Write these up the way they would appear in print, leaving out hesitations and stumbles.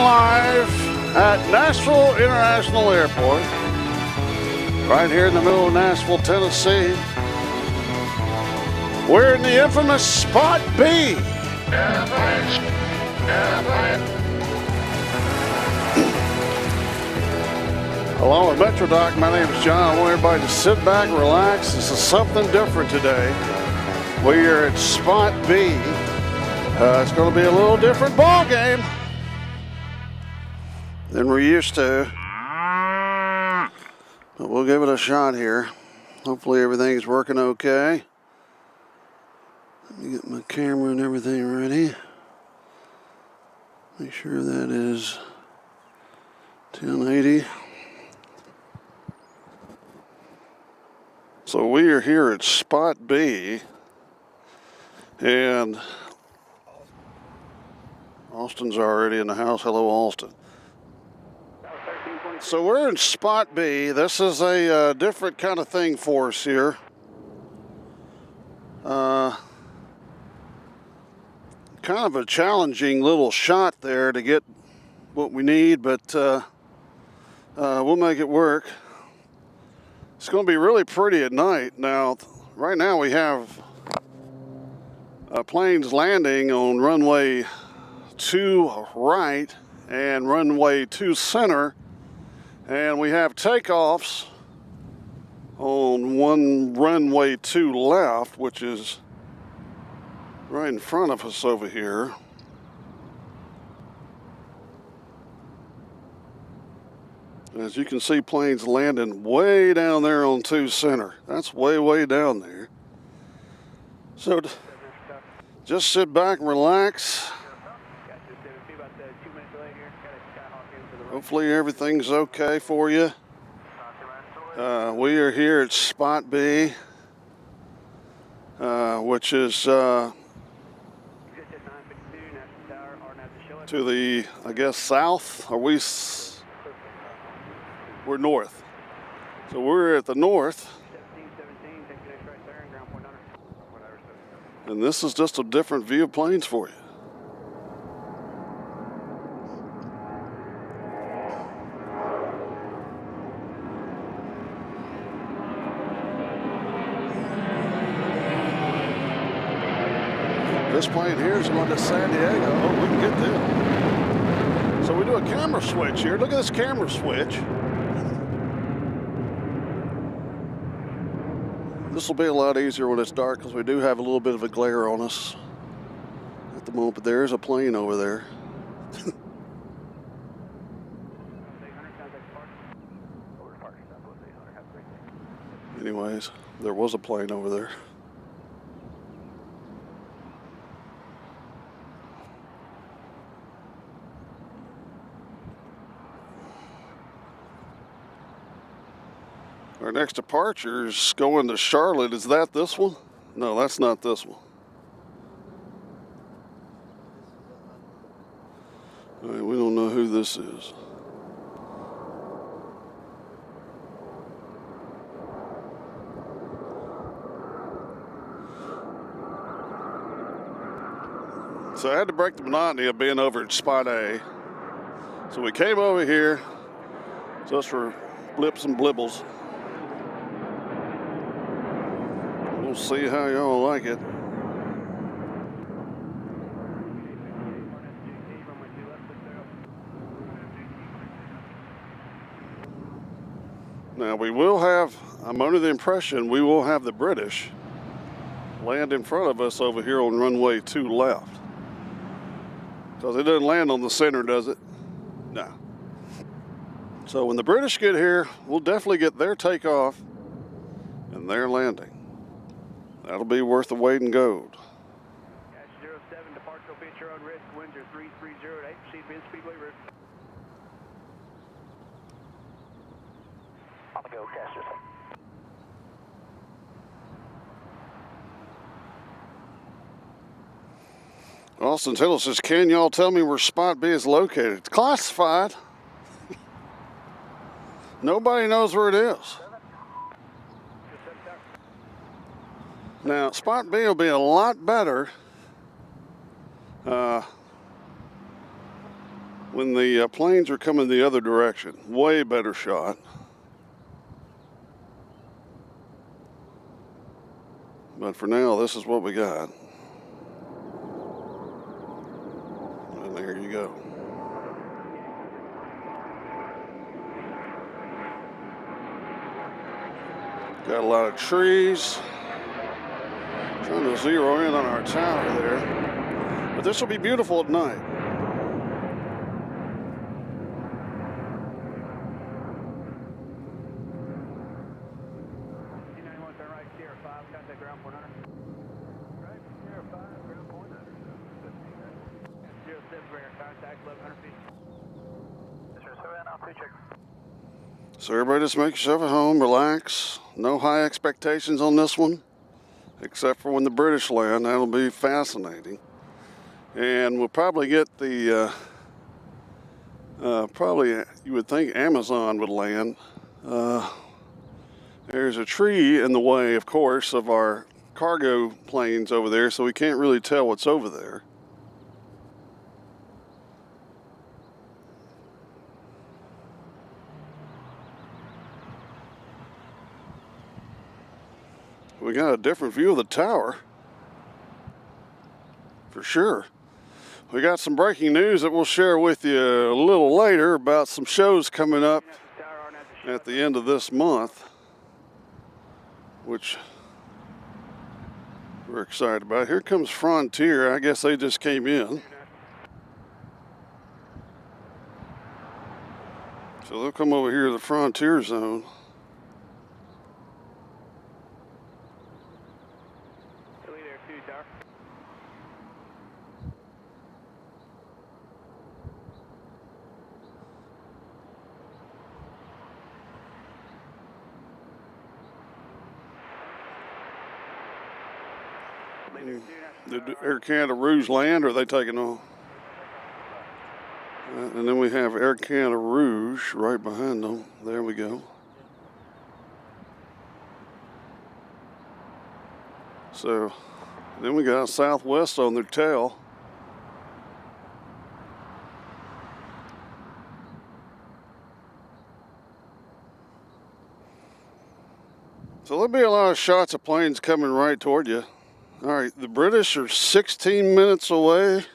live at Nashville International Airport, right here in the middle of Nashville, Tennessee. We're in the infamous Spot B. Along with MetroDoc, my name is John. I want everybody to sit back, relax. This is something different today. We are at Spot B. It's going to be a little different ball game than we're used to. But we'll give it a shot here. Hopefully everything's working okay. Let me get my camera and everything ready. Make sure that is 1080. So we are here at Spot B, and Austin's already in the house. Hello, Austin. So we're in Spot B. This is a different kind of thing for us here. Kind of a challenging little shot there to get what we need, but we'll make it work. It's going to be really pretty at night. Now, right now we have planes landing on runway 2 right and runway 2 center, and we have takeoffs on runway 2 left, which is right in front of us over here. As you can see, planes landing way down there on 2 center. That's way, way down there. So just sit back and relax. Hopefully everything's okay for you. We are here at Spot B, which is to the, I guess, south. We're north. So we're at the north. And this is just a different view of planes for you. This plane here is going to San Diego. Oh, we can get there. So we do a camera switch here. Look at this camera switch. This will be a lot easier when it's dark because we do have a little bit of a glare on us at the moment. But there is a plane over there. Anyways, there was a plane over there. Our next departure is going to Charlotte. Is that this one? No, that's not this one. All right, we don't know who this is. So I had to break the monotony of being over at Spot A. So we came over here just for blips and blibbles. We'll see how y'all like it. Now we will have, I'm under the impression we will have the British land in front of us over here on runway 2 left. Because it doesn't land on the center, does it? No. So when the British get here, we'll definitely get their takeoff and their landing. That'll be worth the weight in gold. 07, departure will be at your own risk. Winds are 3308. Proceed via Speedway route. On the go, Caster. Austin Taylor says, can y'all tell me where Spot B is located? It's classified. Nobody knows where it is. Now, Spot B will be a lot better when the planes are coming the other direction. Way better shot. But for now, this is what we got. And there you go. Got a lot of trees. Trying to zero in on our tower there. But this will be beautiful at night. So everybody just make yourself at home, relax. No high expectations on this one, except for when the British land. That'll be fascinating. And we'll probably get the, probably you would think Amazon would land. There's a tree in the way, of course, of our cargo planes over there, so we can't really tell what's over there. We got a different view of the tower, for sure. We got some breaking news that we'll share with you a little later about some shows coming up at the end of this month, which we're excited about. Here comes Frontier. I guess they just came in. So they'll come over here to the Frontier zone. Did Air Canada Rouge land, or are they taking off? And then we have Air Canada Rouge right behind them. There we go. So then we got Southwest on their tail. So there'll be a lot of shots of planes coming right toward you. All right, the British are 16 minutes away.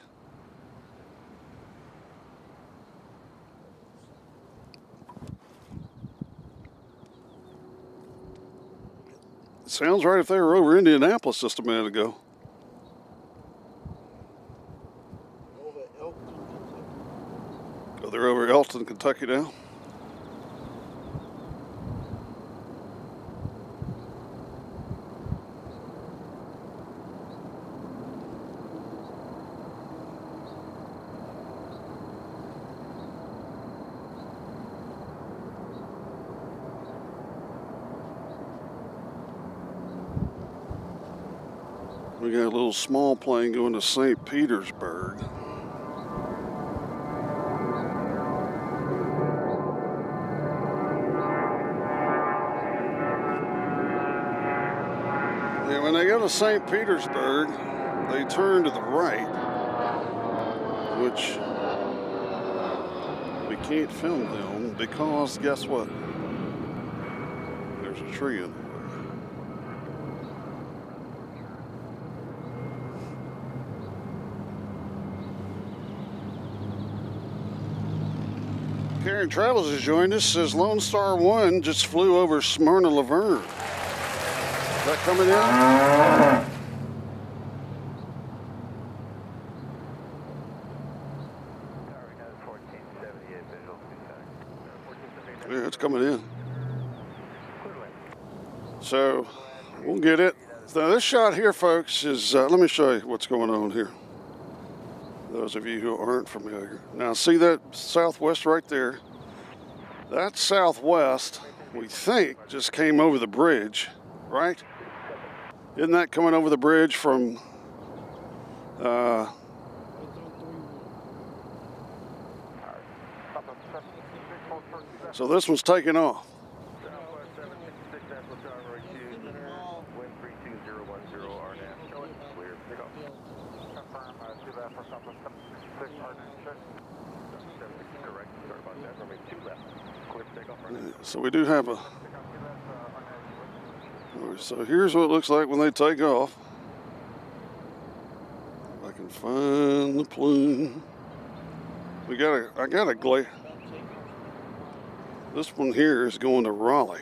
Sounds right if they were over Indianapolis just a minute ago. Oh, they're over Elton, Kentucky now. We got a little small plane going to St. Petersburg. Yeah, when they go to St. Petersburg, they turn to the right, which we can't film them because guess what? There's a tree in there. Karen Travels has joined us. Says Lone Star 1 just flew over Smyrna, Laverne. Is that coming in? Yeah, it's coming in. So we'll get it. Now this shot here, folks, is, let me show you what's going on here. Those of you who aren't familiar. Now see that Southwest right there? That Southwest, we think, just came over the bridge, right? Isn't that coming over the bridge from, so this one's taking off. So we do have a. So here's what it looks like when they take off. If I can find the plume. I got a glare. This one here is going to Raleigh.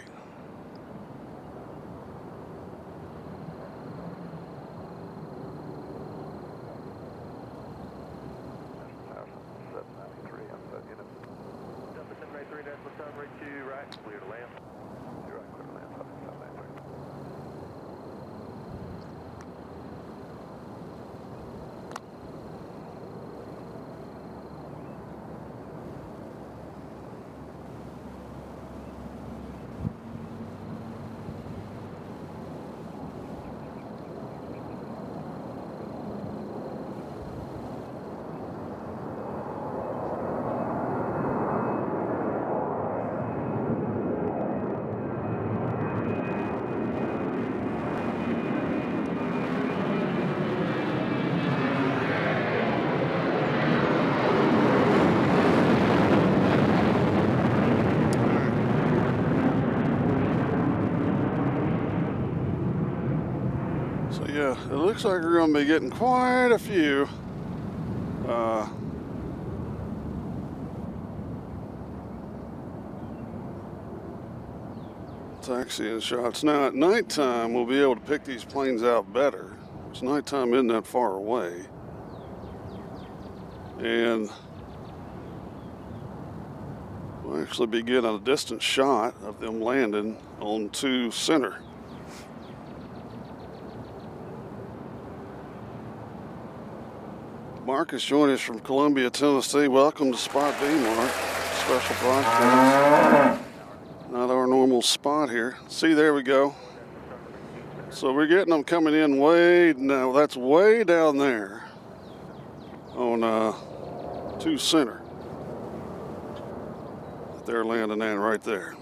So yeah, it looks like we're going to be getting quite a few taxiing shots. Now at nighttime we'll be able to pick these planes out better. It's nighttime isn't that far away. And we'll actually be getting a distant shot of them landing on 2 center. Mark is joining us from Columbia, Tennessee. Welcome to Spot B, Mark. Special broadcast. Not our normal spot here. See, there we go. So we're getting them coming in way, now that's way down there on 2 center. They're landing in right there.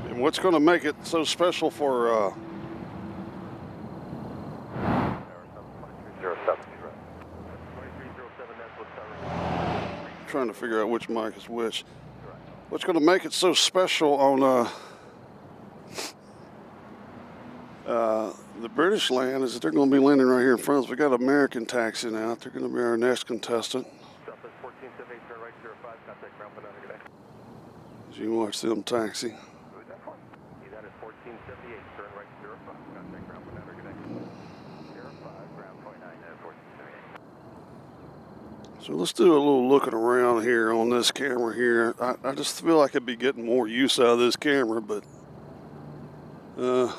And what's going to make it so special for trying to figure out which mic is which. What's going to make it so special on the British land is that they're going to be landing right here in front of us. We got American taxiing out. They're going to be our next contestant. As you watch them taxi. So let's do a little looking around here on this camera here. I just feel like I'd be getting more use out of this camera, but not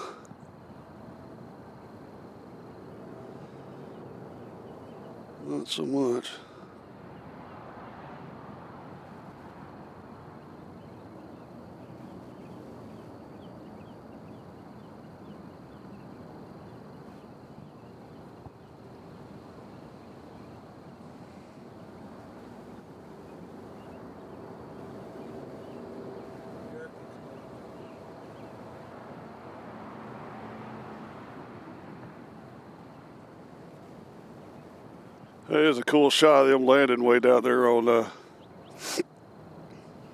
so much. There's a cool shot of them landing way down there on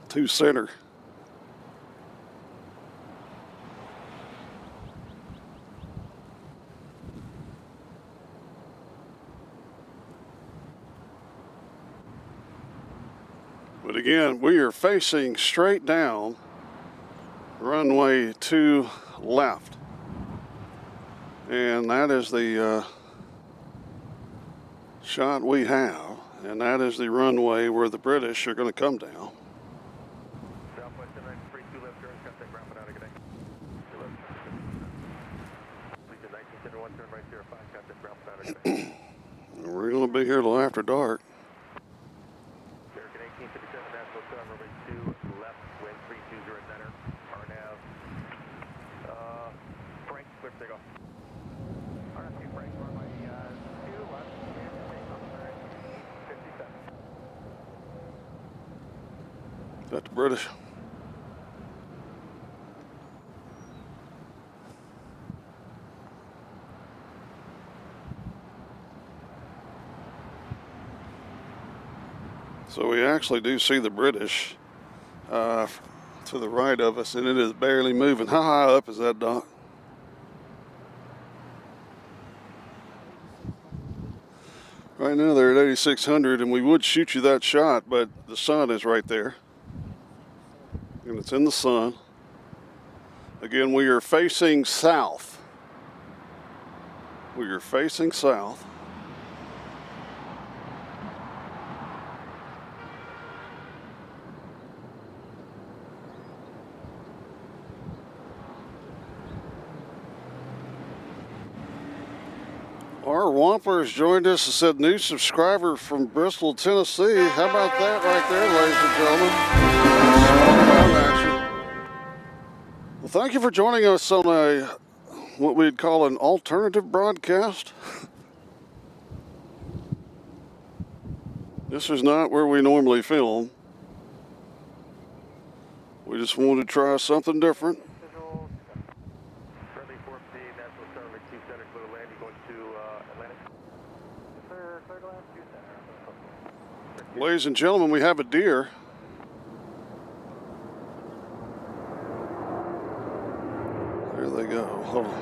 2 center. But again, we are facing straight down runway 2 left. And that is the shot we have, and that is the runway where the British are going to come down. We're going to be here till after dark. Got the British. So we actually do see the British to the right of us, and it is barely moving. How high up is that, Doc? Right now they're at 8,600, and we would shoot you that shot, but the sun is right there, and it's in the sun. Again, we are facing south. We are facing south. Our Wampler has joined us and said new subscriber from Bristol, Tennessee. How about that right there, ladies and gentlemen? Well, thank you for joining us on what we'd call an alternative broadcast. This is not where we normally film. We just wanted to try something different. Friendly 450, Nashville Starlink 2 Center, clear to land. You going to Atlantic? Clear to land 2 Center. Ladies and gentlemen, we have a deer. There they go. Hold on.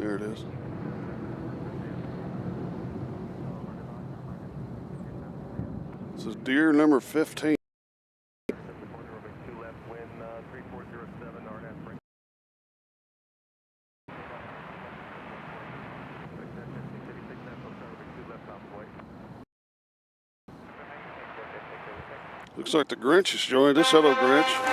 There it is. This is deer number 15. Looks like the Grinch has joined us. Hello, Grinch.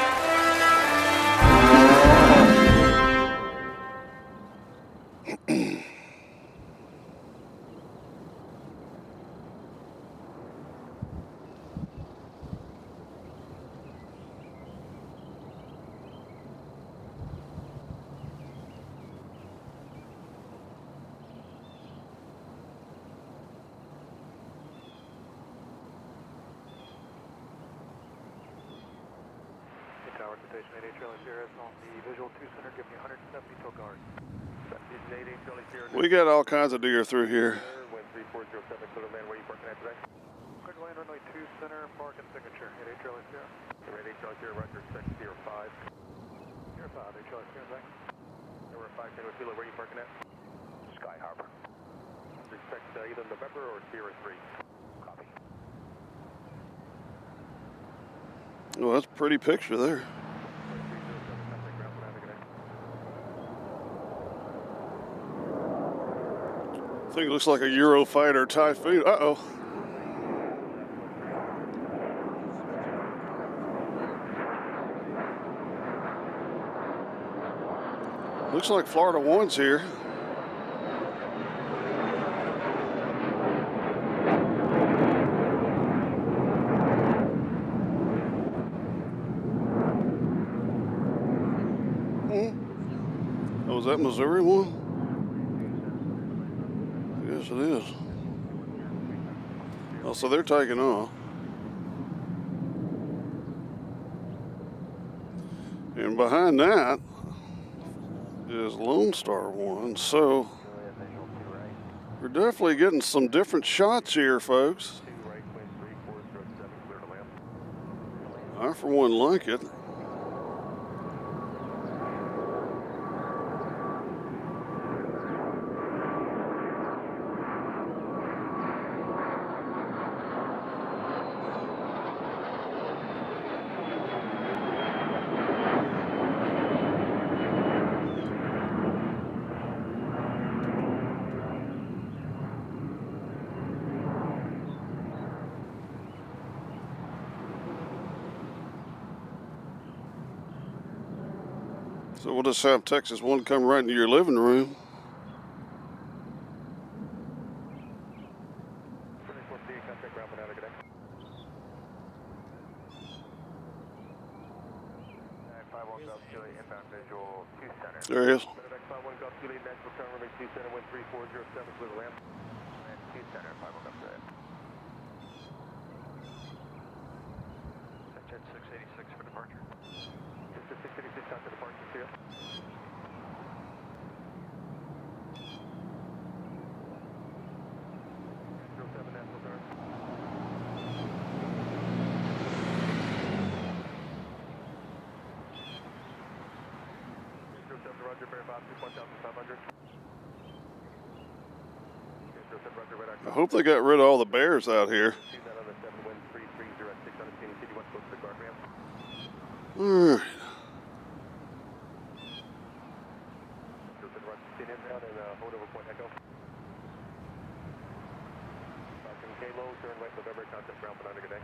Tower station 88 Charlie Sierra on the visual 2 Center, give me 170 till guard. 88 Charlie Sierra. We got all kinds of deer through here. Wind 3407, clear to land. Where are you parking at today? Clear to land runway 2 Center, park and signature. 88 Charlie Sierra. 88 Charlie Sierra, record 6 Sierra 5. Sierra 5, 8 Charlie Sierra, back. We're 5 Sierra Kilo, where are you parking at? Sky Harbor. Expect either November or Sierra 3. Copy. Oh, that's a pretty picture there. I think it looks like a Eurofighter Typhoon. Uh-oh. Looks like Florida 1's here. Oh, is that Missouri one? Yes, it is. Oh, so they're taking off. And behind that is Lone Star 1. So we're definitely getting some different shots here, folks. I, for one, like it. So we'll just have Texas 1 come right into your living room. 51 Golf Juliet, inbound visual 2 center. There he is. Medevac 51 Golf Juliet, Nashville turn runway 2 center, wind 3407, clear the ramp. And 2 center, 51 Golf Juliet. Jet 686 for departure. Jet 686 out to departure, see ya. 07 Nashville turn. Roger, bear Bob, 2.500. I hope they got rid of all the bears out here. All right. Turn right, November, contact ground, Banana, good day.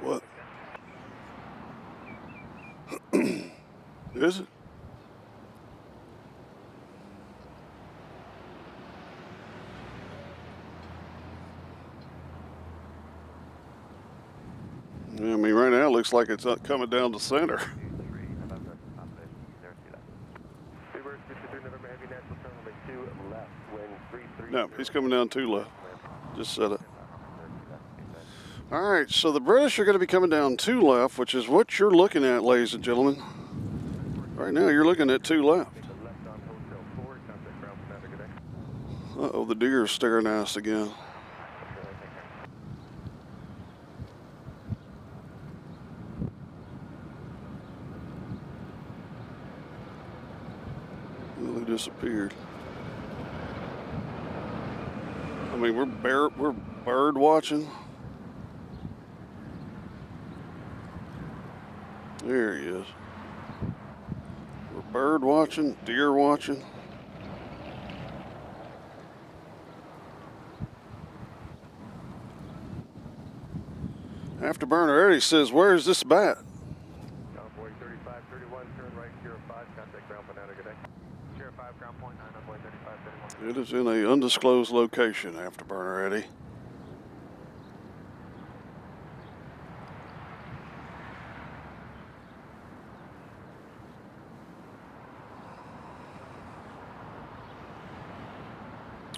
What? Is it? I mean, right now it looks like it's coming down the center. No, he's coming down 2 left. Just set it. All right, so the British are going to be coming down 2 left, which is what you're looking at, ladies and gentlemen. Right now, you're looking at 2 left. Uh-oh, the deer is staring at us again. Well, they disappeared. I mean, we're bird watching. There he is. We're bird watching, deer watching. Afterburner Eddie says, "Where's this bat?" Convoy 3531, turn right, Sierra 5, contact ground, Banana, good day. Sierra 5, ground point 9, Convoy 3531. It is in an undisclosed location, Afterburner Eddie.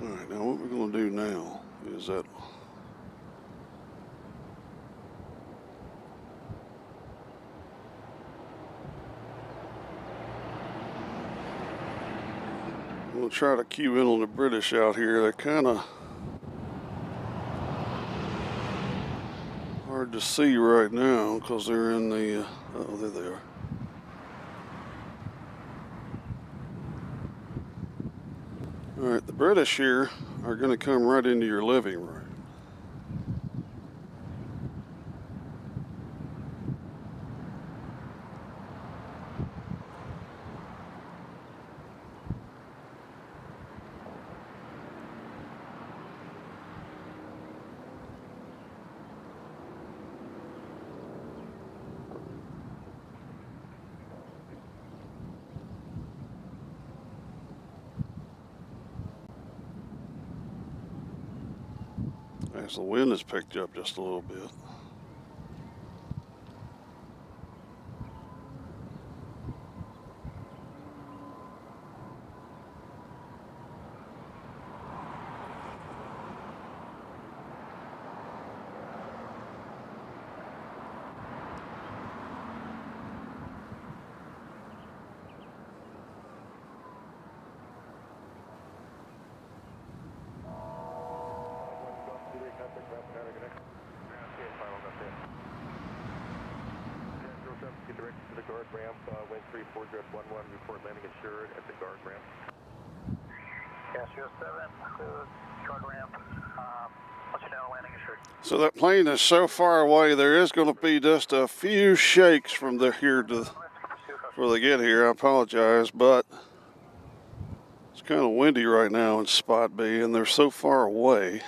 All right, now what we're going to do now is that we'll try to cue in on the British out here. They're kind of hard to see right now because they're in the, oh, there they are. All right, the British here are going to come right into your living room. Looks like the wind has picked up just a little bit. Get directed to the guard ramp, wind 34.11, report landing assured at the guard ramp. Casio 7, guard ramp, touchdown landing assured. So that plane is so far away, there is going to be just a few shakes from here to before they get here. I apologize, but it's kind of windy right now in Spot B, and they're so far away.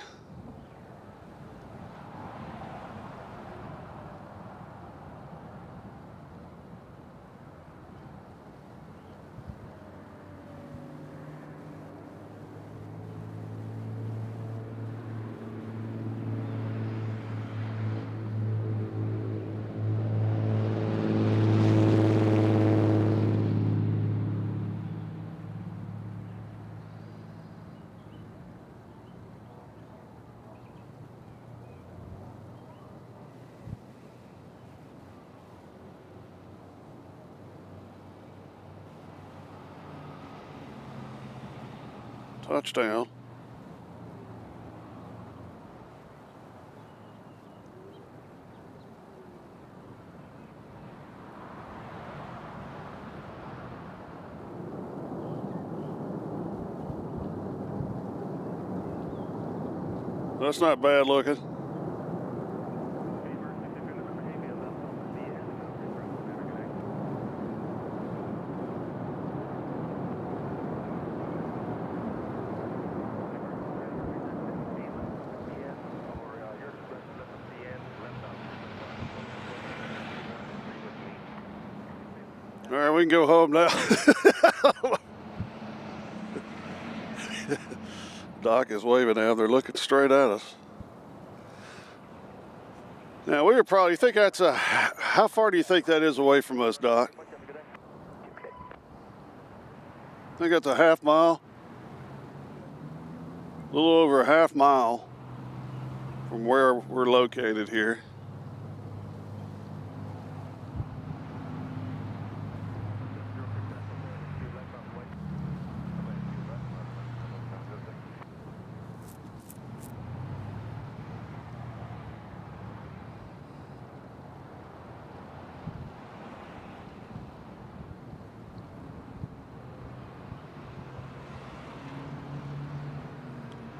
Touchdown. That's not bad looking. All right, we can go home now. Doc is waving now. They're looking straight at us. Now, we were probably, you think that's how far do you think that is away from us, Doc? I think that's a half mile. A little over a half mile from where we're located here.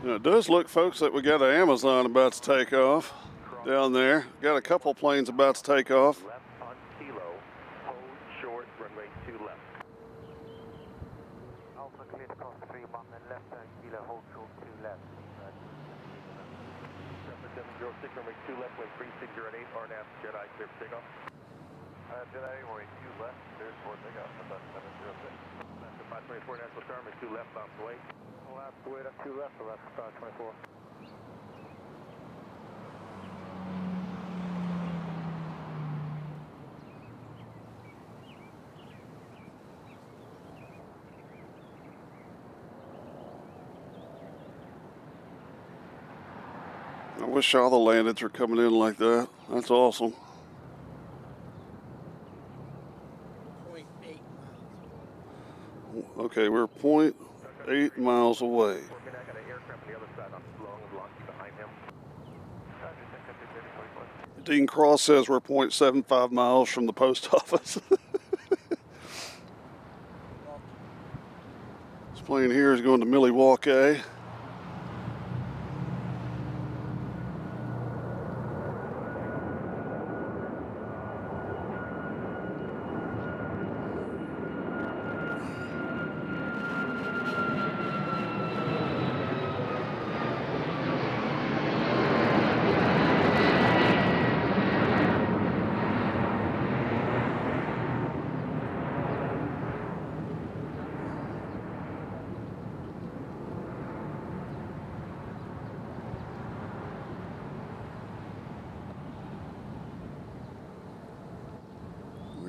It does look, folks, that we got an Amazon about to take off down there. Got a couple planes about to take off. Left on kilo, hold short, runway 2 left. Alpha clear to cross 3-1 and left on kilo, hold short 2 left. 706, runway 2 left, wind 3608, RNAV, Jedi, clear for takeoff. Jedi, runway 2 left, clear for takeoff, about 706. That's the 524 National Star, runway 2 left, off the way. Left, wait up 2 left, so that's 24. I wish all the landings were coming in like that. That's awesome. 0.8 miles. Okay, we're 0.8 miles away. Dean Cross says we're 0.75 miles from the post office. This plane here is going to Milwaukee.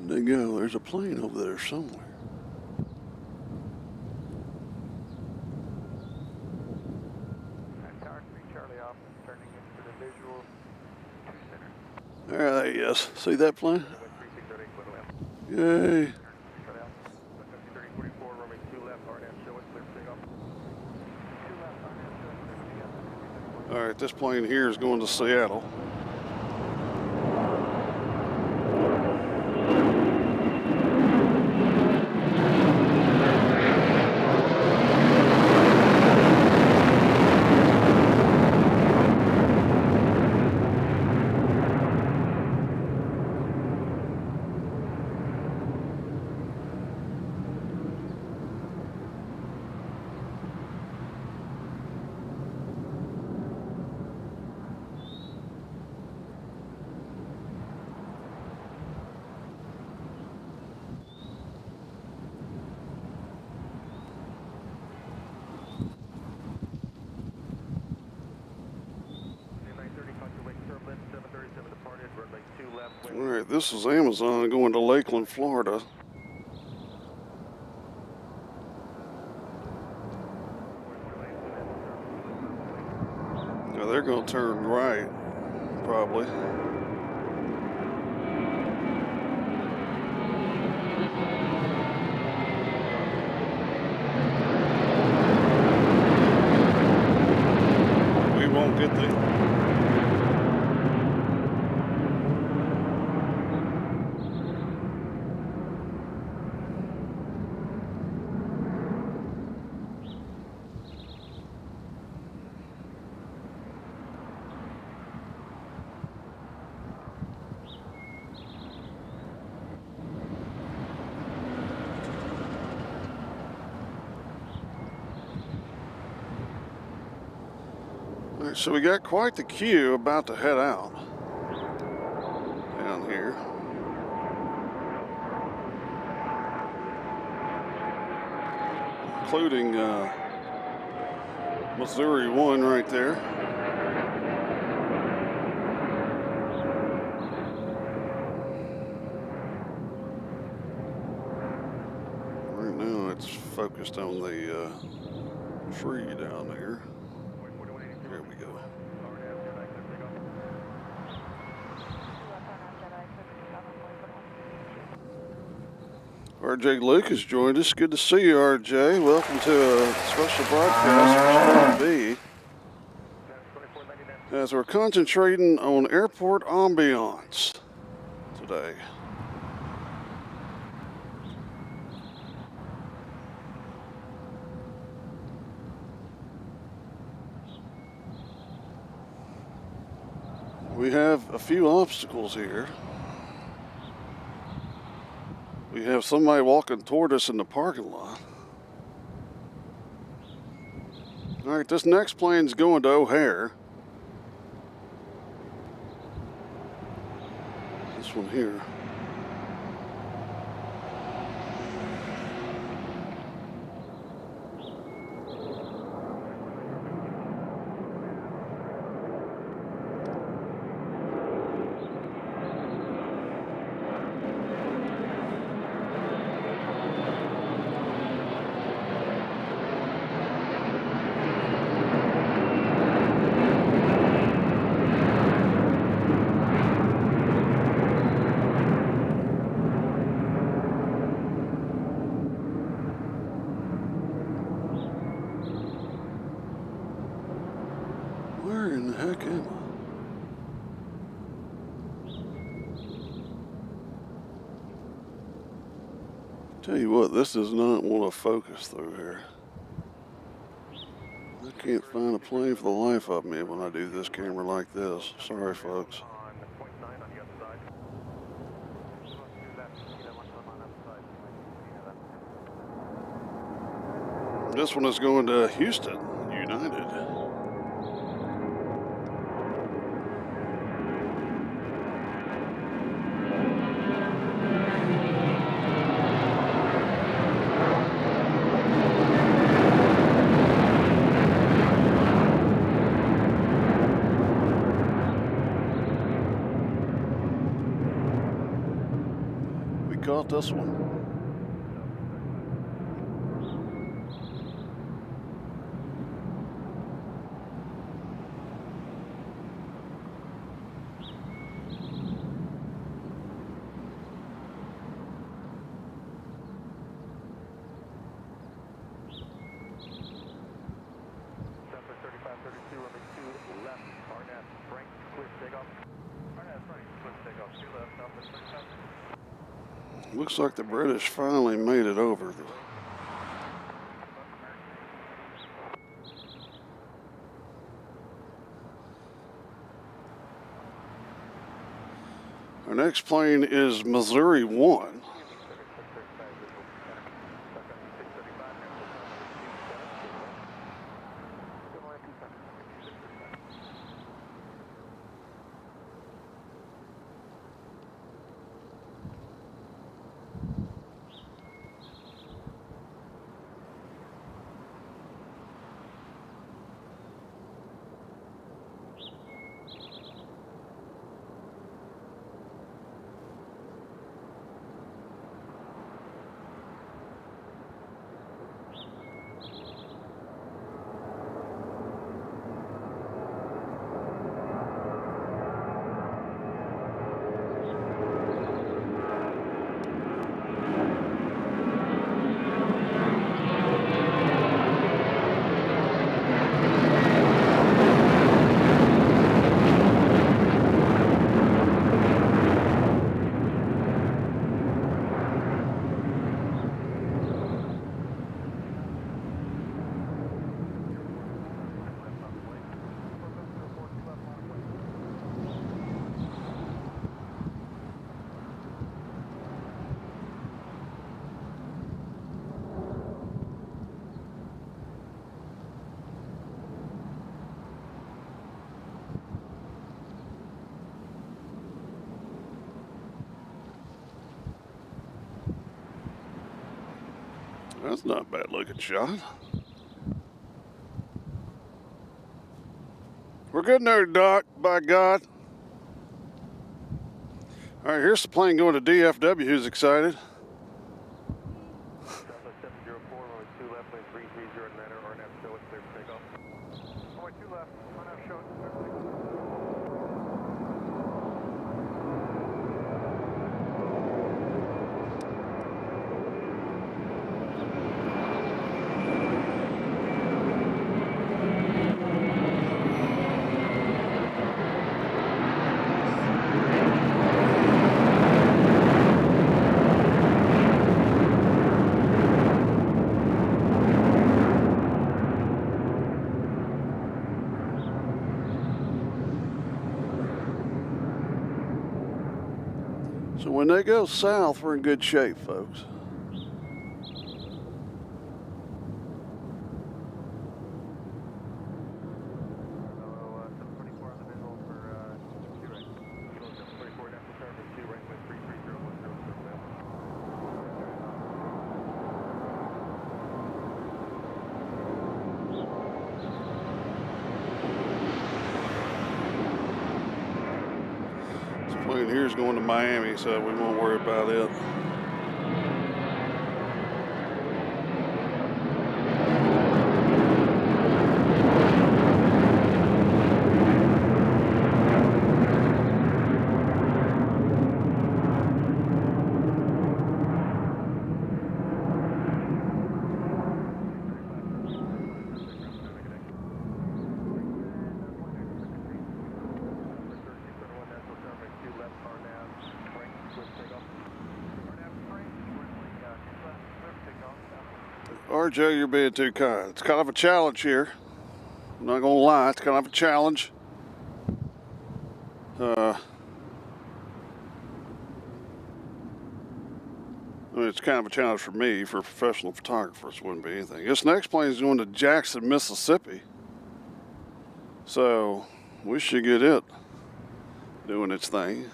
Where'd they go? There's a plane over there somewhere. Tower 3 Charlie off, turning into the visual 2 center. There he is. See that plane? Yay. Charlie off, 3044, runway 2 left, RNAV show it, clear to take off. 2 left, RNAV show it, clear to take off. All right, this plane here is going to Seattle. All right, this is Amazon going to Lakeland, Florida. Now they're going to turn right, probably. We won't get the... All right, so we got quite the queue about to head out down here. Including Missouri 1 right there. Right now it's focused on the tree down there. Here we go. RJ Lucas joined us. Good to see you, RJ. Welcome to a special broadcast from B. As we're concentrating on airport ambiance today. We have a few obstacles here. We have somebody walking toward us in the parking lot. All right, this next plane's going to O'Hare. This one here. Where in the heck am I? Tell you what, this does not want to focus through here. I can't find a plane for the life of me when I do this camera like this. Sorry, folks. This one is going to Houston, United. caught this one. Looks like the British finally made it over. Our next plane is Missouri 1. That's not a bad looking shot. We're good there, Doc, by God. All right, here's the plane going to DFW. Who's excited? Southwest 704, runway 2 left, lane 330, Manor, RNAV show it's clear for takeoff. Runway 2 left, RNAV show it's clear for takeoff. So when they go south, we're in good shape, folks. Plane here is going to Miami, so we won't worry about it. RJ, you're being too kind. It's kind of a challenge here. I'm not gonna lie, it's kind of a challenge. I mean, it's kind of a challenge for me. For professional photographers, it wouldn't be anything. This next plane is going to Jackson, Mississippi. So we should get it doing its thing.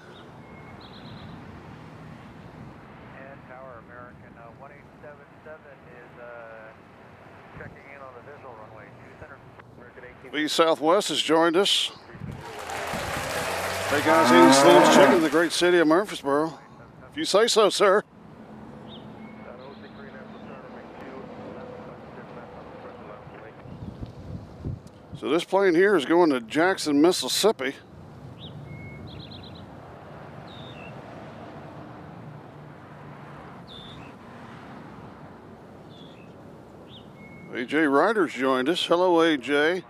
And Tower American 1877 is checking in on the visual runway 2 center. American 18. B Southwest has joined us. Hey guys, eating Slim's Chicken in the great city of Murfreesboro. If you say so, sir. So this plane here is going to Jackson, Mississippi. AJ Ryder's joined us. Hello, AJ.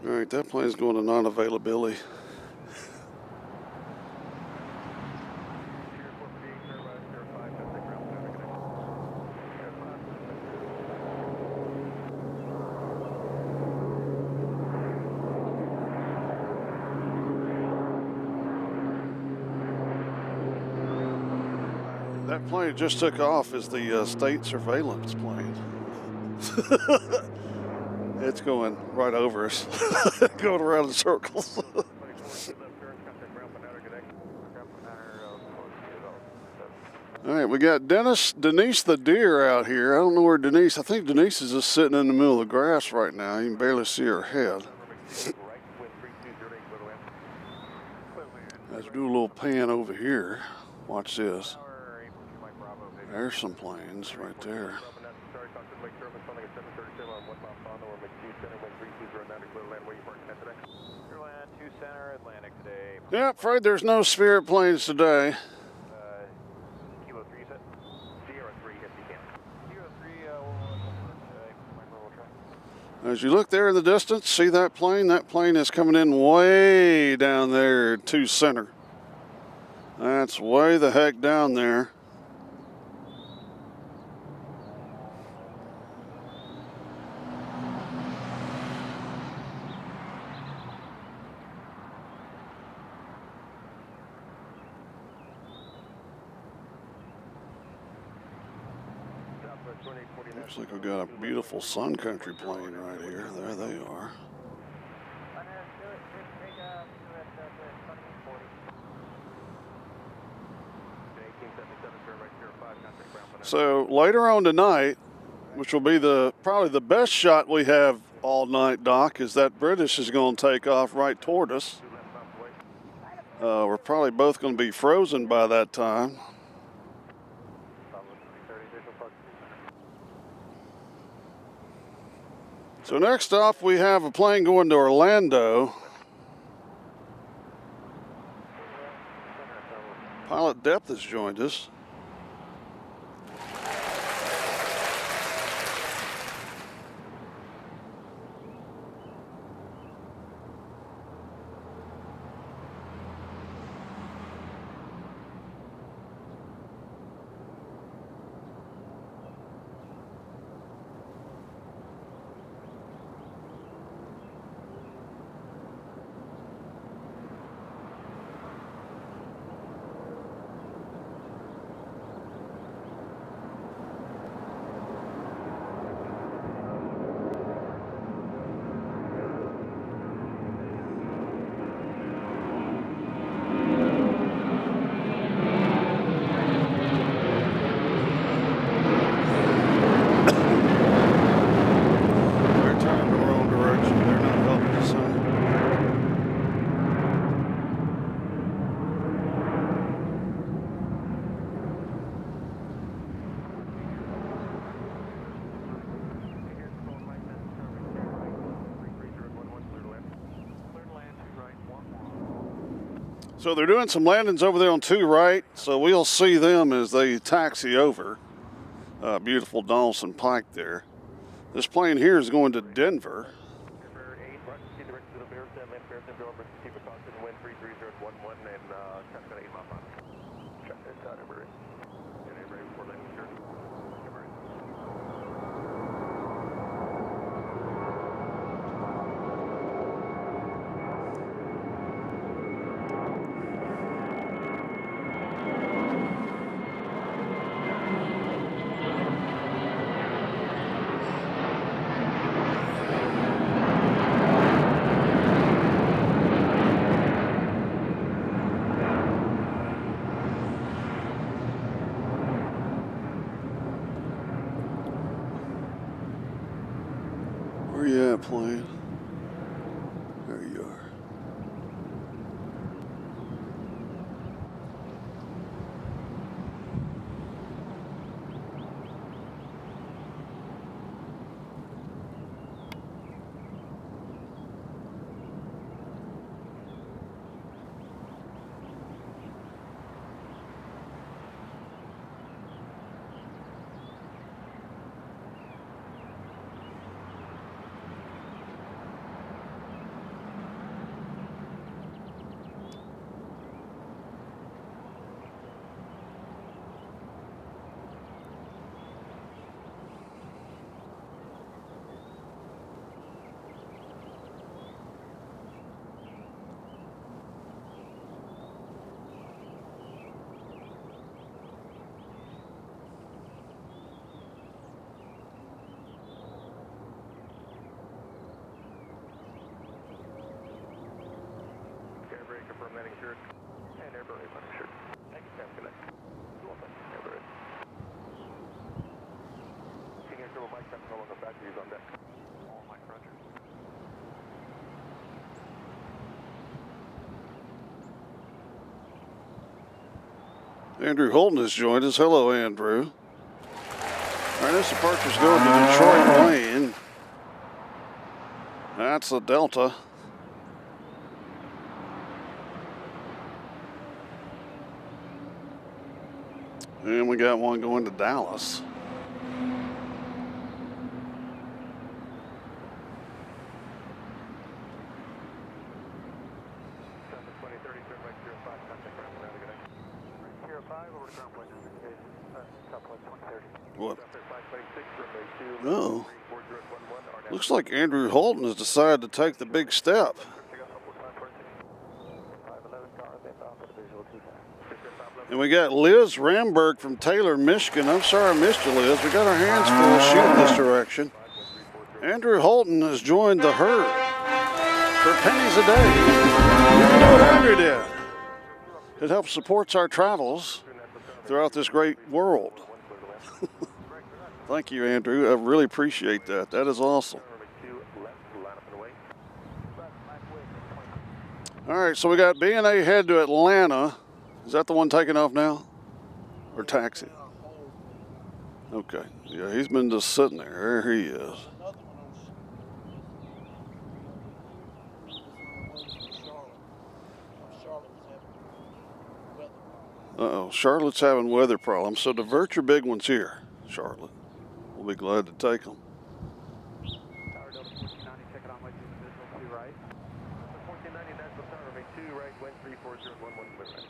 All right, that plane's going to non-availability. That plane that just took off is the state surveillance plane. It's going right over us, going around in circles. All right, we got Denise the deer out here. I don't know where Denise, I think Denise is just sitting in the middle of the grass right now. You can barely see her head. Let's do a little pan over here. Watch this. There's some planes right there. Yeah, afraid there's no Spirit planes today. Kilo 3, you said? Sierra 3, if you can. Sierra 3, As you look there in the distance, see that plane? That plane is coming in way down there to center. That's way the heck down there. Looks like we've got a beautiful Sun Country plane right here. There they are. So later on tonight, which will be probably the best shot we have all night, Doc, is that British is going to take off right toward us. We're probably both going to be frozen by that time. So next off, we have a plane going to Orlando. Pilot Depth has joined us. So they're doing some landings over there on 2 right, so we'll see them as they taxi over. beautiful Donaldson Pike there. This plane here is going to Denver. Where you at, plane? There you are. Andrew Holton has joined us. Hello, Andrew. All right, this departure's going to Detroit Wayne. That's a Delta. And we got one going to Dallas. What? No. Looks like Andrew Holton has decided to take the big step. And we got Liz Ramberg from Taylor, Michigan. I'm sorry I missed you, Liz. We got our hands full shooting this direction. Andrew Holton has joined the herd for pennies a day. You can do what Andrew did. It helps supports our travels throughout this great world. Thank you, Andrew. I really appreciate that. That is awesome. All right, so we got BNA head to Atlanta. Is that the one taking off now? Or taxi? Okay. Yeah, he's been just sitting there. There he is. Uh-oh, Charlotte's having weather problems, so divert your big ones here, Charlotte. We'll be glad to take them. Tower Delta 1490, check it on way to the visual 2 right. 1490 Nashville Tower, runway 2 right, wind 34011 clear right.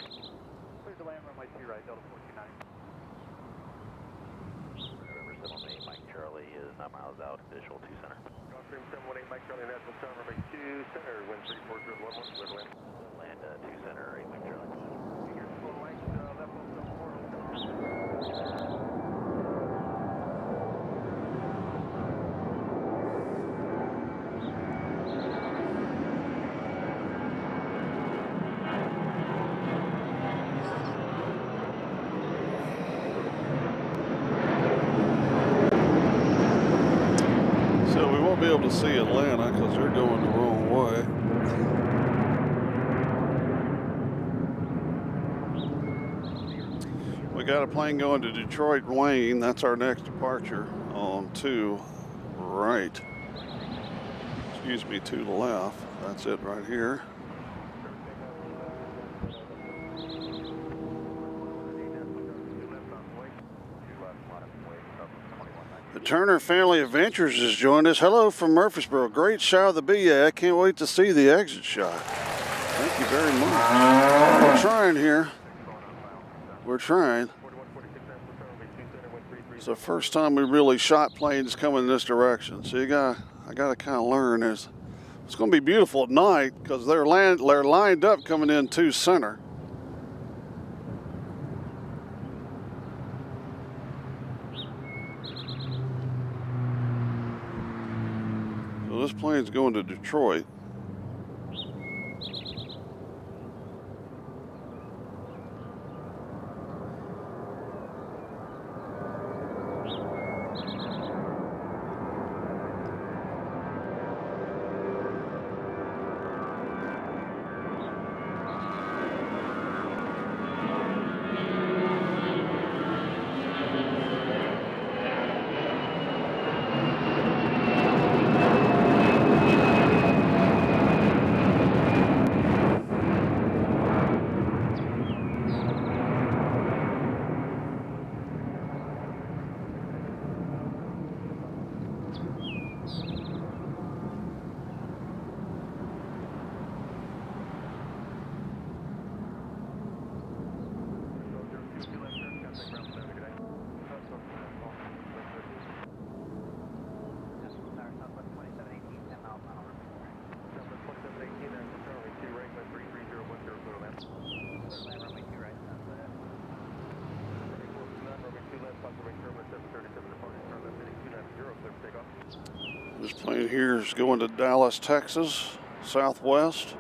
Clear to land runway 2 right, Delta 1490. November 718 Mike Charlie is 9 miles out, visual 2 center. Gulfstream 718 Mike Charlie Nashville Tower, runway 2 center, wind 34011 clear to land. Land 2 center, 8 Mike Charlie. So we won't be able to see Atlanta because they're going the wrong way. We got a plane going to Detroit Wayne. That's our next departure on 2 right. Excuse me, 2 to the left. That's it right here. Turner Family Adventures has joined us. Hello from Murfreesboro. Great shot of the BA. I can't wait to see the exit shot. Thank you very much. We're trying here. We're trying. It's the first time we really shot planes coming in this direction. So I got to kind of learn. It's going to be beautiful at night because they're lined up coming in to center. So this plane's going to Detroit. This plane here is going to Dallas, Texas, Southwest.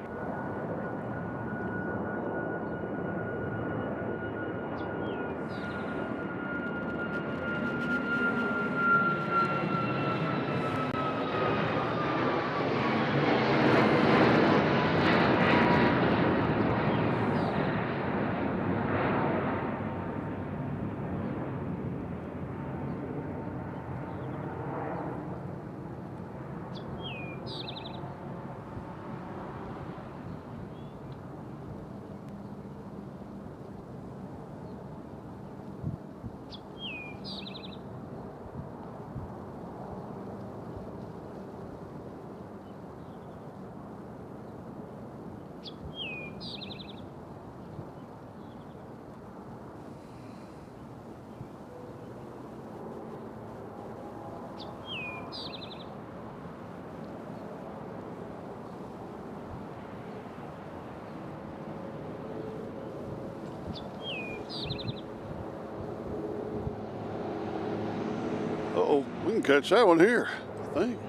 Uh-oh, we can catch that one here, I think.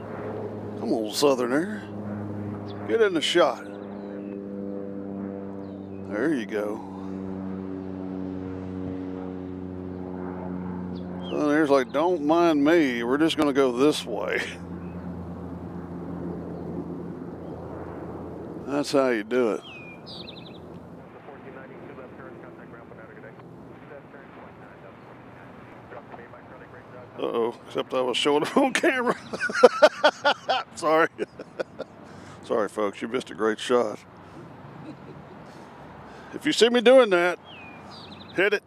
Come on, Southern Air. Get in the shot. There you go. Southern Air's like, don't mind me. We're just going to go this way. That's how you do it. Uh-oh, except I was showing up on camera. Sorry. Sorry, folks, you missed a great shot. If you see me doing that, hit it.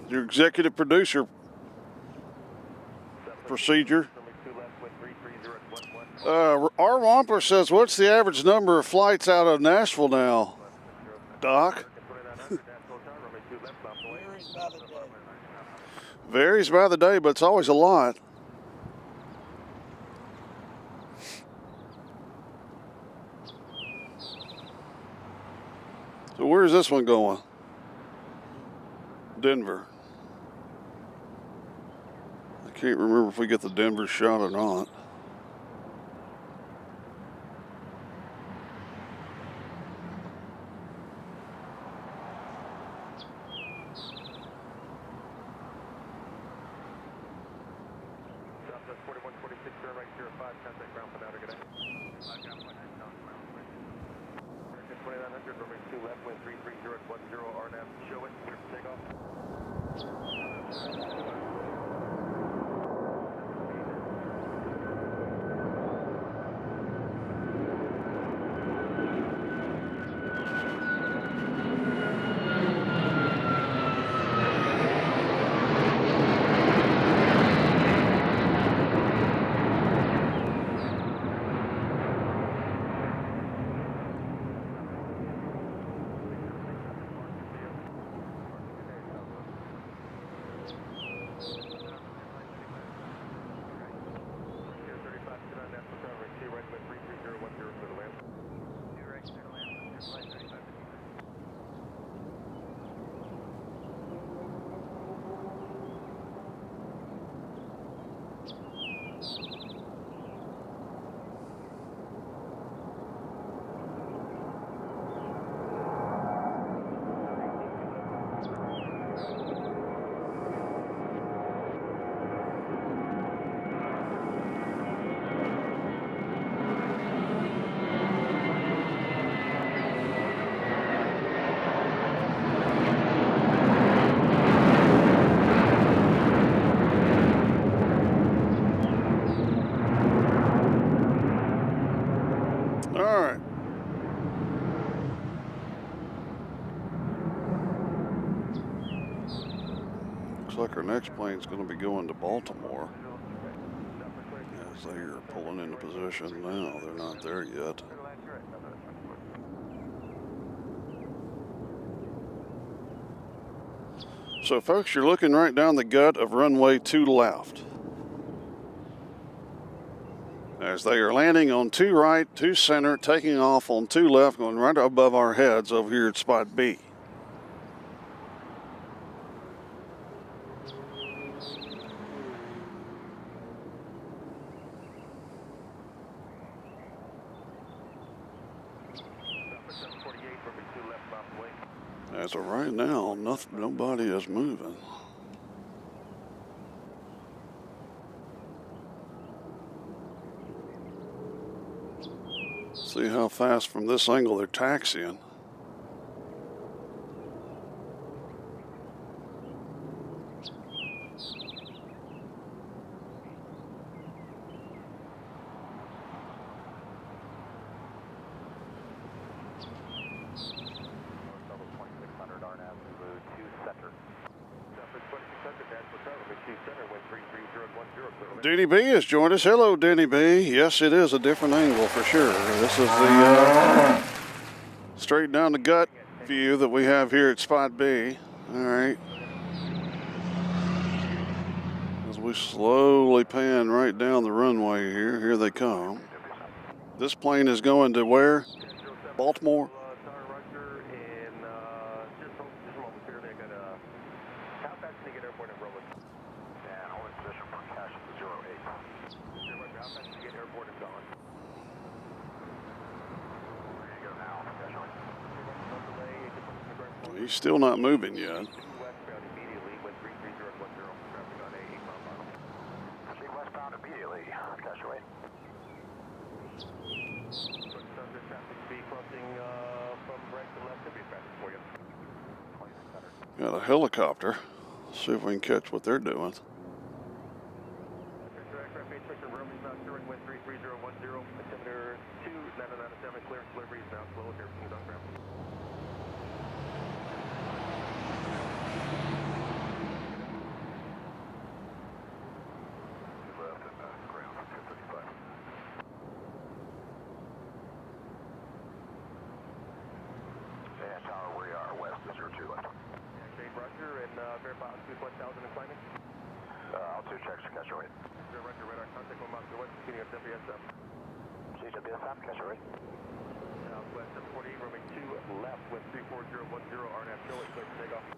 Your executive producer procedure. Our Wampler says, what's the average number of flights out of Nashville now, Doc? Varies by the day, but it's always a lot. So where's this one going? Denver. I can't remember if we get the Denver shot or not. like our next plane's going to be going to Baltimore. As they are pulling into position now, they're not there yet. So folks, you're looking right down the gut of runway 2 left. As they are landing on 2 right, 2 center, taking off on 2 left, going right above our heads over here at spot B. As of right now, nobody is moving. See how fast from this angle they're taxiing. Denny B has joined us. Hello, Denny B. Yes, it is a different angle for sure. This is the straight down the gut view that we have here at spot B. All right. As we slowly pan right down the runway here. Here they come. This plane is going to where? Baltimore? He's still not moving yet. Got a helicopter. See if we can catch what they're doing.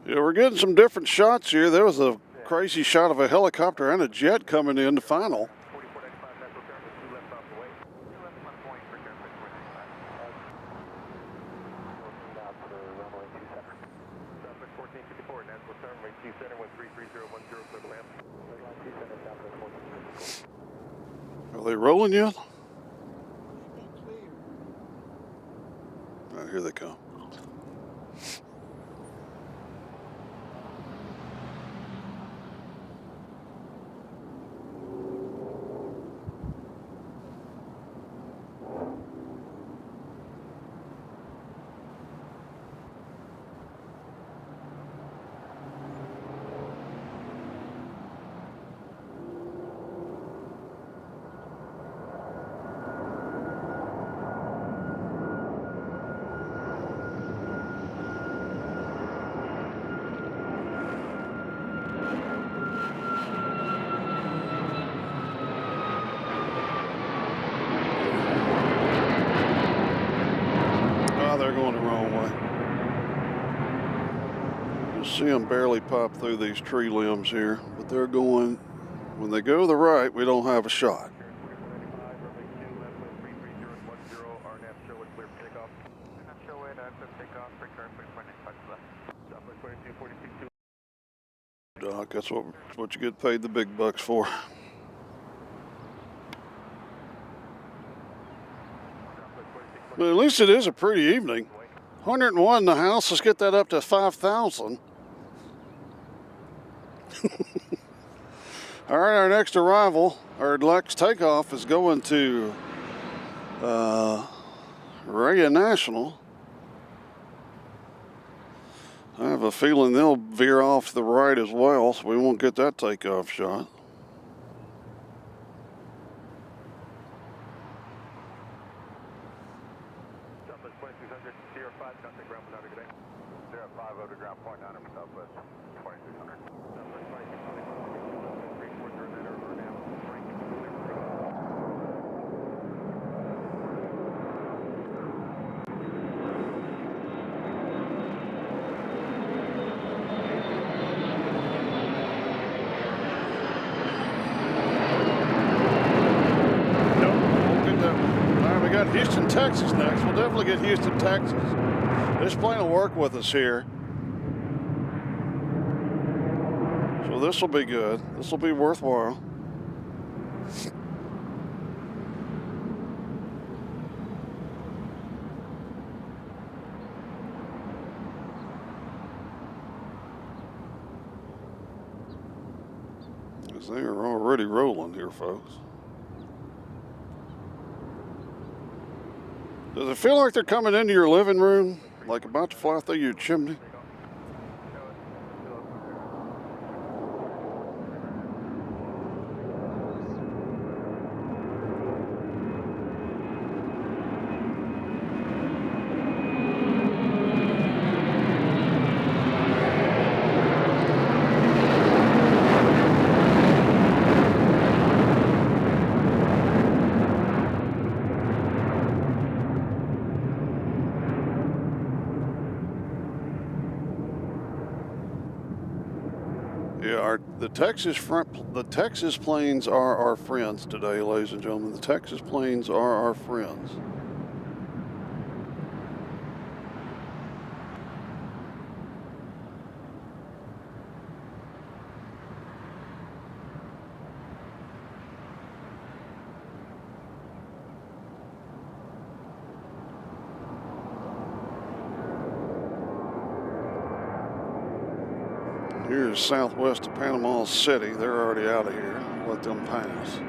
Yeah, we're getting some different shots here. There was a crazy shot of a helicopter and a jet coming in the final. Are they rolling yet? Right, here they come. They're going the wrong way. You see them barely pop through these tree limbs here, but they're going, when they go to the right, we don't have a shot. Doc, that's what you get paid the big bucks for. But at least it is a pretty evening. 101 in the house. Let's get that up to 5,000. All right, our next arrival, our next takeoff is going to Reagan National. I have a feeling they'll veer off to the right as well, so we won't get that takeoff shot. Southwest 2600, Sierra 5, contact ground without a good day. Sierra 5 over ground, point 9 over Southwest 2600. Southwest 2600, 340 that are now. Houston, Texas next. We'll definitely get Houston, Texas. This plane will work with us here. So this will be good. This will be worthwhile. Because they are already rolling here, folks. Does it feel like they're coming into your living room? Like about to fly through your chimney? Yeah, the Texas planes are our friends today, ladies and gentlemen. The Texas planes are our friends. Here's southwest of Panama City. They're already out of here. Let them pass.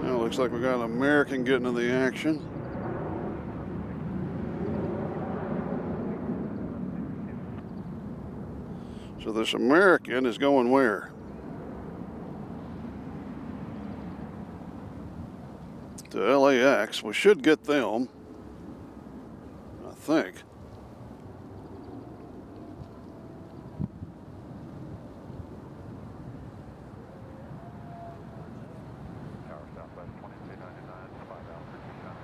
Now looks like we got an American getting into the action. So this American is going where? To LAX. We should get them, I think. Tower Southwest 2299, 5 altitude shot.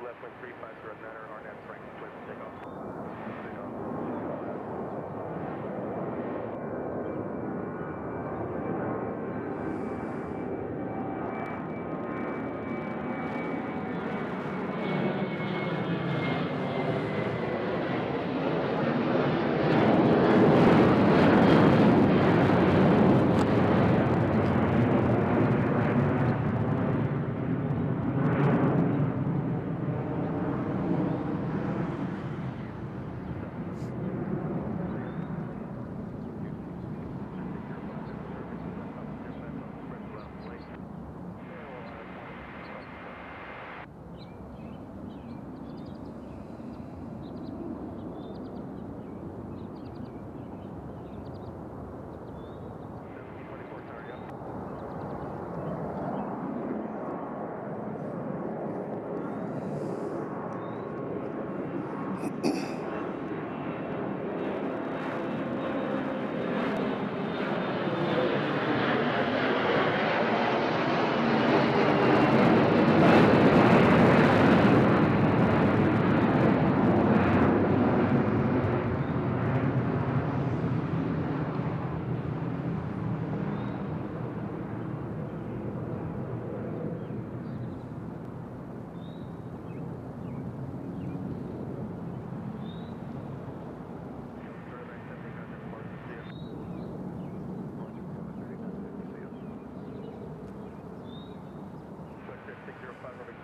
left wing 350 Manor, RNAV Frank, clear for takeoff.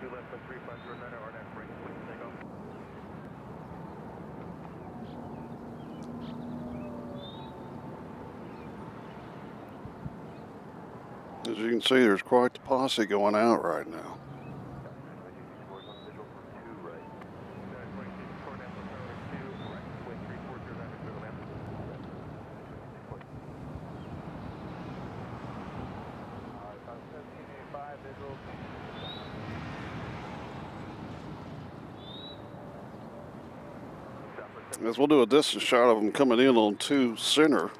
2 left with 3509 or next break, please take off. As you can see, there's quite the posse going out right now. As we'll do a distance shot of them coming in on 2 center.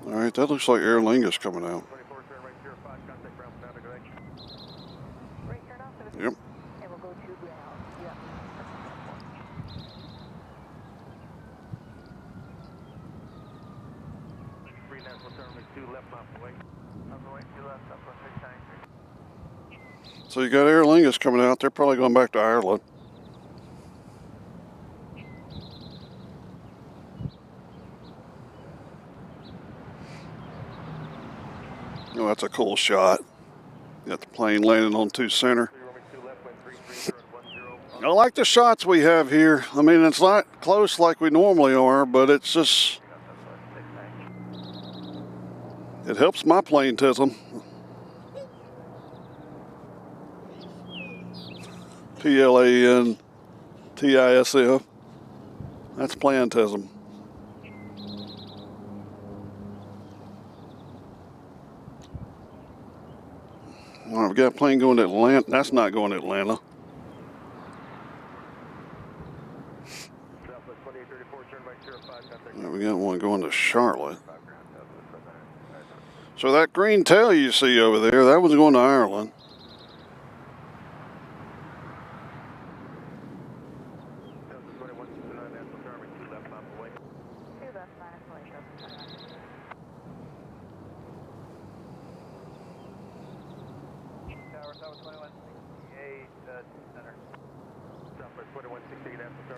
All right, that looks like Aer Lingus coming out. Yep. So you got Aer Lingus coming out. They're probably going back to Ireland. Oh, that's a cool shot. Got the plane landing on 2 center. I like the shots we have here. I mean, it's not close like we normally are, but it's just, it helps my planetism. PLANTISM. That's planetism. All right, we got a plane going to Atlanta. That's not going to Atlanta. Right, we got one going to Charlotte. So that green tail you see over there, that was going to Ireland.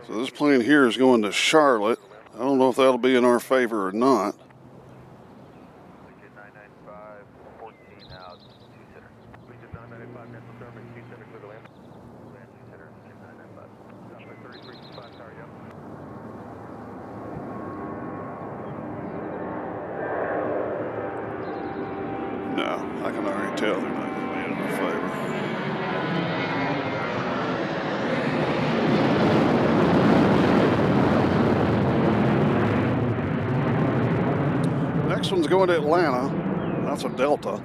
So this plane here is going to Charlotte. I don't know if that'll be in our favor or not. No, I can already tell they're not going to be in our favor. Next one's going to Atlanta. That's a Delta.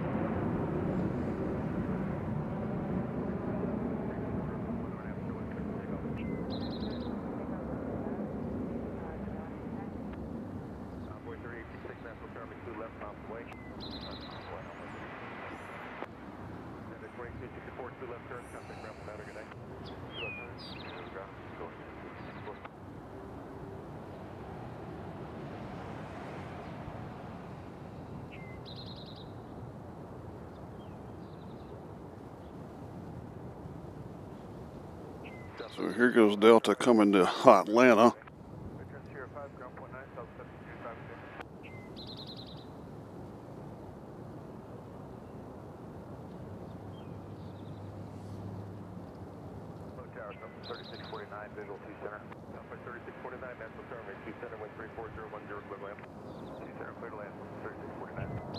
So here goes Delta coming to Atlanta. Visual 2 center. Southwest 3649, Nashville Tower, make 2 center, wind 34010, clear to land. 2 center, clear to land, 3649.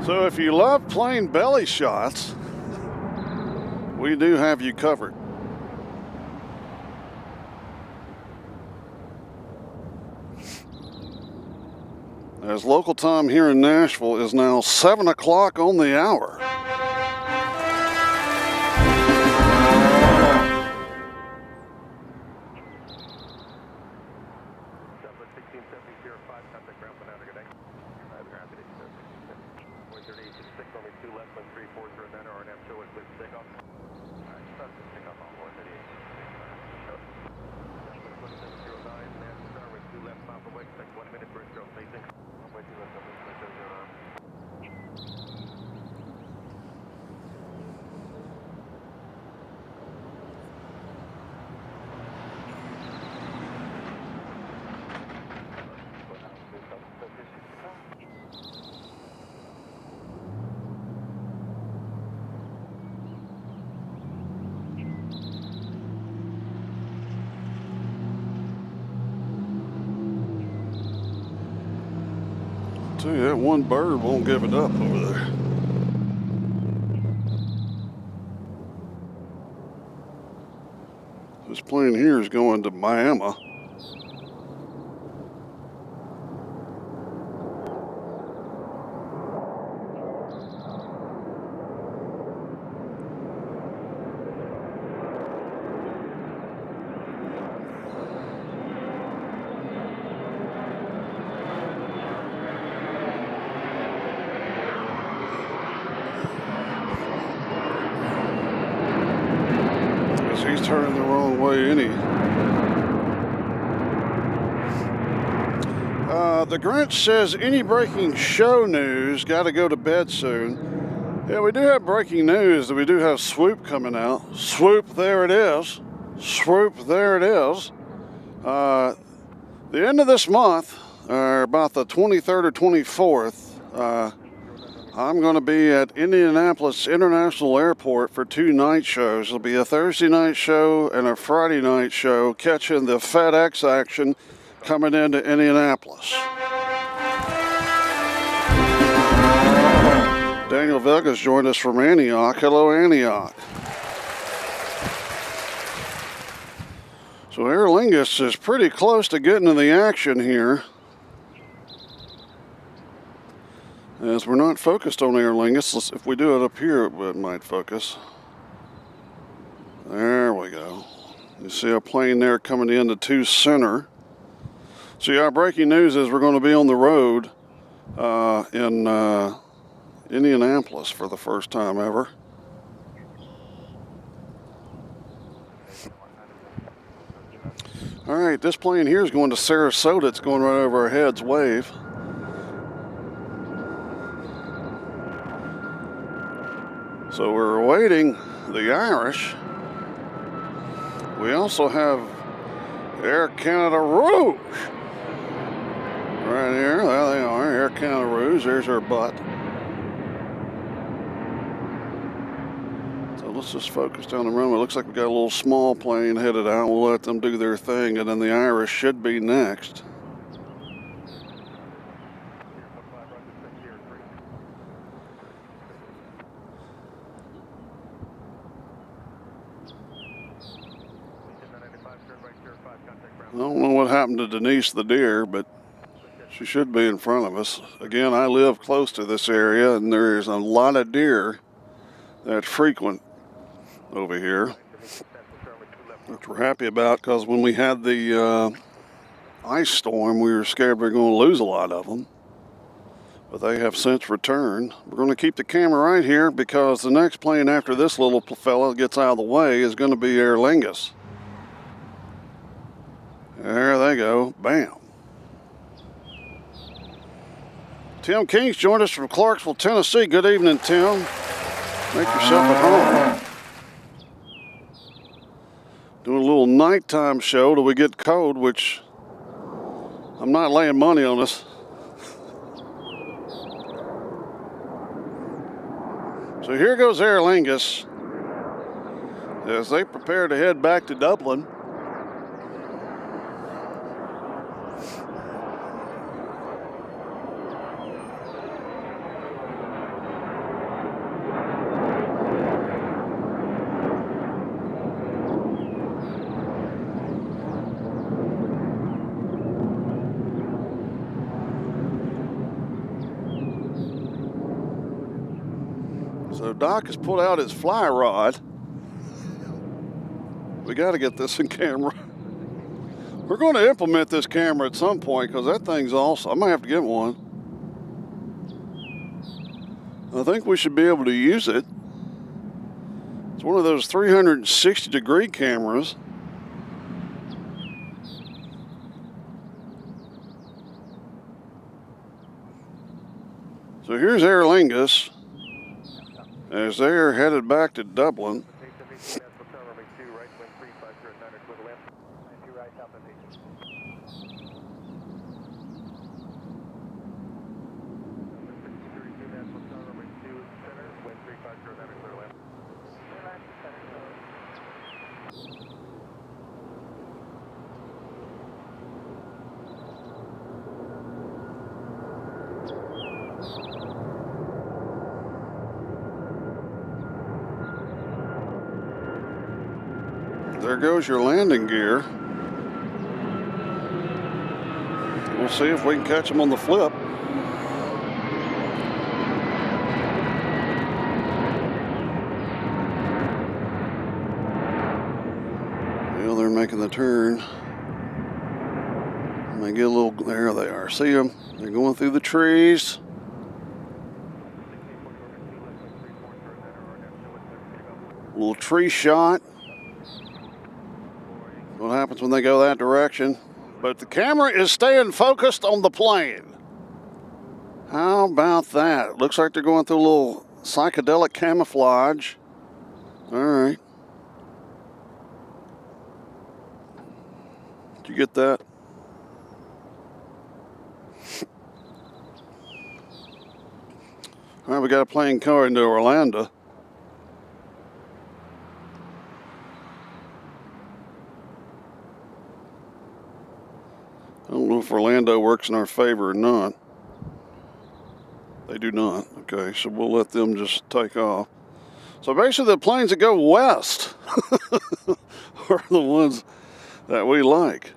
So if you love plane belly shots, we do have you covered. As local time here in Nashville is now 7 o'clock on the hour. Tell you, that one bird won't give it up over there. This plane here is going to Miami. He's turning the wrong way the Grinch says, any breaking show news, got to go to bed soon. Yeah, we do have breaking news. We do have Swoop coming out. Swoop, there it is. Swoop, there it is. The end of this month, or about the 23rd or 24th, I'm going to be at Indianapolis International Airport for 2 night shows. It'll be a Thursday night show and a Friday night show, catching the FedEx action coming into Indianapolis. Daniel Vegas joined us from Antioch. Hello, Antioch. So Aer Lingus is pretty close to getting to the action here, as we're not focused on Aer Lingus. If we do it up here, it might focus. There we go. You see a plane there coming into 2 center. So our breaking news is we're going to be on the road in Indianapolis for the first time ever. All right, this plane here is going to Sarasota. It's going right over our heads. Wave. So we're awaiting the Irish. We also have Air Canada Rouge. Right here, there they are, Air Canada Rouge. There's our butt. So let's just focus down the runway. It looks like we got a little small plane headed out. We'll let them do their thing, and then the Irish should be next. I don't know what happened to Denise the deer, but she should be in front of us. Again, I live close to this area, and there's a lot of deer that frequent over here, which we're happy about, because when we had the ice storm, we were scared we were going to lose a lot of them. But they have since returned. We're going to keep the camera right here, because the next plane after this little fella gets out of the way is going to be Aer Lingus. There they go. Bam. Tim King's joined us from Clarksville, Tennessee. Good evening, Tim. Make yourself at home. Doing a little nighttime show till we get code, which I'm not laying money on this. So here goes Aer Lingus as they prepare to head back to Dublin. So Doc has pulled out his fly rod. We got to get this in camera. We're going to implement this camera at some point because that thing's awesome. I might have to get one. I think we should be able to use it. It's one of those 360-degree cameras. So here's Aer Lingus as they're headed back to Dublin. There goes your landing gear. We'll see if we can catch them on the flip. Well, they're making the turn. They get a little, there they are. See them? They're going through the trees. A little tree shot. What happens when they go that direction? But the camera is staying focused on the plane. How about that? Looks like they're going through a little psychedelic camouflage. All right. Did you get that? All right, we got a plane going to Orlando. I don't know if Orlando works in our favor or not. They do not. Okay, so we'll let them just take off. So basically the planes that go west are the ones that we like.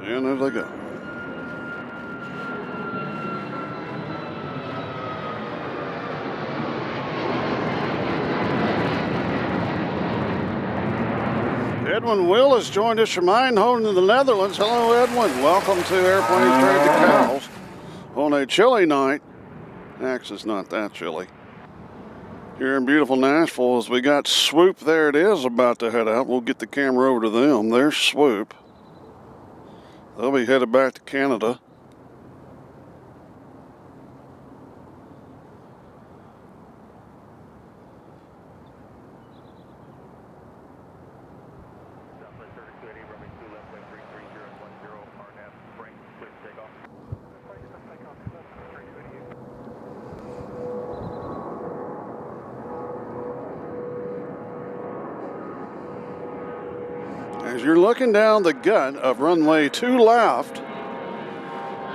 And there they go. Edwin Will has joined us from Eindhoven in the Netherlands. Hello, Edwin. Welcome to Airplanes Trade the Cows on a chilly night. Actually, it's not that chilly. Here in beautiful Nashville, as we got Swoop, there it is, about to head out. We'll get the camera over to them. There's Swoop. They'll be headed back to Canada. As you're looking down the gut of runway 2 left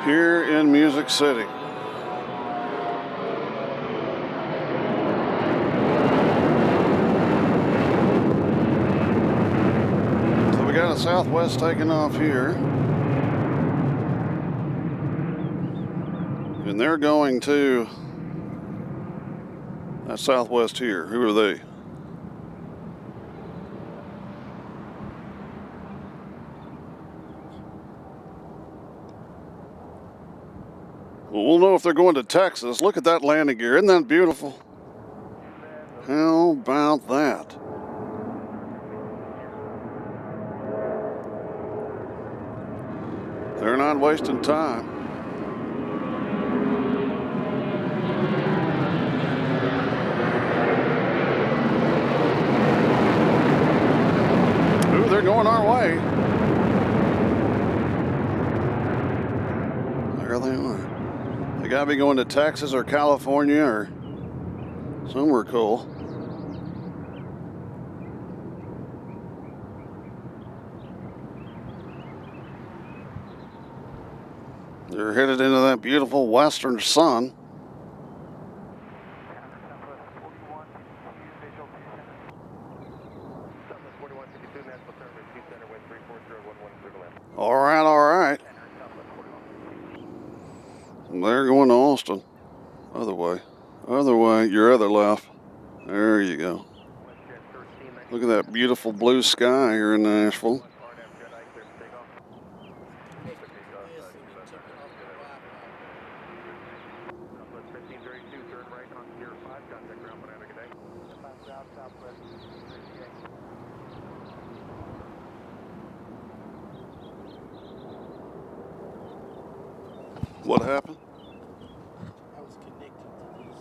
here in Music City. So we got a Southwest taking off here. And they're going to that Southwest here. Who are they? Well, we'll know if they're going to Texas. Look at that landing gear. Isn't that beautiful? How about that? They're not wasting time. Ooh, they're going our way. There they are. They gotta be going to Texas or California or somewhere cool. They're headed into that beautiful western sun. They're going to Austin. Other way. Other way. Your other left. There you go. Look at that beautiful blue sky here in Nashville. What happened? I was connected to this.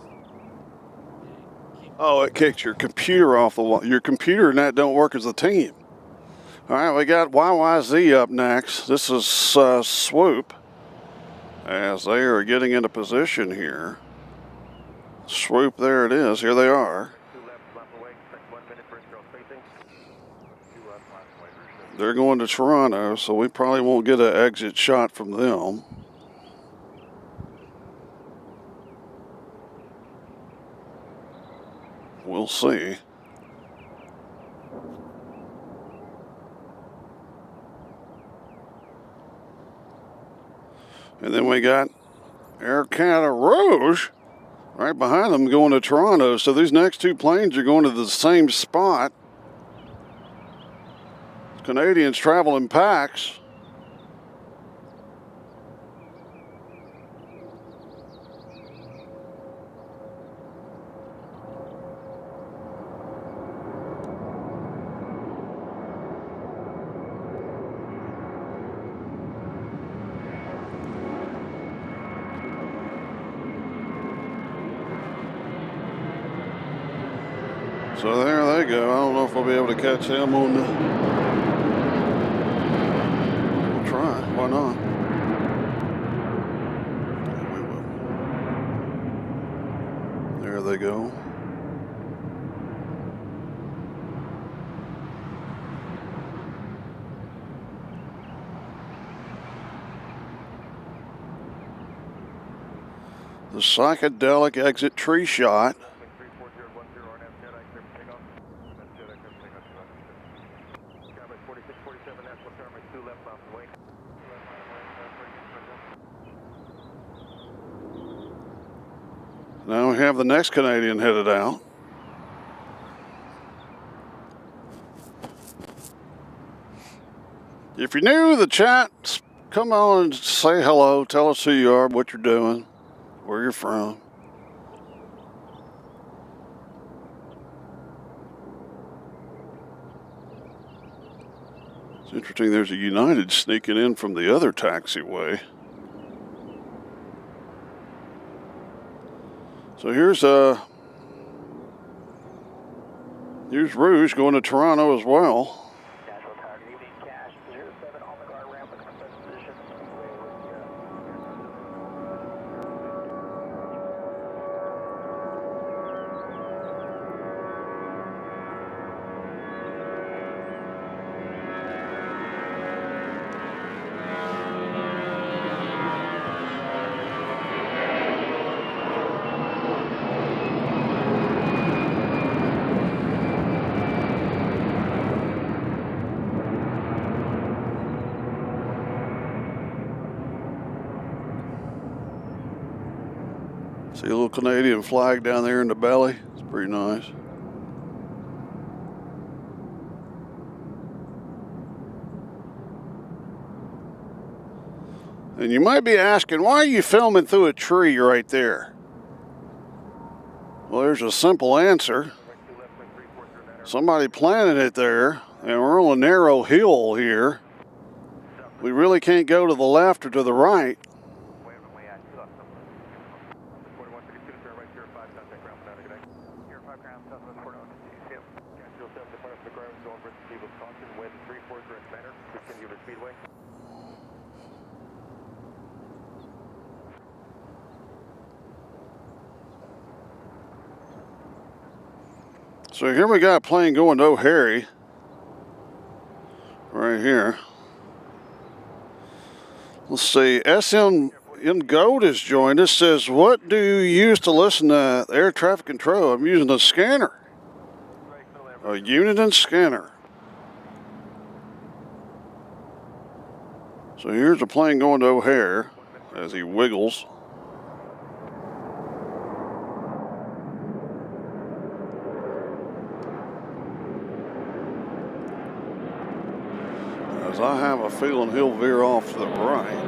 Oh, it kicked your computer off the wall. Your computer and that don't work as a team. All right, we got YYZ up next. This is Swoop as they are getting into position here. Swoop, there it is. Here they are. They're going to Toronto, so we probably won't get an exit shot from them. We'll see. And then we got Air Canada Rouge right behind them going to Toronto. So these next two planes are going to the same spot. Canadians travel in packs. So there they go. I don't know if we'll be able to catch them on the... We'll try. Why not? Yeah, we will. There they go. The psychedelic exit tree shot. Now we have the next Canadian headed out. If you're new to the chat, come on and say hello. Tell us who you are, what you're doing, where you're from. It's interesting, there's a United sneaking in from the other taxiway. So here's Rouge going to Toronto as well. See a little Canadian flag down there in the belly? It's pretty nice. And you might be asking, why are you filming through a tree right there? Well, there's a simple answer. Somebody planted it there, and we're on a narrow hill here. We really can't go to the left or to the right. So here we got a plane going to O'Hare, right here. Let's see, SM in Gold has joined us. Says, what do you use to listen to air traffic control? I'm using a scanner, a unit and scanner. So here's a plane going to O'Hare as he wiggles. because I have a feeling he'll veer off to the right.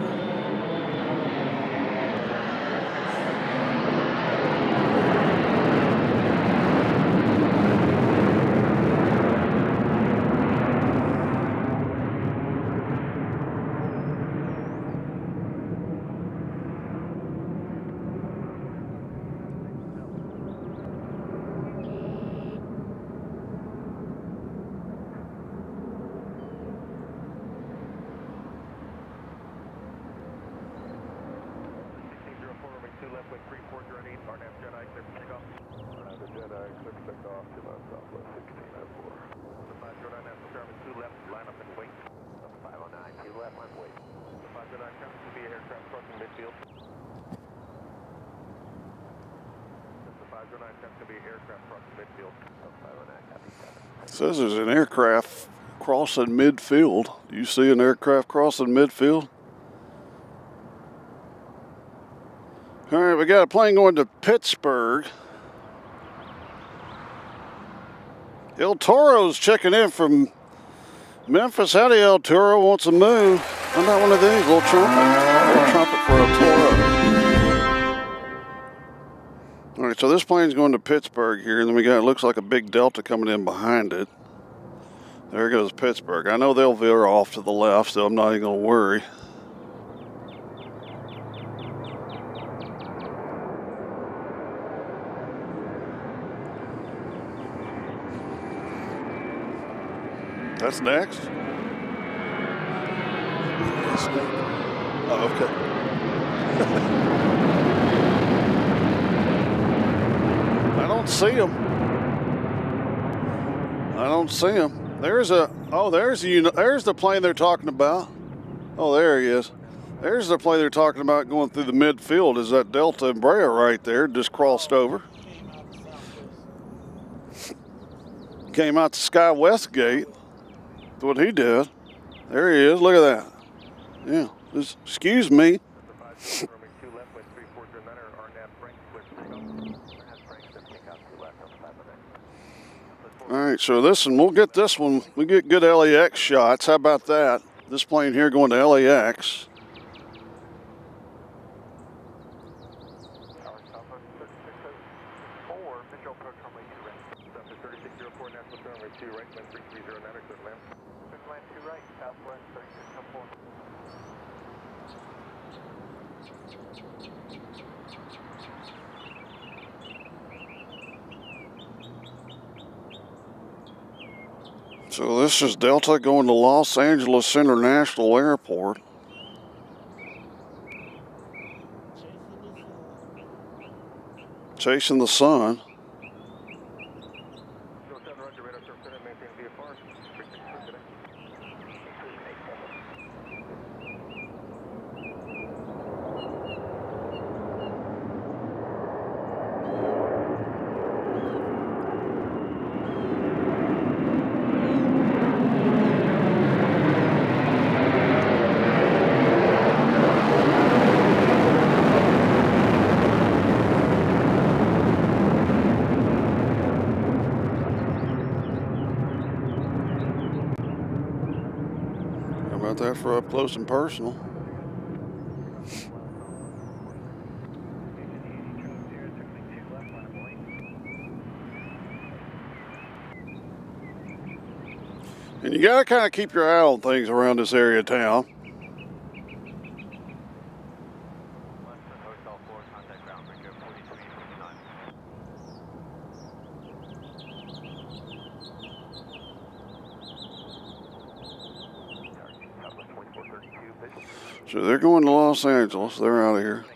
It says there's an aircraft crossing midfield. Do you see an aircraft crossing midfield? All right, we got a plane going to Pittsburgh. El Toro's checking in from Memphis. Howdy, El Toro. Wants a move. How about one of these? Little trumpet for El Toro. All right, so this plane's going to Pittsburgh here, and then we got, it looks like a big Delta coming in behind it. There goes Pittsburgh. I know they'll veer off to the left, so I'm not even going to worry. That's next? Oh, okay. I don't see him. I don't see him. There's the plane they're talking about. Oh, there he is. There's the plane they're talking about going through the midfield. Is that Delta Embraer right there, just crossed over. Came out the Sky West gate. That's what he did. There he is. Look at that. Yeah. Excuse me. All right, so this one, we'll get this one. We get good LAX shots. How about that? This plane here going to LAX. So this is Delta going to Los Angeles International Airport. Chasing the sun. That for up close and personal. And you got to kind of keep your eye on things around this area of town. So they're going to Los Angeles. They're out of here.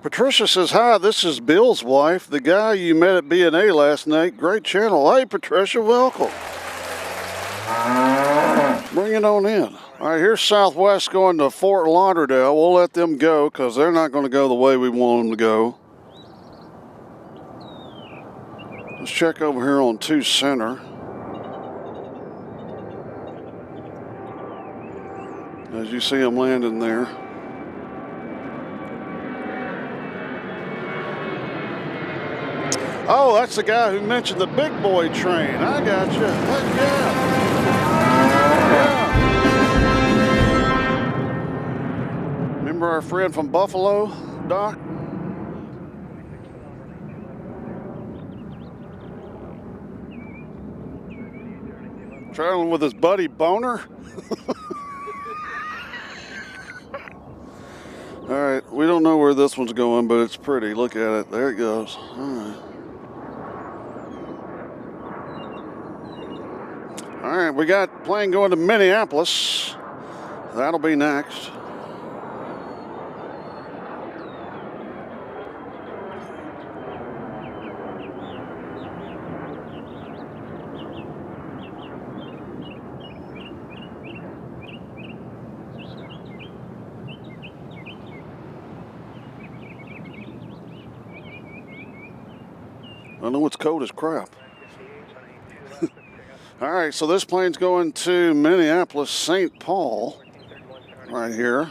Patricia says, hi, this is Bill's wife, the guy you met at BNA last night. Great channel. Hey, Patricia, welcome. Bring it on in. All right, here's Southwest going to Fort Lauderdale. We'll let them go because they're not going to go the way we want them to go. Let's check over here on 2 Center. As you see them landing there. Oh, that's the guy who mentioned the big boy train. I got you. Heck yeah. Yeah. Remember our friend from Buffalo, Doc? Traveling with his buddy Boner. All right, we don't know where this one's going, but it's pretty. Look at it. There it goes. All right. All right, we got plane going to Minneapolis. That'll be next. I know it's cold as crap. All right, so this plane's going to Minneapolis, St. Paul, right here.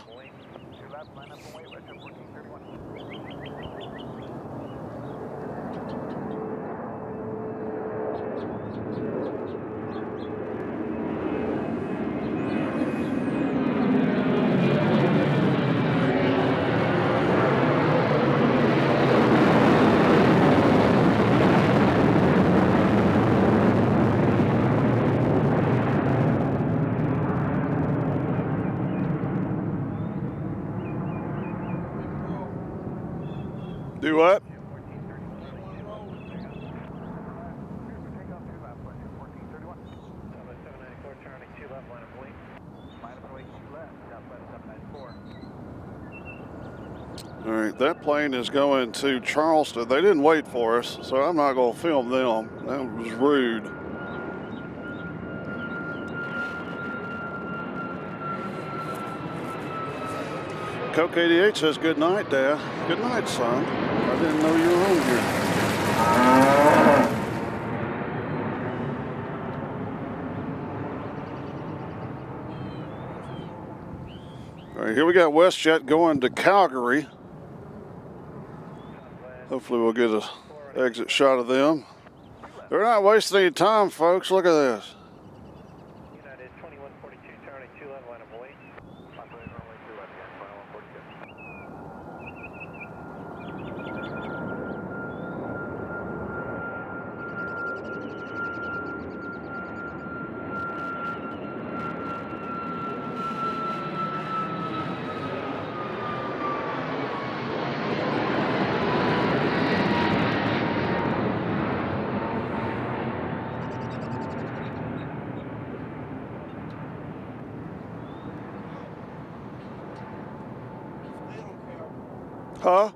Do what? All right, that plane is going to Charleston. They didn't wait for us, so I'm not going to film them. That was rude. Coke 88 says good night, Dad. Good night, son. I didn't know you were on here. All right, here we got WestJet going to Calgary. Hopefully we'll get an exit shot of them. They're not wasting any time, folks. Look at this. United 2142, Charlie 2 left, line of way. Runway 2 left, final 142. Huh?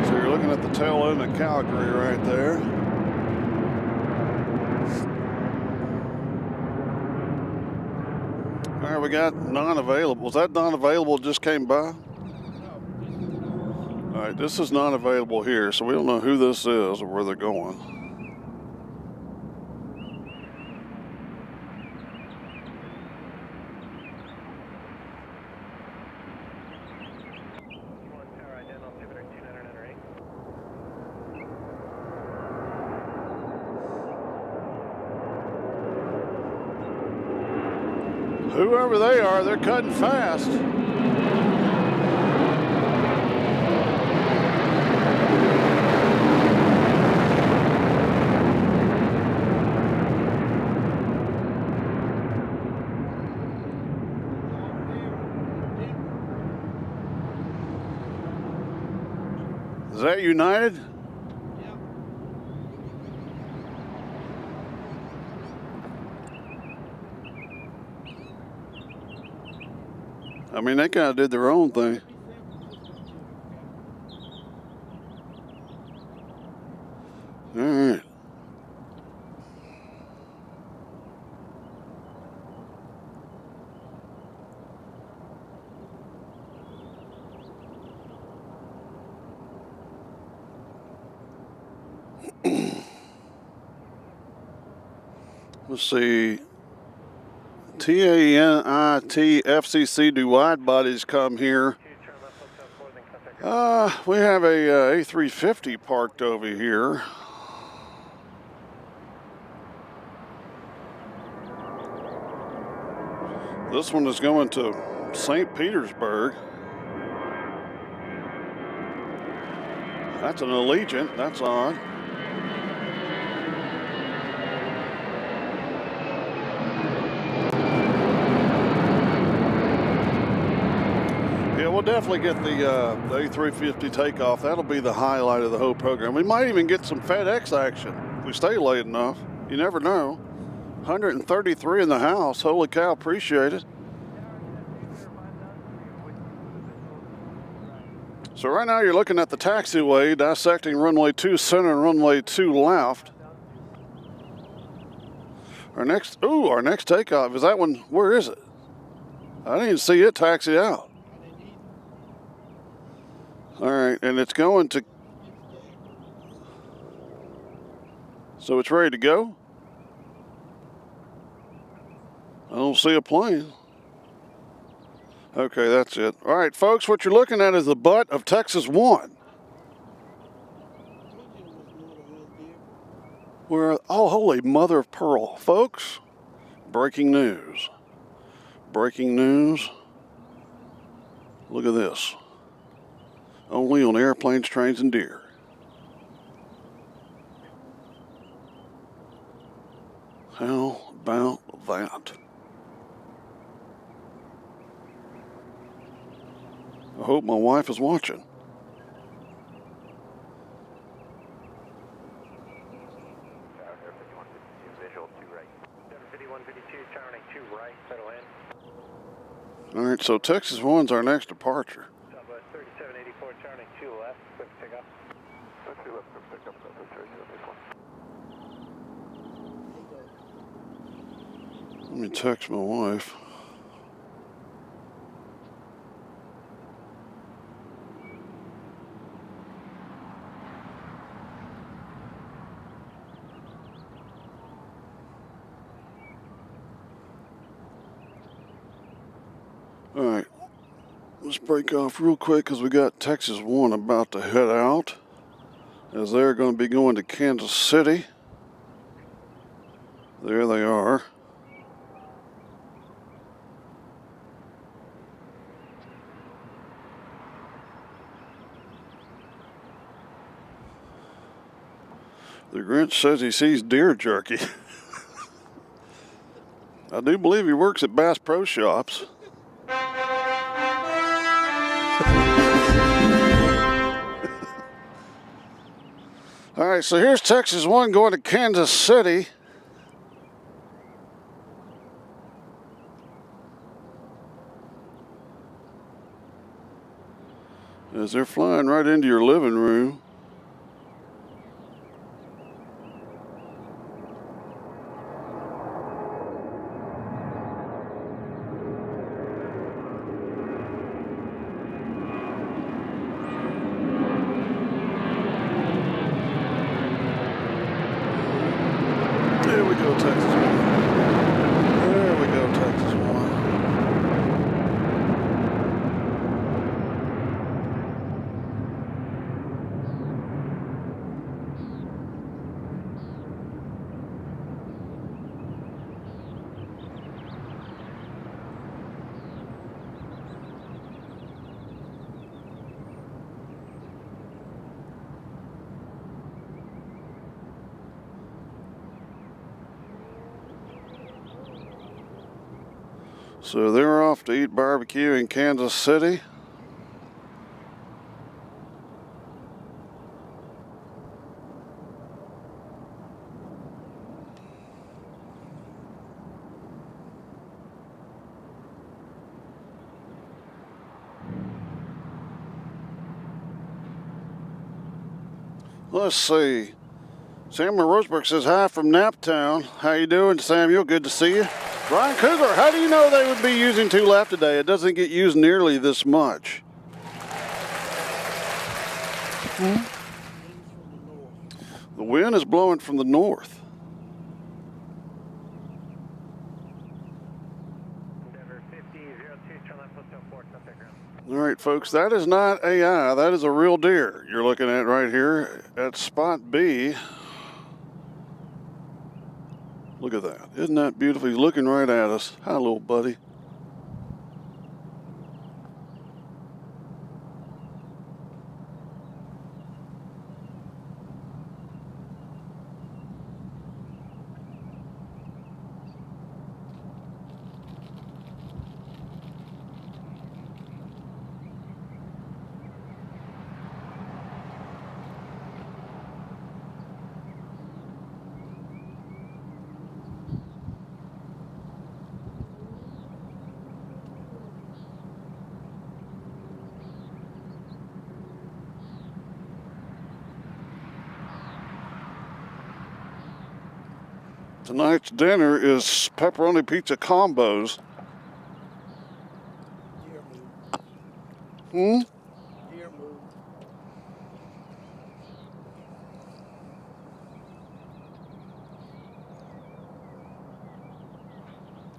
So you're looking at the tail end of Calgary right there. All right, we got non-available. Was that non-available just came by? All right, this is non-available here, so we don't know who this is or where they're going. Whoever they are, they're cutting fast. Is that United? I mean, they kind of did their own thing. All right. Let's see. TANIT FCC do wide bodies come here? We have a A350 parked over here. This one is going to St. Petersburg. That's an Allegiant. That's odd. Yeah, we'll definitely get the A350 takeoff. That'll be the highlight of the whole program. We might even get some FedEx action if we stay late enough. You never know. 133 in the house. Holy cow, appreciate it. So right now you're looking at the taxiway dissecting runway 2 center and runway 2 left. Our next takeoff, is that one, where is it? I didn't even see it taxi out. All right, and it's going to, so it's ready to go? I don't see a plane. Okay, that's it. All right, folks, what you're looking at is the butt of Texas 1. Where, oh, holy mother of pearl. Folks, breaking news. Breaking news. Look at this. Only on airplanes, trains, and deer. How about that? I hope my wife is watching. All right, so Texas 1's our next departure. 3784, turning 2 left, quick pickup. 2 left, quick pickup, Let me text my wife. All right, let's break off real quick because we got Texas 1 about to head out as they're going to be going to Kansas City. There they are. The Grinch says he sees deer jerky. I do believe he works at Bass Pro Shops. All right, so here's Texas 1 going to Kansas City. As they're flying right into your living room. There we go, Texas 1. There we go, Texas 1. So they're off to eat barbecue in Kansas City. Let's see. Samuel Roseberg says hi from Naptown. How you doing, Samuel? Good to see you. Brian Kugler, how do you know they would be using 2 left today? It doesn't get used nearly this much. The wind is blowing from the north. All right, folks, that is not AI. That is a real deer you're looking at right here at spot B. Look at that. Isn't that beautiful? He's looking right at us. Hi, little buddy. Tonight's dinner is pepperoni pizza combos. Deer move. Hmm? Deer move.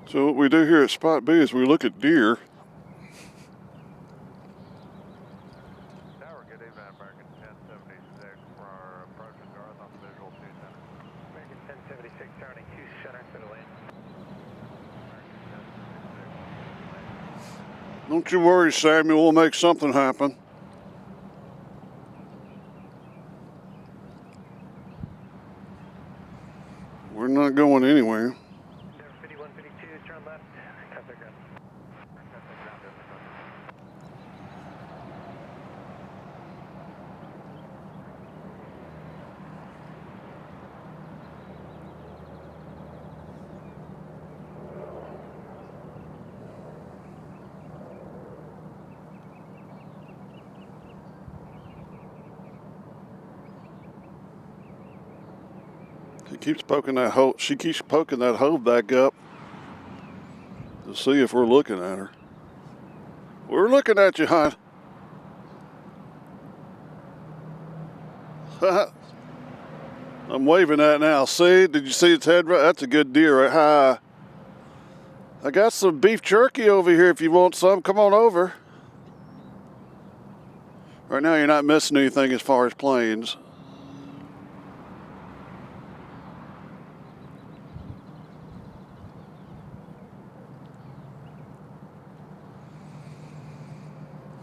So what we do here at spot B is we look at deer. Tower, good evening, American 1076 for our approach to north on the visual 2 center. American 1076 turning 2 center to the lane. Don't you worry, Samuel, we'll make something happen. We're not going anywhere. 5152, turn left, cut the ground. He keeps poking that hole. She keeps poking that hole back up to see if we're looking at her. We're looking at you, hon. I'm waving at now. See? Did you see its head? That's a good deer. Right? Hi. I got some beef jerky over here if you want some. Come on over. Right now, you're not missing anything as far as planes.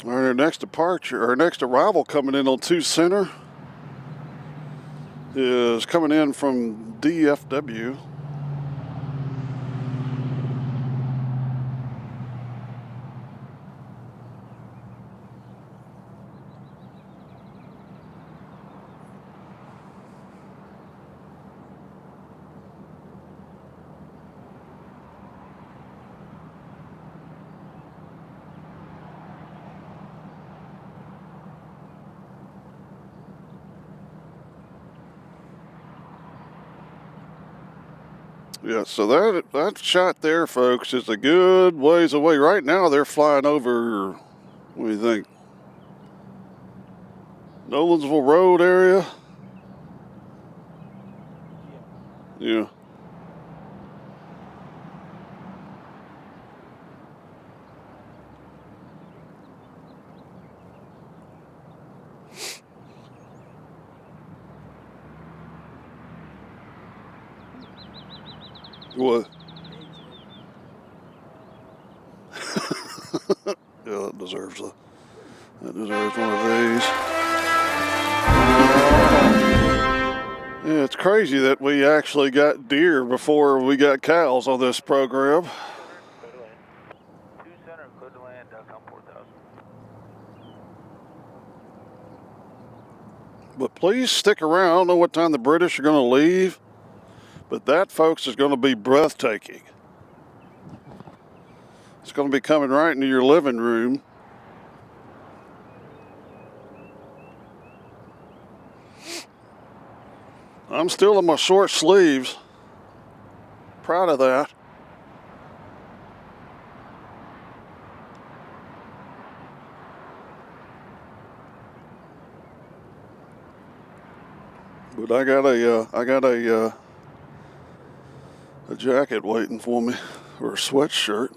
Our next departure, our next arrival coming in on 2 center is coming in from DFW. Yeah, so that shot there, folks, is a good ways away. Right now, they're flying over, what do you think, Nolensville Road area? Yeah. What? Yeah, that deserves one of these. Yeah, it's crazy that we actually got deer before we got cows on this program. Clear to land. 2 center, clear to land, come 4000. But please stick around. I don't know what time the British are going to leave, but that, folks, is going to be breathtaking. It's going to be coming right into your living room. I'm still in my short sleeves. Proud of that. But I got a jacket waiting for me, or a sweatshirt.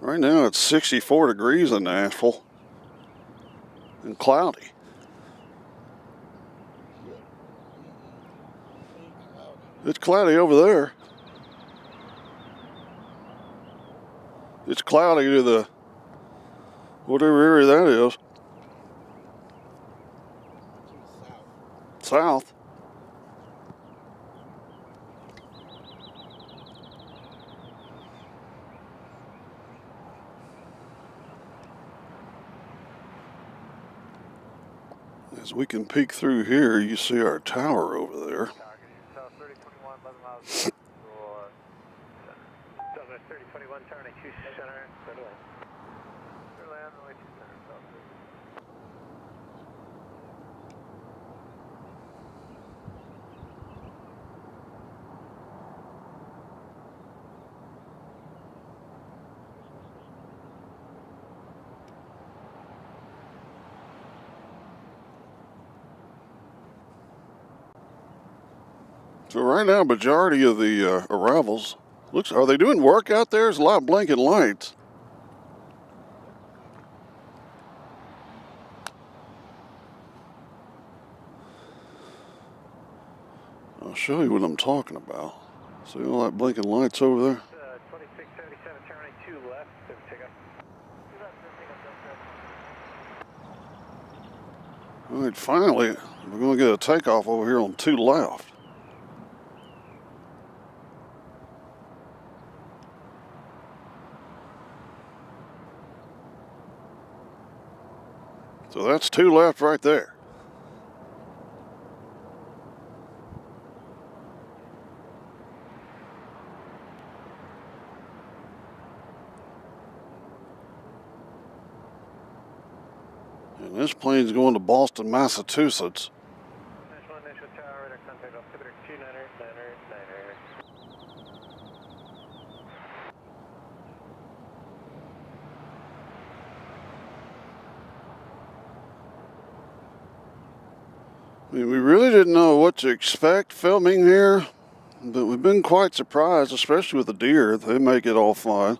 Right now it's 64 degrees in Nashville and cloudy. It's cloudy over there. It's cloudy to the whatever area that is. South. As we can peek through here, you see our tower over there. South 3021, 11 miles. 3021, turn 2 center. Clear land, runway 2 center, south 30. So right now, majority of the arrivals, are they doing work out there? There's a lot of blinking lights. I'll show you what I'm talking about. See all that blinking lights over there? 2677, turn 2 left, take up. All right, finally, we're going to get a takeoff over here on 2 left. So that's 2 left right there. And this plane's going to Boston, Massachusetts. National initial tower, radar contact altimeter 299er. I mean, we really didn't know what to expect filming here, but we've been quite surprised, especially with the deer. They make it all fine.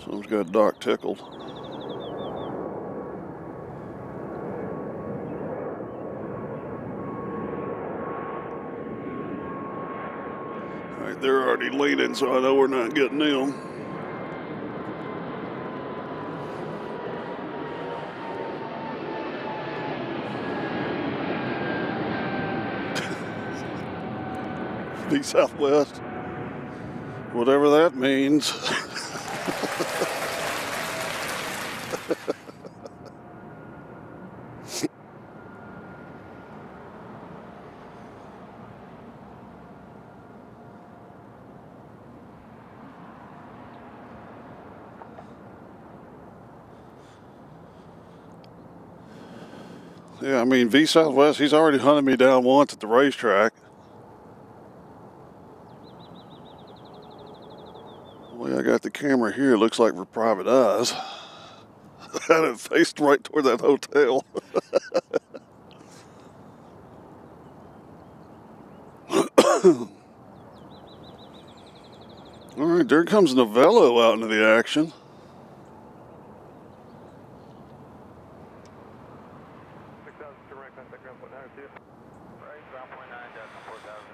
Someone's got Doc tickled. They're already leaning, so I know we're not getting them. Be Southwest. Whatever that means. Yeah, I mean, V Southwest, he's already hunted me down once at the racetrack. The way I got the camera here, it looks like for private eyes. I had it faced right toward that hotel. All right, there comes Novello out into the action.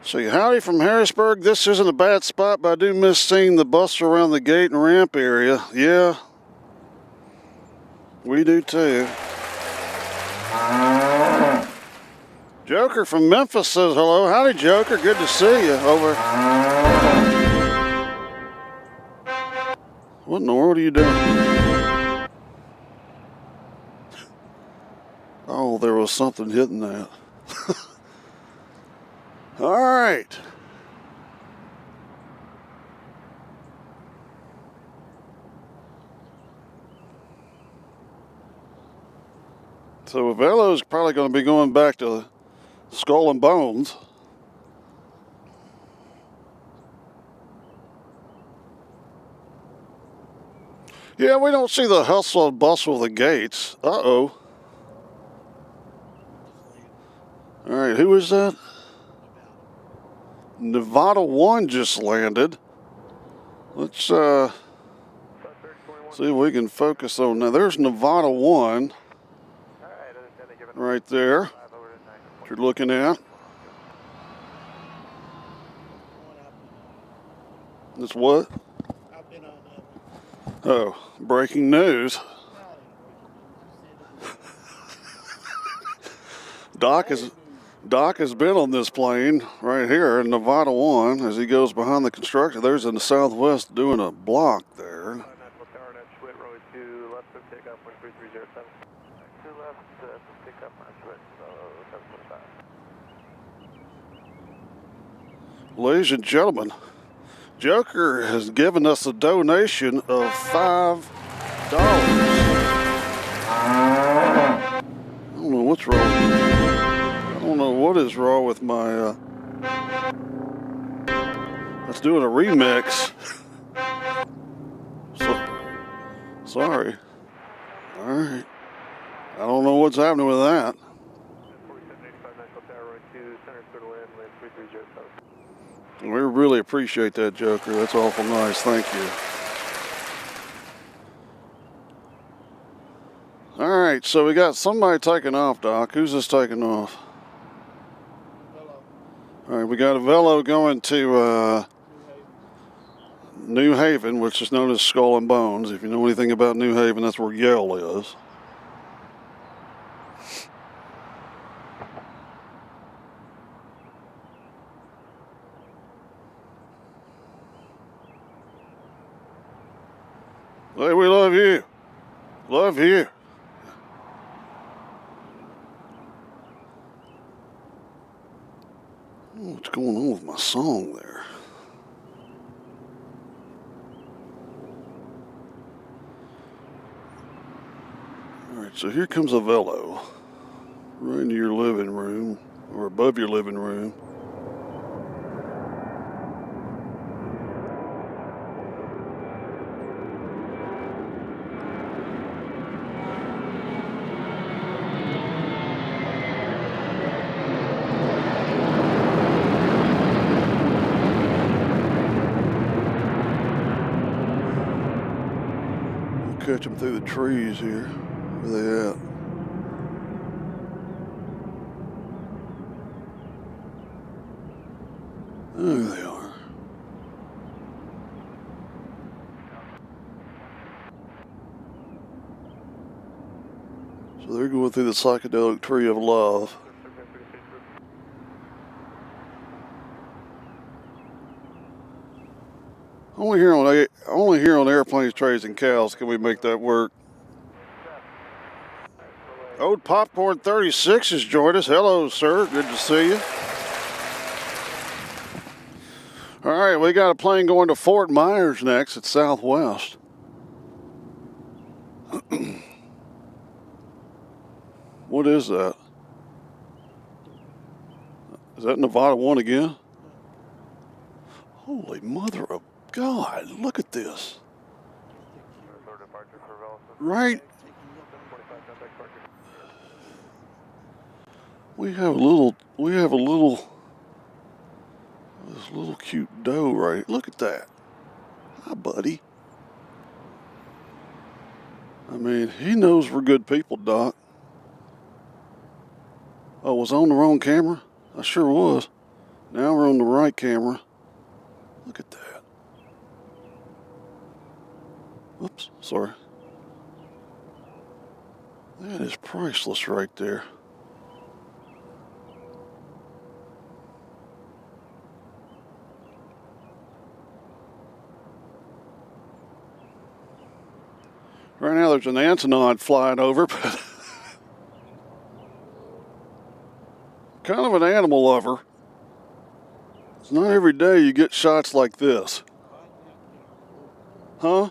Say howdy from Harrisburg. This isn't a bad spot, but I do miss seeing the bus around the gate and ramp area. Yeah, we do too. Joker from Memphis says hello. Howdy, Joker. Good to see you. Over. What in the world are you doing? Oh, there was something hitting that. All right. So Novello's probably going to be going back to Skull and Bones. Yeah, we don't see the hustle and bustle of the gates. Uh-oh. All right, who is that? Nevada 1 just landed. Let's see if we can focus on that. There's Nevada 1 right there that you're looking at. This what? Oh, breaking news. Doc has been on this plane right here in Nevada 1 as he goes behind the construction. There's in the southwest doing a block there. Ladies and gentlemen, Joker has given us a donation of $5. I don't know what's wrong. I don't know what is wrong with my, let's do a remix. Sorry. All right. I don't know what's happening with that. We really appreciate that, Joker. That's awful nice. Thank you. All right, so we got somebody taking off, Doc. Who's this taking off? All right, we got a Velo going to New Haven, which is known as Skull and Bones. If you know anything about New Haven, that's where Yale is. Hey, we love you. Love you. What's going on with my song there? All right, so here comes a Velo right into your living room or above your living room. Catch them through the trees here. Where they at? There they are. So they're going through the psychedelic tree of love. Only here on Airplanes, Trays, and Cows can we make that work. Old Popcorn 36 has joined us. Hello, sir. Good to see you. All right, we got a plane going to Fort Myers next at Southwest. What is that? Is that Nevada 1 again? Holy mother of God, look at this. Right? We have this little cute doe right. Look at that. Hi, buddy. I mean, he knows we're good people, Doc. Oh, was I on the wrong camera? I sure was. Now we're on the right camera. Look at that. Oops, sorry. That is priceless right there. Right now there's an Antonov flying over, but kind of an animal lover. It's not every day you get shots like this. Huh?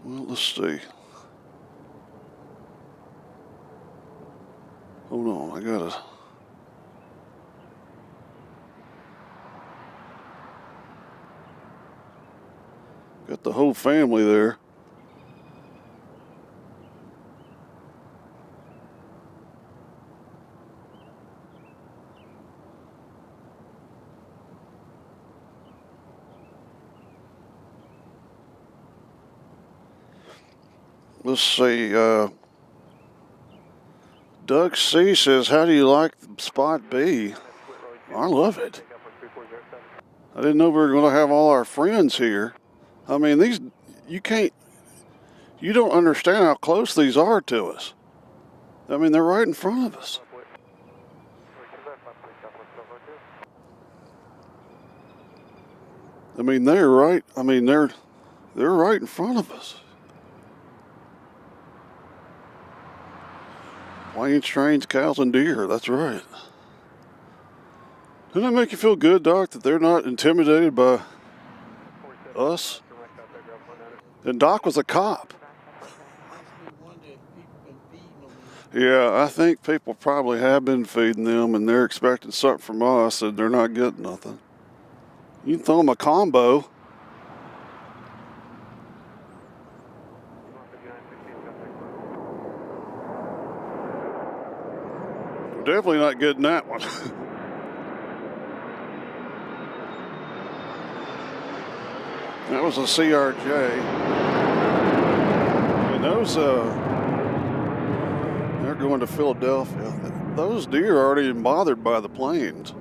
Well, let's see. Hold on, I gotta. Got the whole family there. Let's see, Doug C says, how do you like Spot B? I love it. I didn't know we were going to have all our friends here. I mean, you don't understand how close these are to us. I mean, they're right in front of us. I mean, they're right in front of us. Planes, trains, cows, and deer. That's right. Doesn't that make you feel good, Doc, that they're not intimidated by us? And Doc was a cop. Yeah, I think people probably have been feeding them, and they're expecting something from us, and they're not getting nothing. You can throw them a combo. We're definitely not getting that one. That was a CRJ. And those, they're going to Philadelphia. Those deer are already bothered by the planes.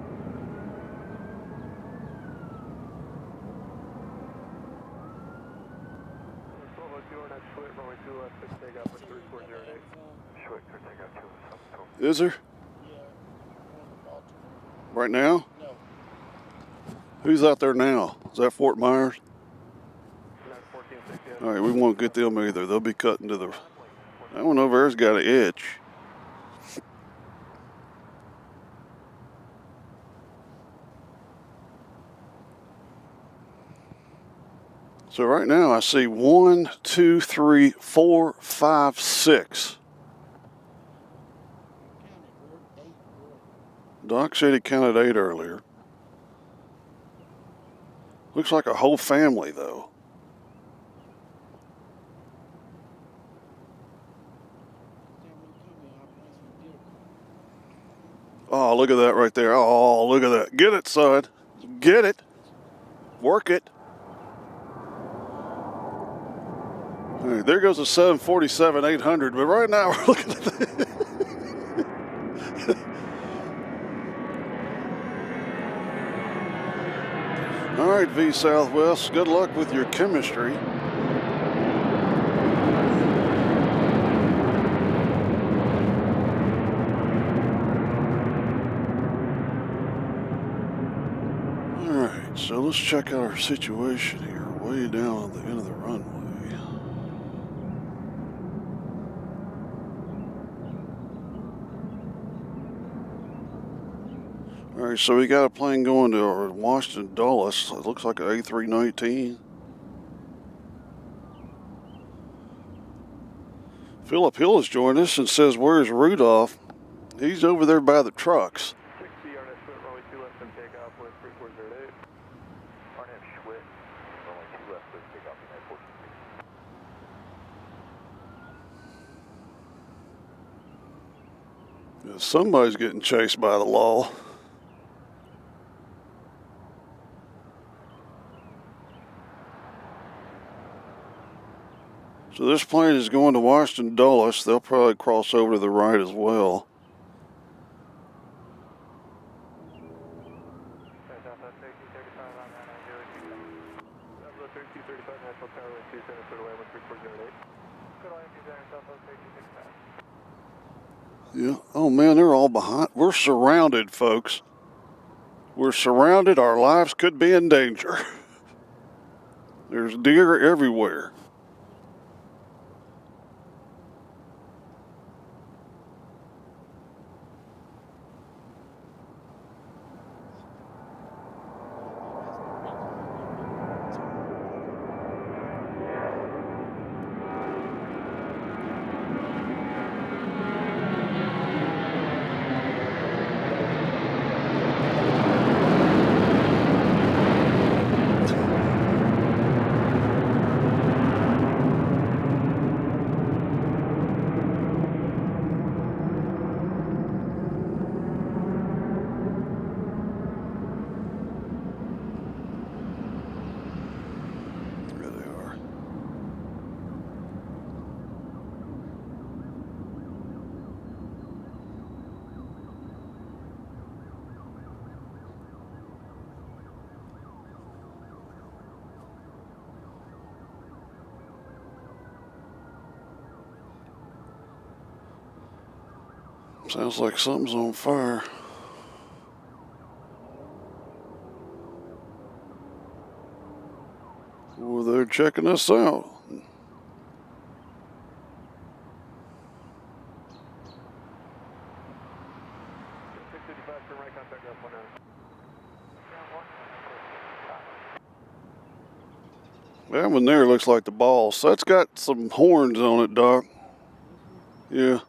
Is there? Right now? No. Who's out there now? Is that Fort Myers? All right, we won't get them either. They'll be cutting to the... That one over there's got an itch. So right now I see 1, 2, 3, 4, 5, 6. Doc said he counted 8 earlier. Looks like a whole family, though. Oh, look at that right there. Oh, look at that. Get it, son. Get it. Work it. All right, there goes a 747-800, but right now we're looking at that. All right, V Southwest, good luck with your chemistry. All right, so let's check out our situation here, way down at the end of the runway. All right, so we got a plane going to Washington Dulles. It looks like an A319. Philip Hill has joined us and says, where's Rudolph? He's over there by the trucks. Yeah, somebody's getting chased by the law. So this plane is going to Washington Dulles. They'll probably cross over to the right as well. Yeah. Oh man, they're all behind. We're surrounded, folks. We're surrounded. Our lives could be in danger. There's deer everywhere. Sounds like something's on fire. Well, they're checking us out. 655 for right contact up 19. That one there looks like the boss. That's got some horns on it, Doc. Yeah.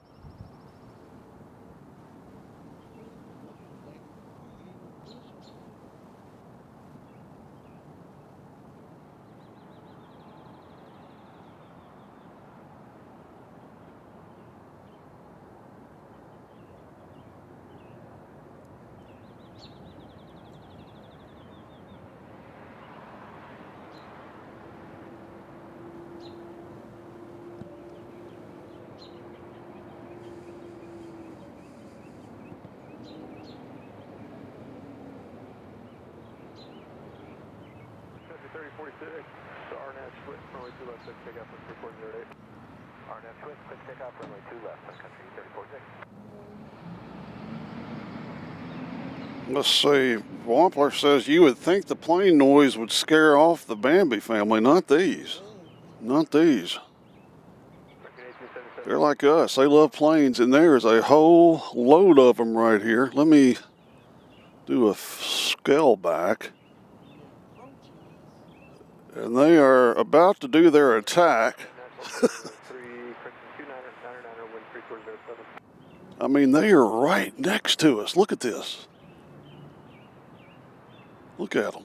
RNAV switch, runway 2 left, 6, take off from 3408. RNAV switch, 6, take off, runway 2 left, on country 3406. Let's see. Wampler says you would think the plane noise would scare off the Bambi family. Not these. Not these. They're like us. They love planes, and there's a whole load of them right here. Let me do a scale back. And they are about to do their attack. I mean, they are right next to us. Look at this. Look at them.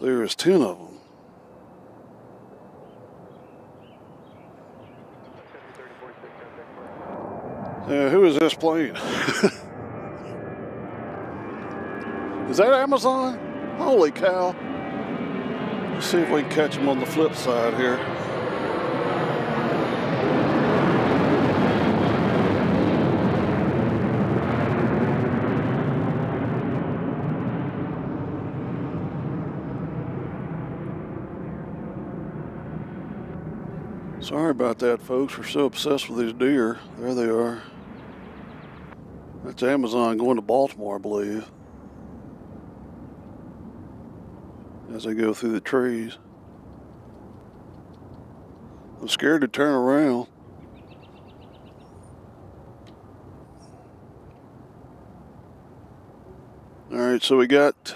There's 10 of them. Who is this plane? Is that Amazon? Holy cow. Let's see if we can catch them on the flip side here. Sorry about that, folks. We're so obsessed with these deer. There they are. That's Amazon going to Baltimore, I believe. As they go through the trees. I'm scared to turn around. All right, so we got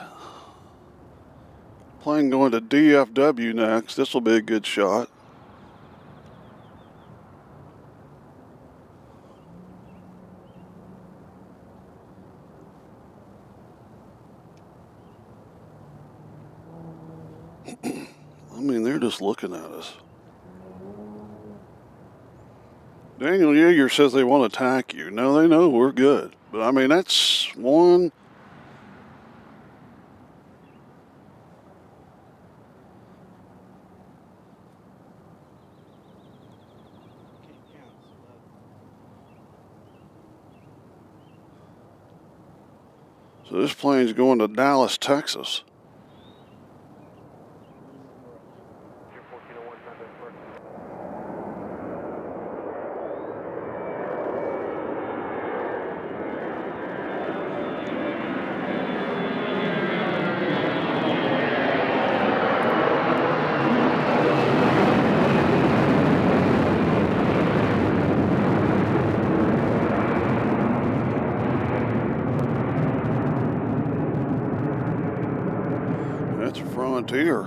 plane going to DFW next. This will be a good shot. I mean, they're just looking at us. Daniel Yeager says they want to attack you. No, they know we're good. But I mean, that's one. So this plane's going to Dallas, Texas. That's Frontier.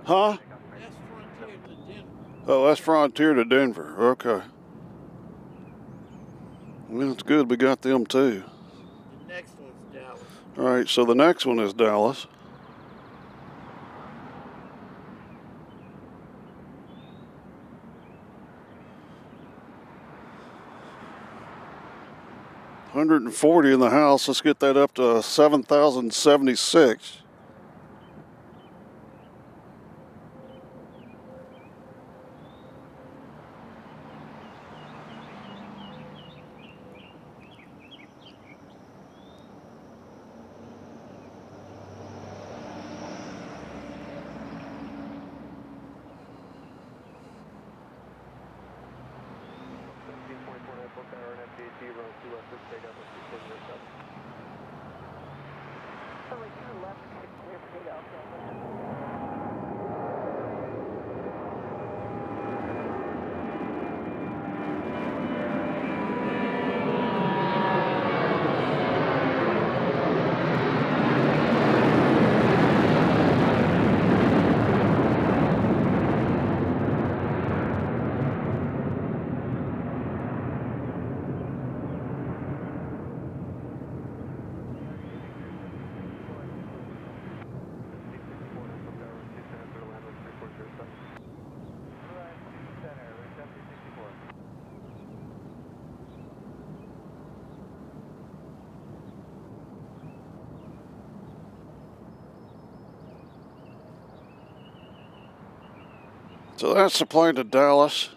Huh? Oh, that's Frontier to Denver. Okay. Well, it's good we got them too. The next one's Dallas. All right, so the next one is Dallas. $140 in the house. Let's get that up to 7,076. So that's the plane to Dallas.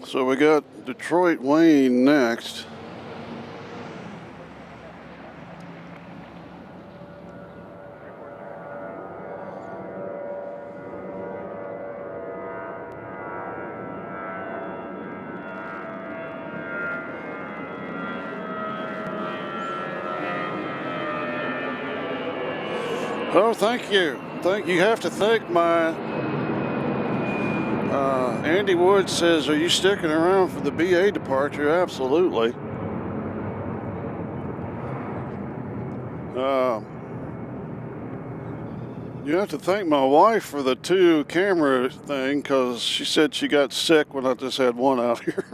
So we got Detroit Wayne next. Oh, thank you. You have to thank my Andy Wood says, are you sticking around for the BA departure? Absolutely. You have to thank my wife for the 2 camera thing, because she said she got sick when I just had one out here.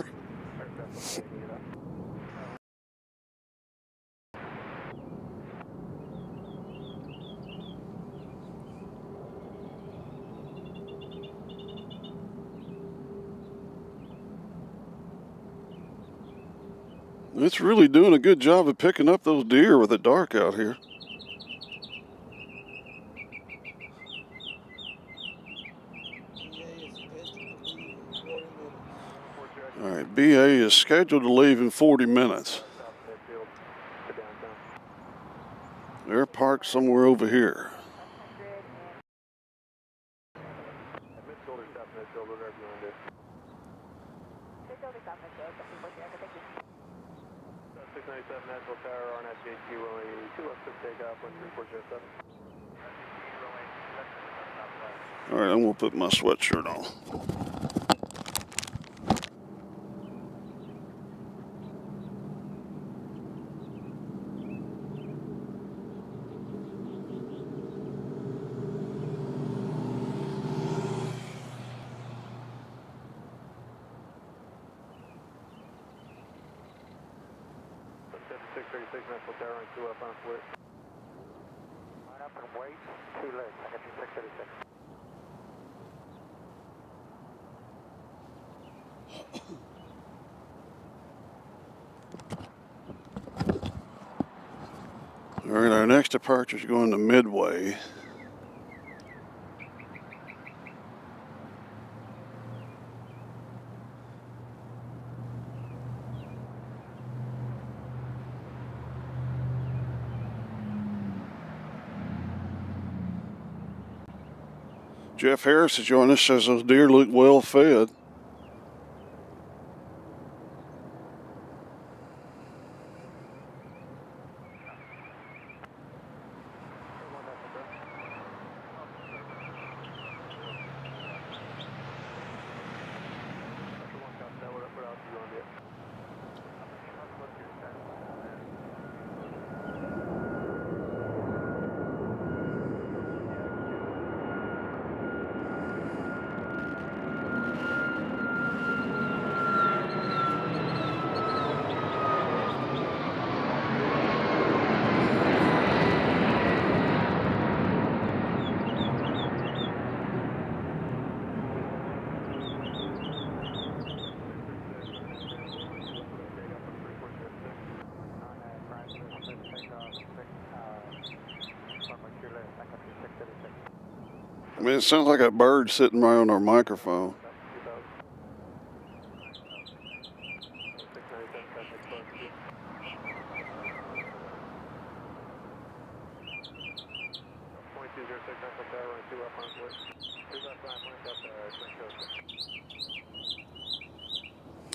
It's really doing a good job of picking up those deer with it dark out here. All right, BA is scheduled to leave in 40 minutes. They're parked somewhere over here. Nashville Tower, RNSJQ, only 2 left to take off, 13407. All right, I'm gonna put my sweatshirt on. Nashville Tower on 2 up on split. Line up and wait, 2 legs, I got you 636. All right, our next departure is going to Midway. Jeff Harris has joined us, says those deer look well fed. I mean, it sounds like a bird sitting right on our microphone.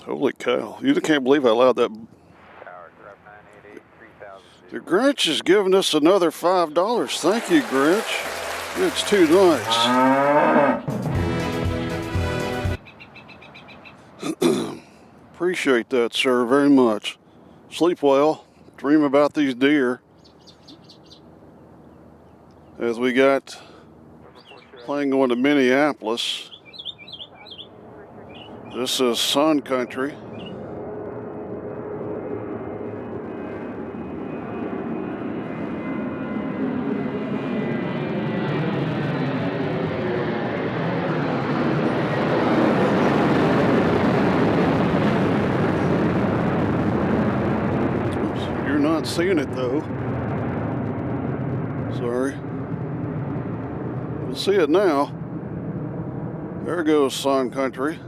Holy cow. You can't believe I allowed that. The Grinch is giving us another $5. Thank you, Grinch. It's too nice. Appreciate that, sir, very much. Sleep well. Dream about these deer. As we got plane going to Minneapolis. This is Sun Country. seeing it though. Sorry. You'll see it now. There goes Sun Country.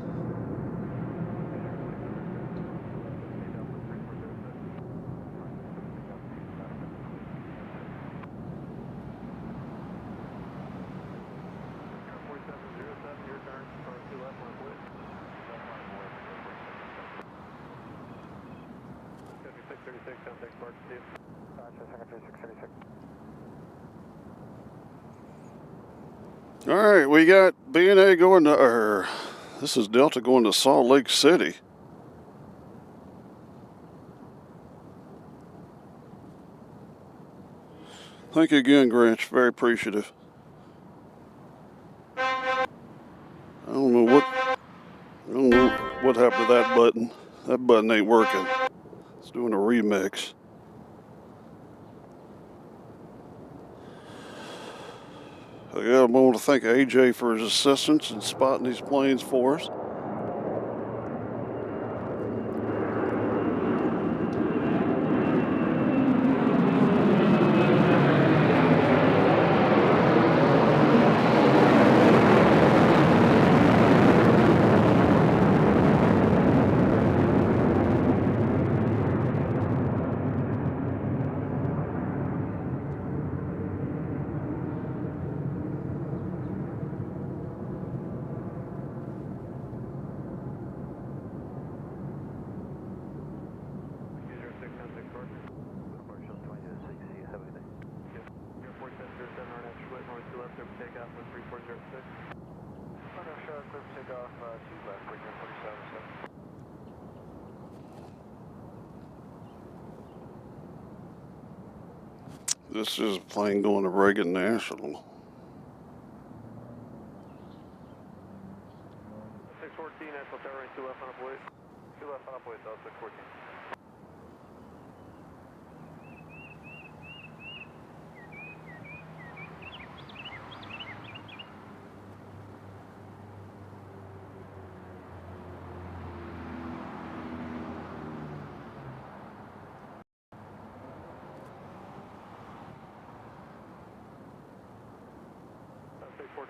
All right, we got BNA going to, this is Delta going to Salt Lake City. Thank you again, Grinch. Very appreciative. I don't know what happened to that button. That button ain't working. It's doing a remix. I want to thank AJ for his assistance in spotting these planes for us. This is a plane going to Reagan National. 614, Nashville Tower, 2 left on a plate. 2 left on a plate, though, 614.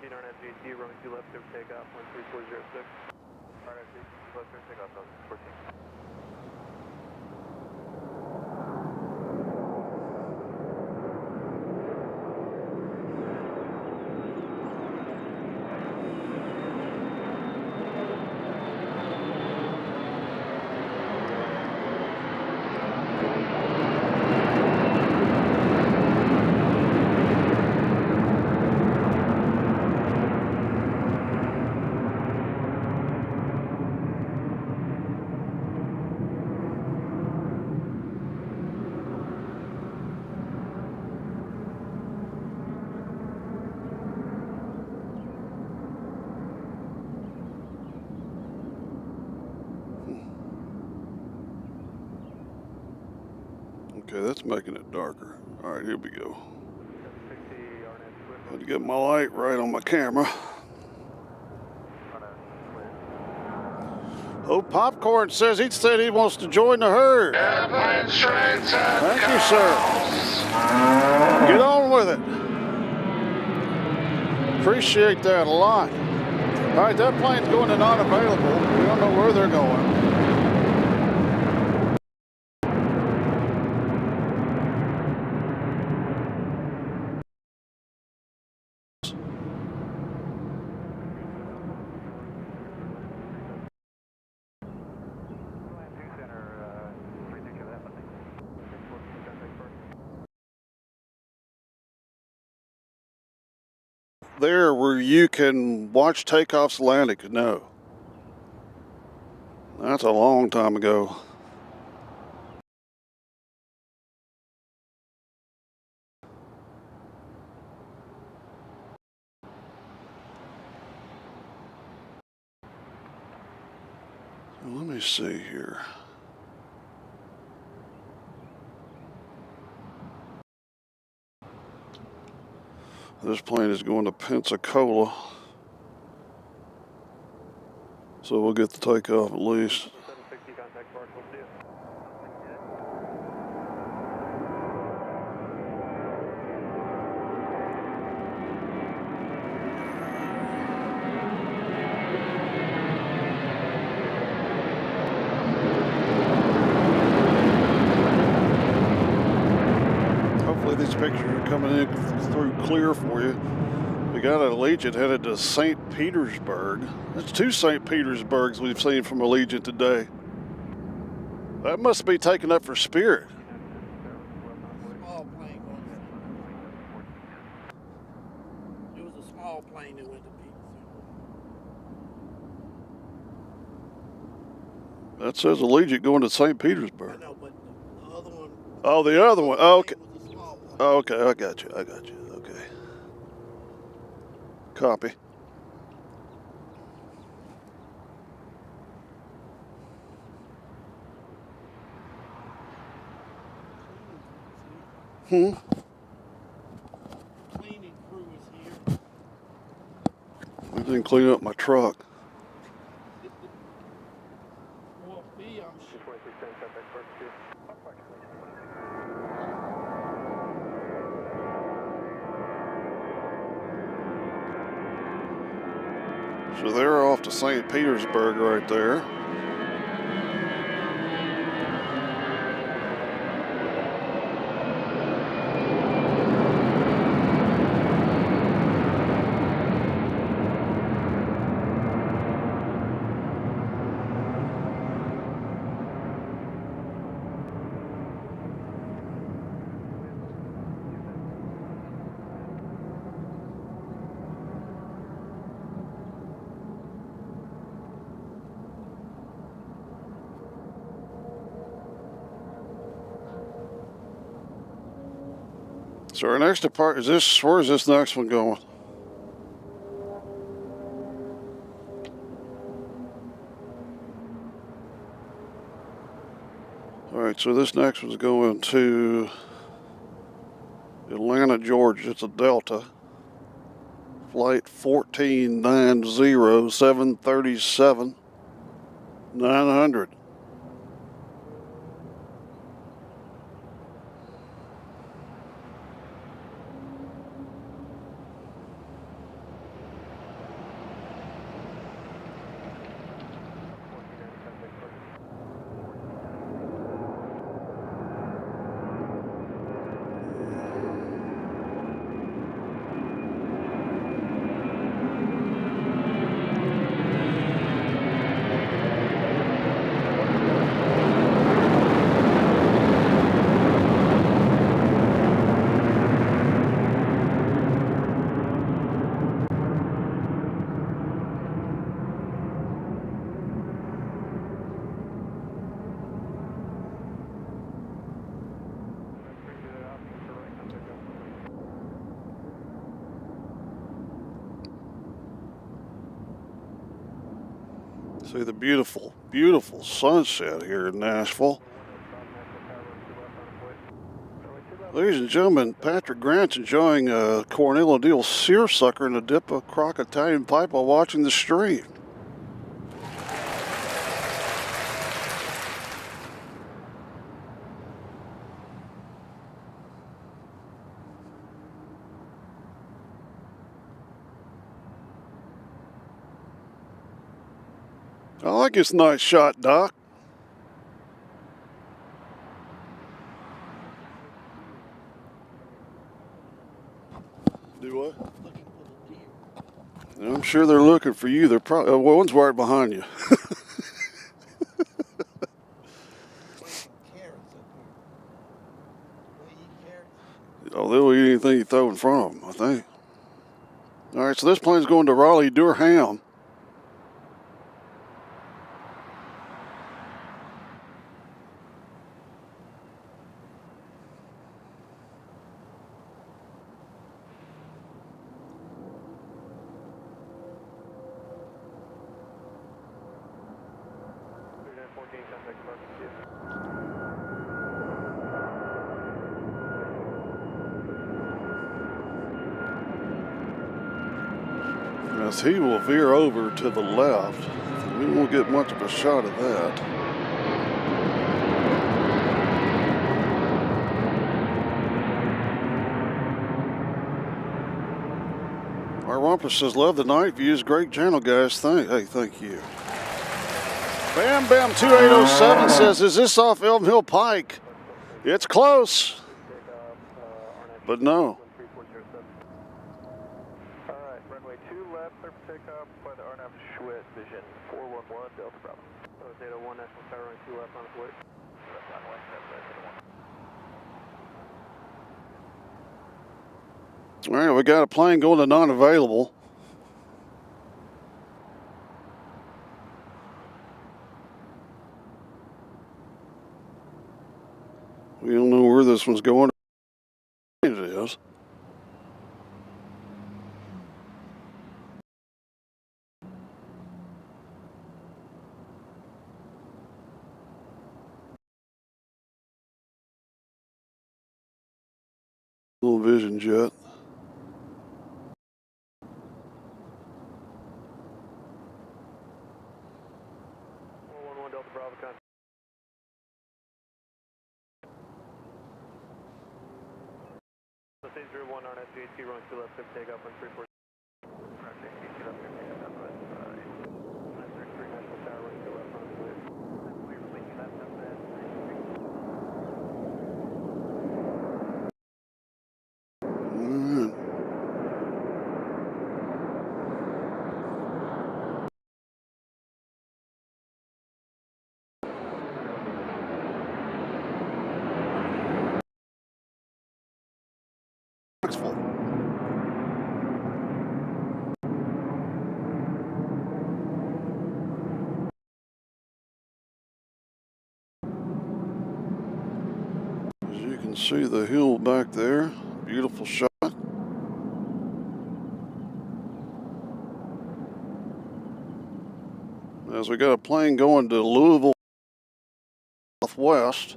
RNFGT, runway 2 left, clear for takeoff, 13406. RNFGT, left, clear for takeoff, 14. Okay, that's making it darker. All right, here we go. Had to get my light right on my camera. Oh, Popcorn says he said he wants to join the herd. Thank you, sir. Get on with it. Appreciate that a lot. All right, that plane's going to not available. We don't know where they're going. There where you can watch takeoffs landing? No. That's a long time ago. Let me see here. This plane is going to Pensacola, so we'll get the takeoff at least. these pictures are coming in through clear for you. We got an Allegiant headed to St. Petersburg. That's 2 St. Petersburgs we've seen from Allegiant today. That must be taken up for Spirit. Small plane going. It was a small plane that went to Petersburg. That says Allegiant going to St. Petersburg. I know, but the other one. Oh, the other one. Oh, okay. Was a small plane. Oh, okay, I got you. Okay. Copy. Cleaning crew is here. I didn't clean up my truck. Well, B, I'm sure. So they're off to St. Petersburg right there. So our next depart is this. Where is this next one going? All right, so this next one's going to Atlanta, Georgia. It's a Delta. Flight 1490, 737, 900. See the beautiful, beautiful sunset here in Nashville. Ladies and gentlemen, Patrick Grant's enjoying a Cornell O'Neill seersucker and a dip of crock Italian pipe while watching the stream. I like this nice shot, Doc. Do what? Looking for the deer. I'm sure they're looking for you. They're probably one's right behind you. Carrots up here. They eat carrots. Oh, they'll eat anything you throw in front of them, I think. All right, so this plane's going to Raleigh, Durham. As he will veer over to the left. We won't get much of a shot of that. Our Rumpus says, love the night views. Great channel, guys. Thank you. Bam Bam 2807 says, is this off Elm Hill Pike? It's close. But no. 3407. Alright, runway 2 left, clear for takeoff by the RNAV Schwitt, vision 411 Delta Bravo. Data 1, National Tower, runway 2 left on its way. Left runway, All right, we got a plane going to non-available. We don't know where this one's going. It is. Little Vision jet. Delta Bravo, contact. Stage 01 on SGHT, runway 2 left, clear for takeoff on 34. SGHT left, clear for takeoff on 933 National Tower, runway 2 left on its way. Clear for taking left up there. As you can see the hill back there, beautiful shot. As we got a plane going to Louisville, Southwest.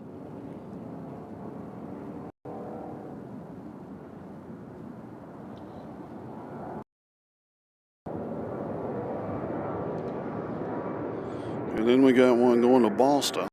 And then we got one going to Boston.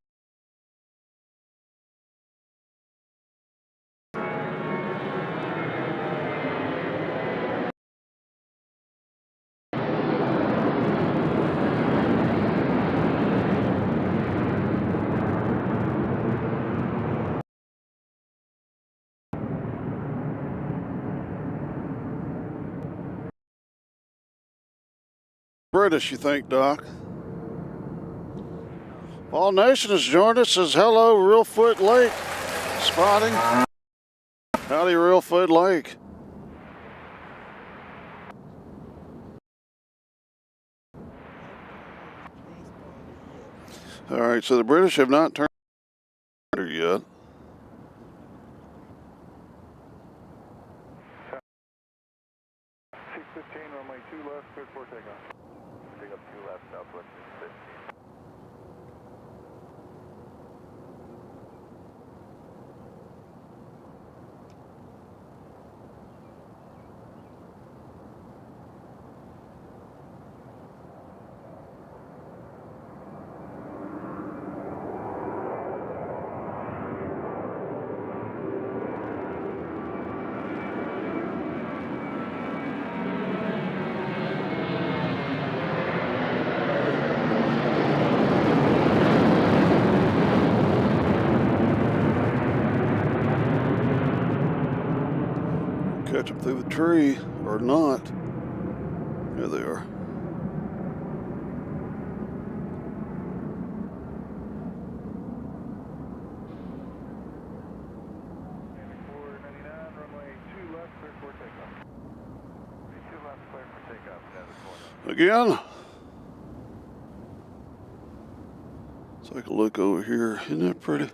British, you think, Doc? All Nation has joined us. Says hello, Reelfoot Lake. Spotting. Howdy, Reelfoot Lake. All right, so the British have not turned yet. Runway 2 left, cleared for takeoff. Take up 2 left, southwest 15. Catch them through the tree or not. There they are. Again. Take a look over here. Isn't that pretty?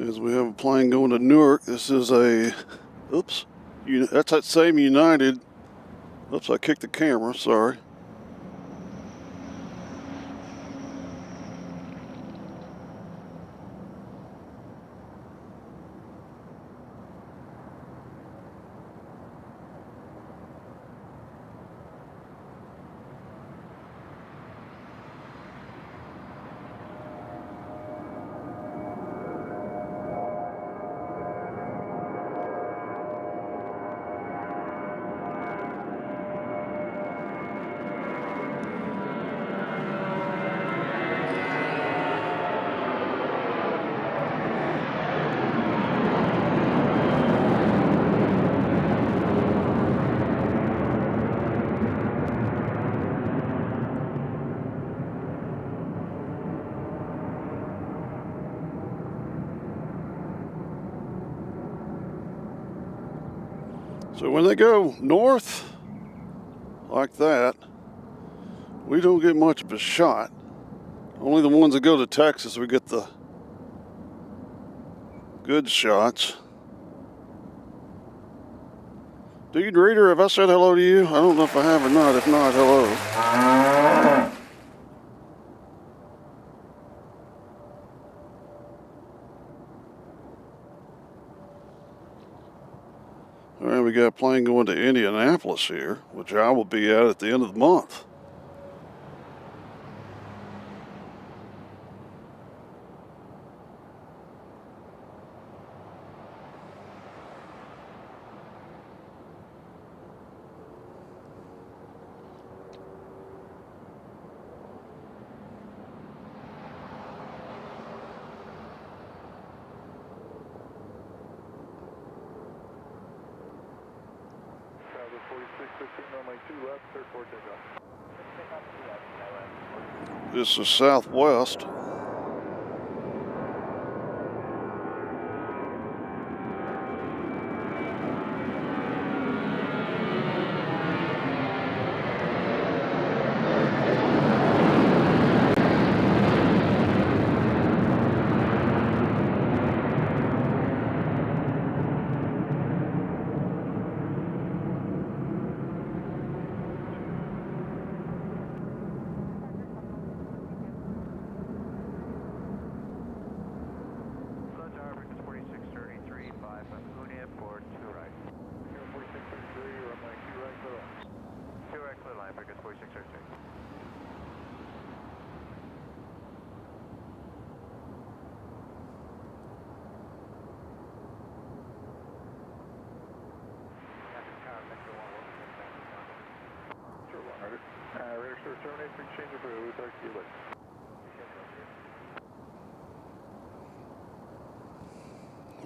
As we have a plane going to Newark. This is a, oops, that's that same United Oops, I kicked the camera, sorry. So when they go north like that, we don't get much of a shot. Only the ones that go to Texas, we get the good shots. Dude Reader, have I said hello to you? I don't know if I have or not. If not, hello. All right, we got a plane going to Indianapolis here, which I will be at the end of the month. This is Southwest.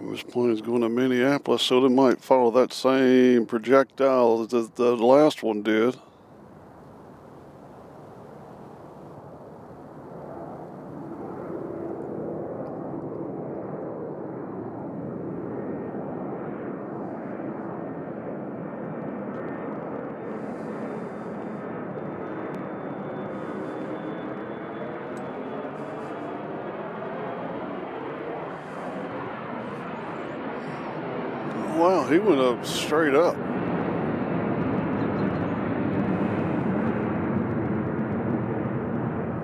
This plane is going to Minneapolis, so they might follow that same projectile that the last one did. Wow, he went up straight up.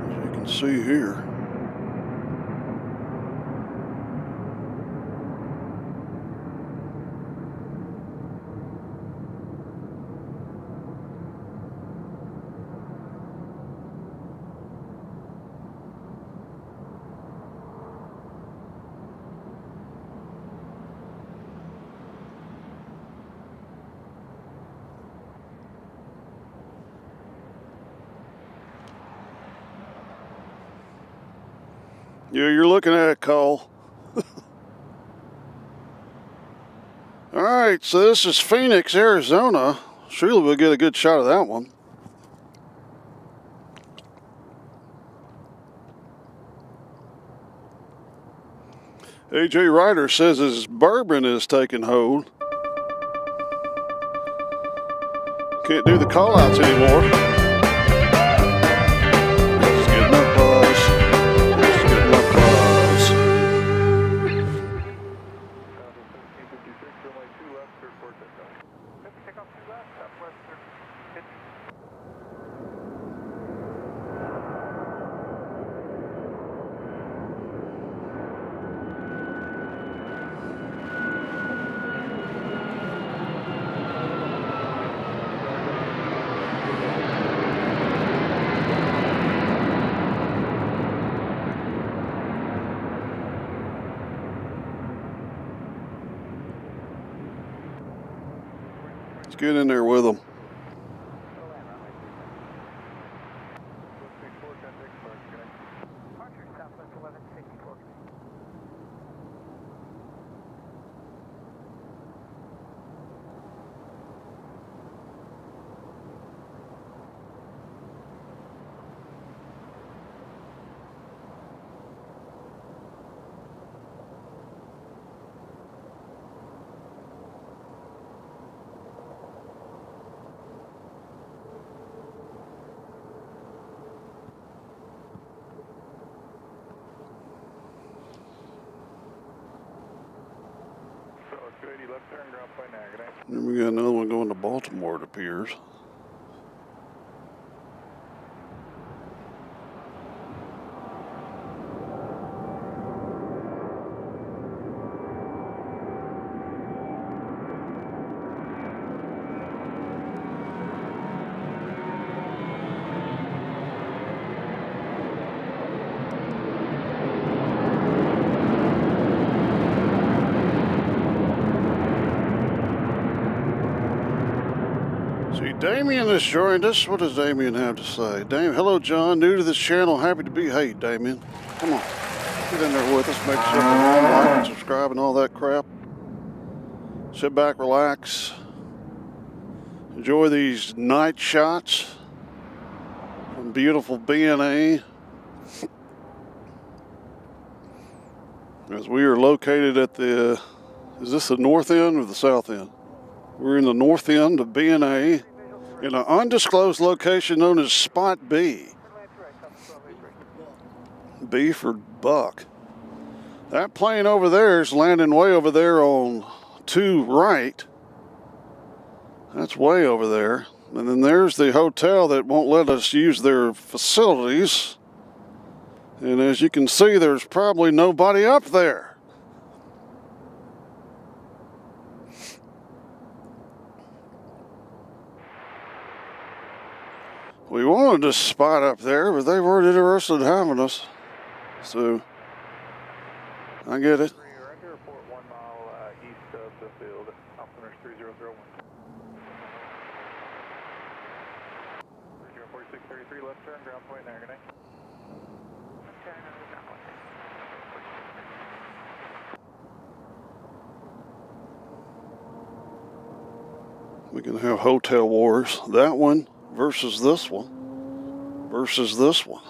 As you can see here. Yeah, you're looking at it, Cole. All right, so this is Phoenix, Arizona. Surely we'll get a good shot of that one. AJ Ryder says his bourbon is taking hold. Can't do the call-outs anymore. Just getting up buzz. Just getting up buzz. Get in there with them. Departure Southwest 1164. So 280 left turn, ground point now, good night. Then we got another one going to Baltimore, it appears. See, Damien has joined us. What does Damien have to say? Hello, John. New to this channel. Happy to be. Hey, Damien. Come on. Get in there with us. Make sure you like and subscribe and all that crap. Sit back, relax. Enjoy these night shots from beautiful BNA. As we are located at the, is this the north end or the south end? We're in the north end of BNA in an undisclosed location known as Spot B. B for Buck. That plane over there is landing way over there on 2 right. That's way over there. And then there's the hotel that won't let us use their facilities. And as you can see, there's probably nobody up there. We wanted to spot up there, but they weren't interested in having us. So, I get it. Roger, report 1 mile east of the field, altimeter 3001. 4633, left turn, ground point now, good night. We can have hotel wars. That one versus this one. Versus this one.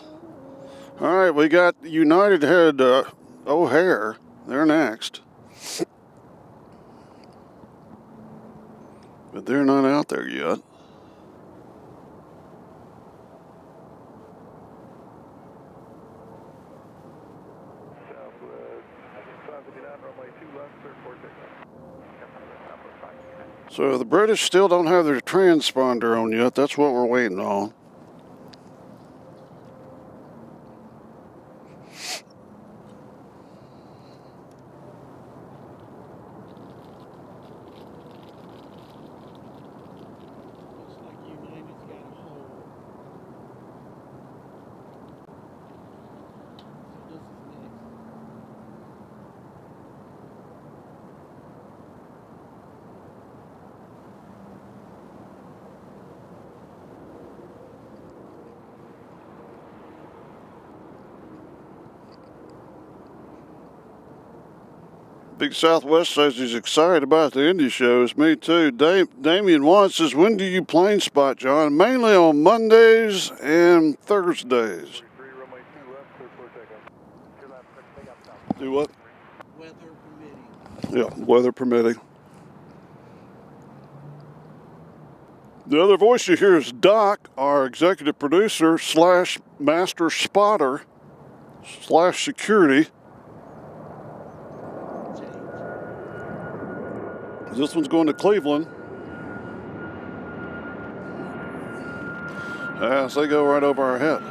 All right, we got United Head O'Hare. They're next. But they're not out there yet. Southwest 559, runway 2 left, clear for takeoff. So the British still don't have their transponder on yet. That's what we're waiting on. Looks like United's got a hold. So this is next. Big Southwest says he's excited about the Indy shows. Me too. Damien Watts says, when do you plane spot, John? Mainly on Mondays and Thursdays. 43, runway 2 left, clear for takeoff. 2 left, take up south. Do what? Weather permitting. Yeah, weather permitting. The other voice you hear is Doc, our executive producer slash master spotter slash security. This one's going to Cleveland. Yes, they go right over our head.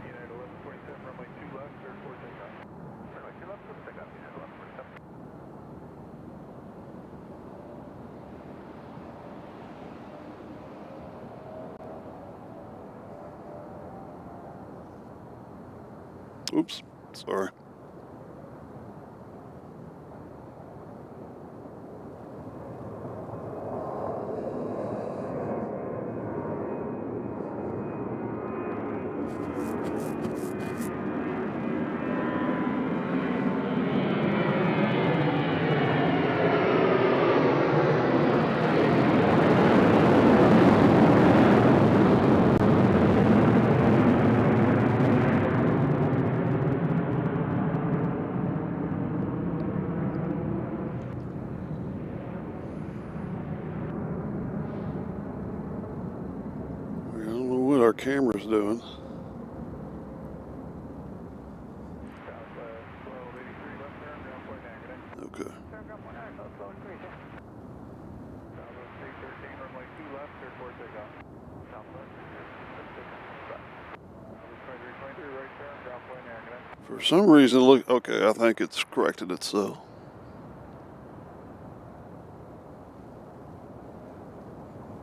United 1147, runway 2 left, clear for takeoff. Runway 2 left, clear for takeoff, United 1147. Oops, sorry. I don't know what our camera's doing. Okay. For some reason, look, okay, I think it's corrected itself.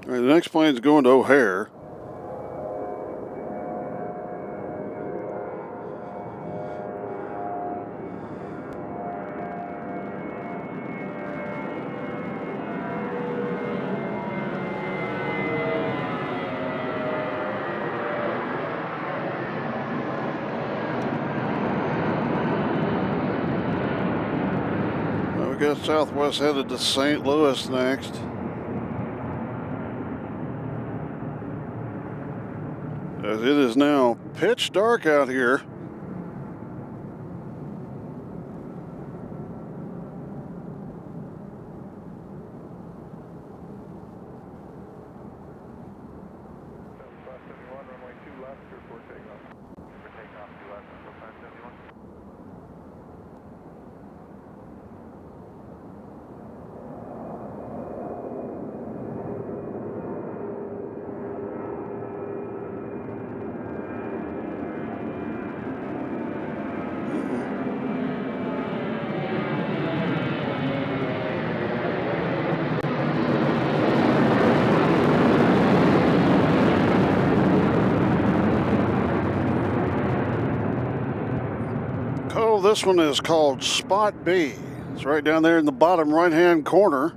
All right, the next plane's going to O'Hare. We got Southwest headed to St. Louis next. As it is now pitch dark out here. Oh, this one is called Spot B. It's right down there in the bottom right-hand corner.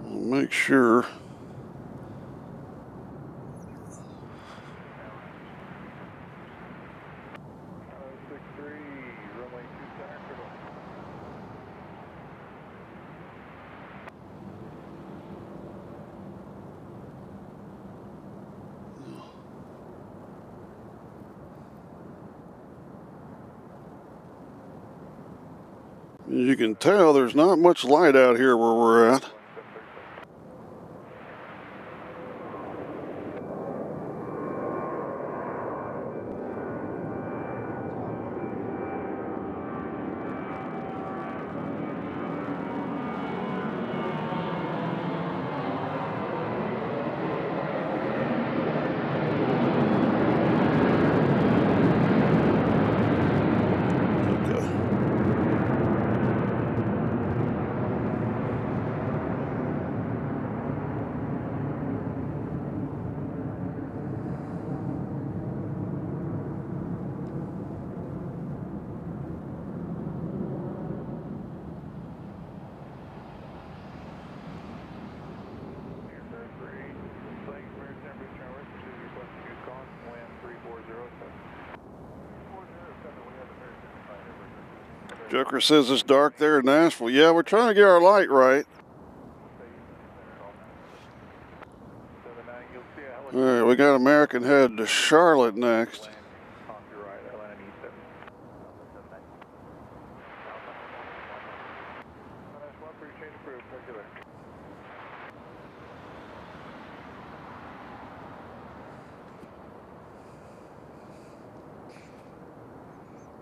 I'll make sure. You can tell there's not much light out here where we're at. Joker says it's dark there in Nashville. Yeah, we're trying to get our light right. All right, we got American headed to Charlotte next.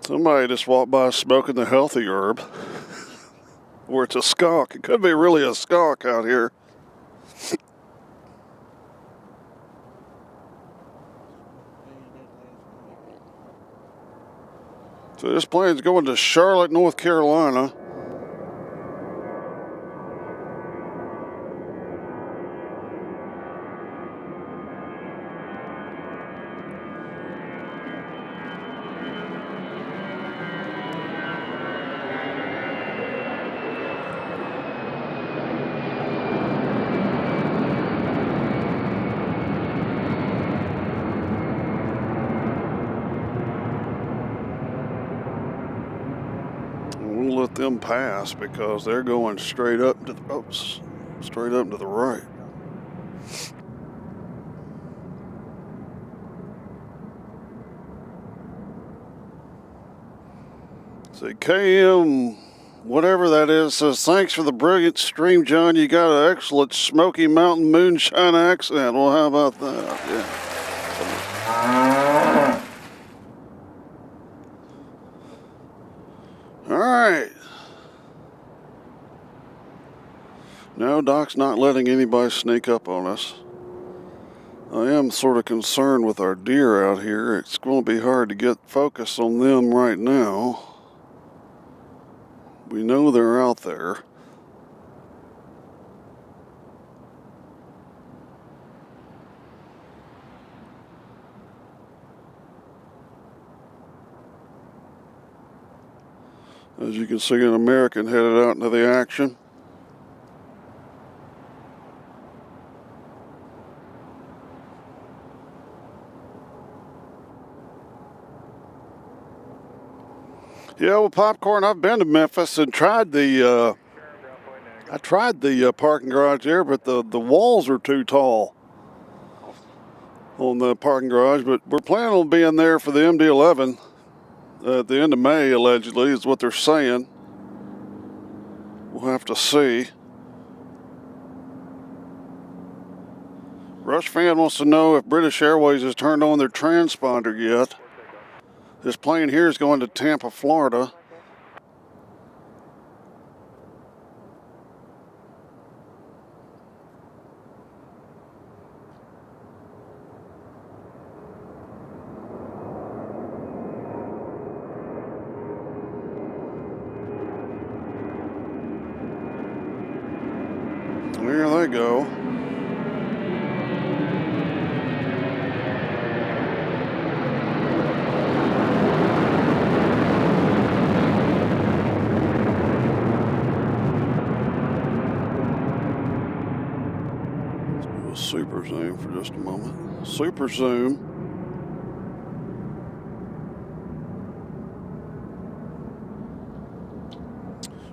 Somebody just walked by smoking the healthy herb. Or it's a skunk. It could be really a skunk out here. So this plane's going to Charlotte, North Carolina. let them pass because they're going straight up to the straight up to the right. Say KM, whatever that is, says thanks for the brilliant stream, John. You got an excellent Smoky Mountain moonshine accent. Well, how about that? Yeah. All right. No, Doc's not letting anybody sneak up on us. I am sort of concerned with our deer out here. It's going to be hard to get focus on them right now. We know they're out there. As you can see, an American headed out into the action. Yeah, well, Popcorn, I've been to Memphis and tried the parking garage there, but the walls are too tall on the parking garage. But we're planning on being there for the MD-11 at the end of May, allegedly, is what they're saying. We'll have to see. Rush Fan wants to know if British Airways has turned on their transponder yet. This plane here is going to Tampa, Florida. There they go. Super zoom for just a moment. Super zoom.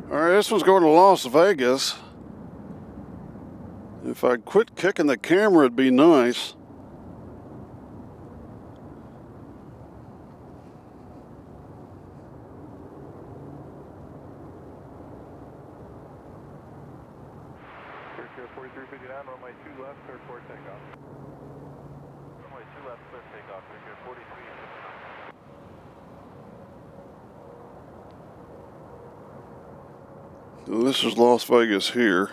All right, this one's going to Las Vegas. If I'd quit kicking the camera, it'd be nice. Runway 2 left, clear for takeoff. Runway 2 left, clear takeoff. Clear 43. So this is Las Vegas here.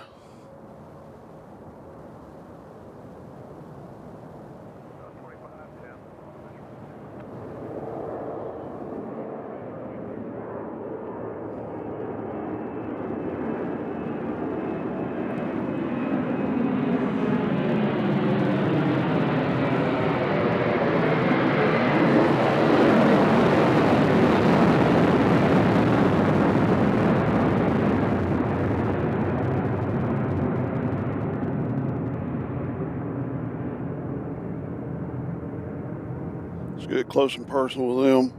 Let's get close and personal with them.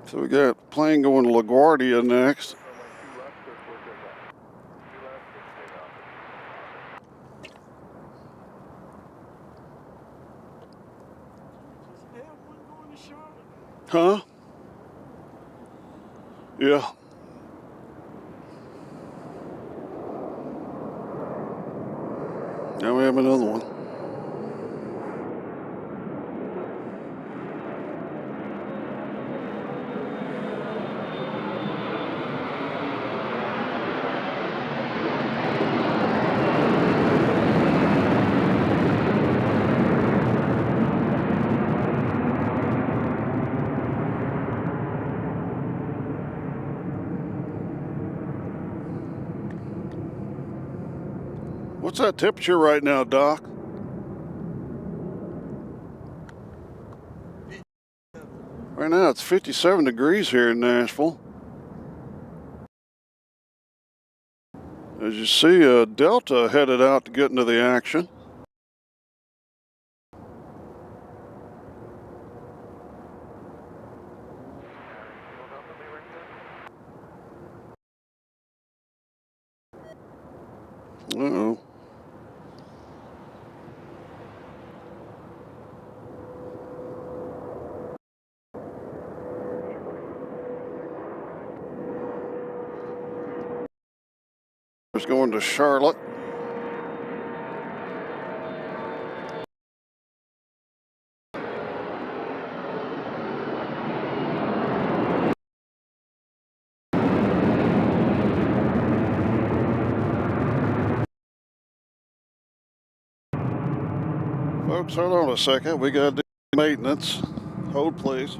So we got a plane going to LaGuardia next. Huh? Yeah. Now we have another one. What's that temperature right now, Doc? Right now it's 57 degrees here in Nashville. As you see, Delta headed out to get into the action. Uh-oh. It's going to Charlotte. Folks, hold on a second. We got to do maintenance. Hold, please.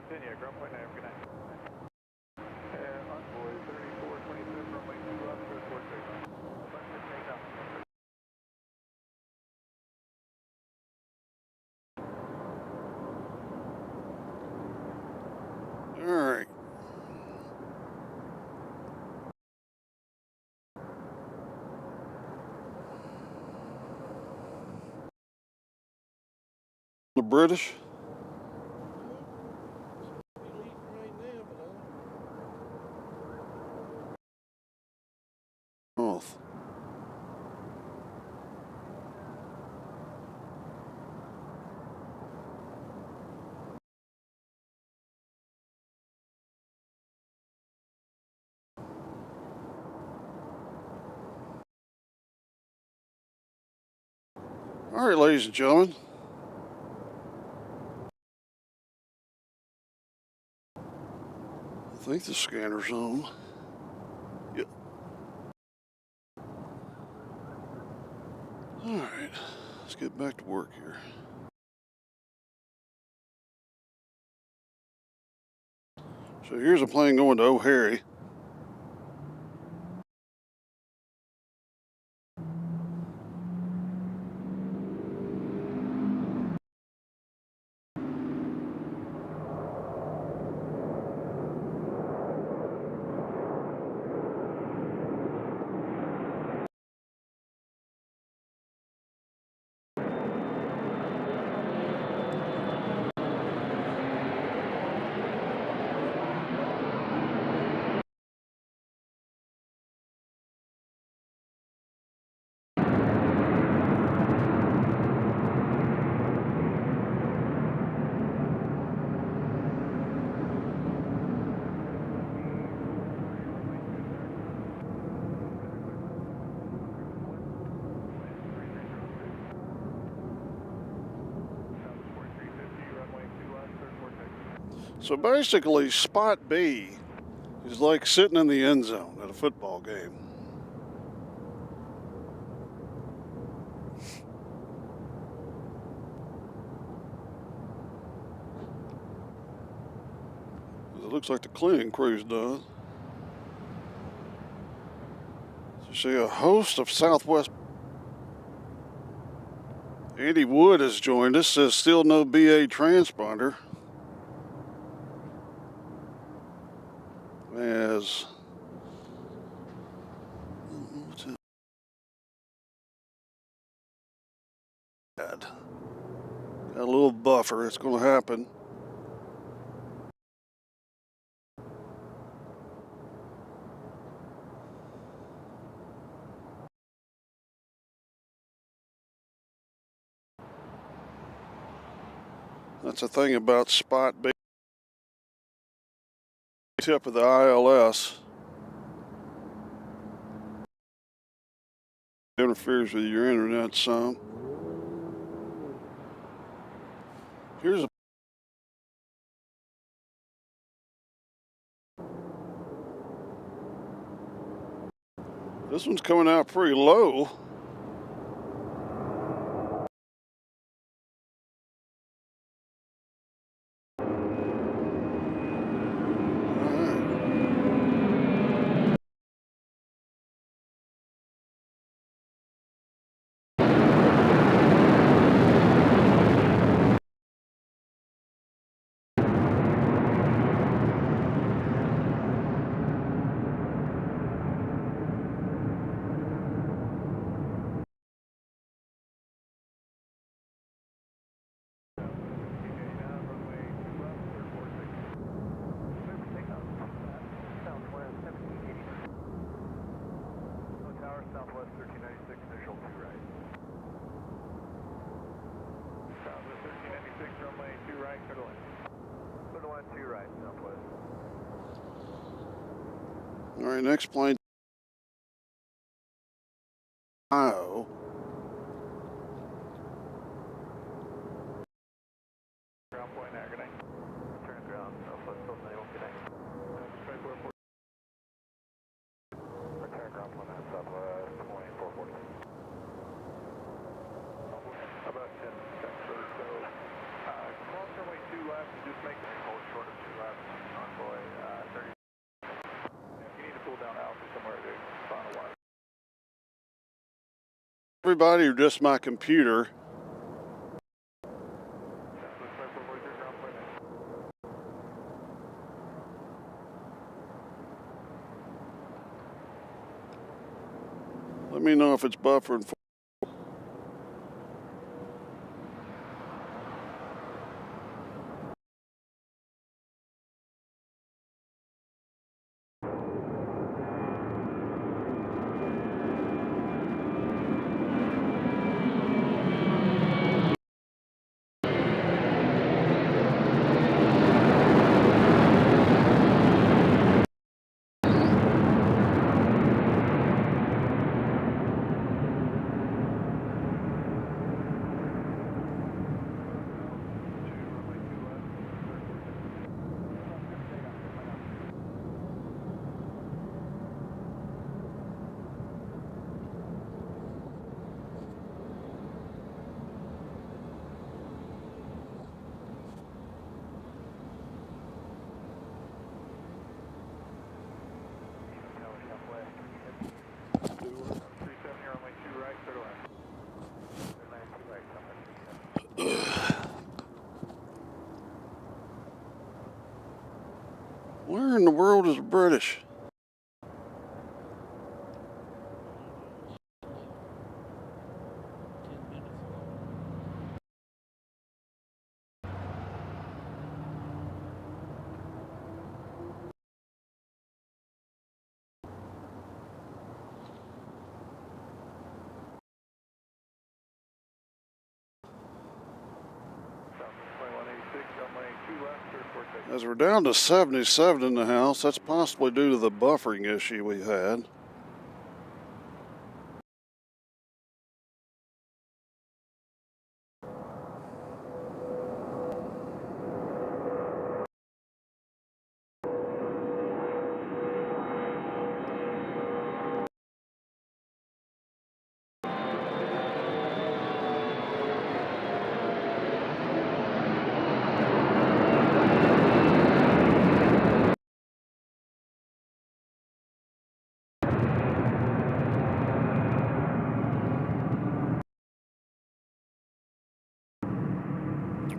Continue, ground point 9, good night. Envoy 3427, runway 2 left, 4 All right. The British. North. All right, ladies and gentlemen. I think the scanner's on. Yep. All right, let's get back to work here. So here's a plane going to O'Hare. So basically, spot B is like sitting in the end zone at a football game. It looks like the cleaning crew's done. You see a host of Southwest. Andy Wood has joined us, says still no BA transponder. As got a little buffer, it's going to happen. That's the thing about spot B. Tip of the ILS interferes with your internet some. Here's a this one's coming out pretty low. Southwest 1396, initial 2 right. Southwest 1396, runway 2 right, clear to land. Clear to land 2 right, Southwest. All right, next plane. Ohio. Ground point, Agony. Turn ground, Southwest, still naval, connect. Return ground point, Southwest, point 440. About 10 seconds or so. Cross runway 2 left, just make the hold short of 2 left, envoy 30. If you need to pull down alpha somewhere to find a wire. Everybody or just my computer? Let me know if it's buffering. Where in the world is the British? As we're down to 77 in the house, that's possibly due to the buffering issue we had.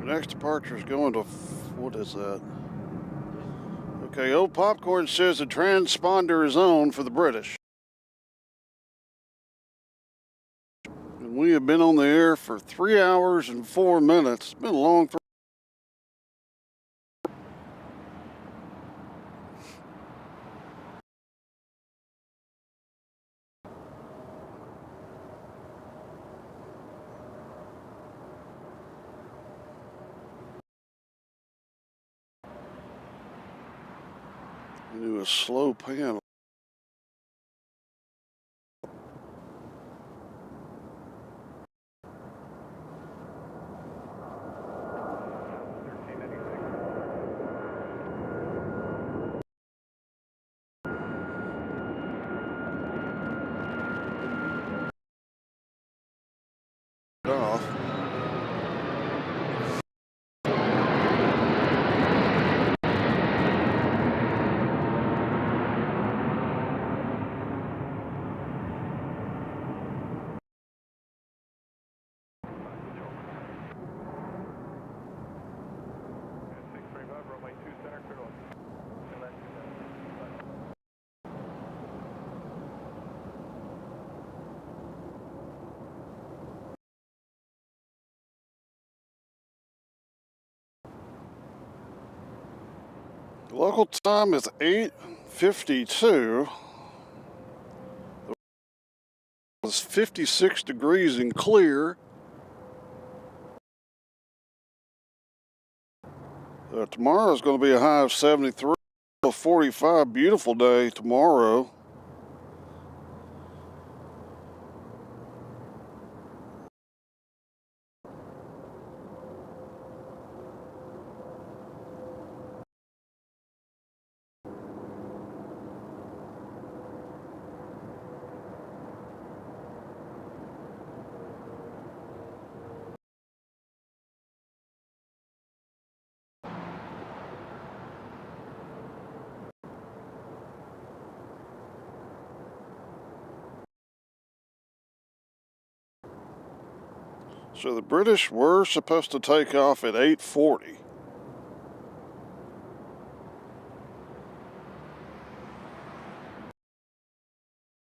Next departure is going to, what is that? Okay, Old Popcorn says the transponder is on for the British. And we have been on the air for 3 hours and 4 minutes. It's been a long do a slow panel. Off. Local time is 8:52. It's 56 degrees and clear. Tomorrow is going to be a high of 73, 45. Beautiful day tomorrow. So the British were supposed to take off at 8:40.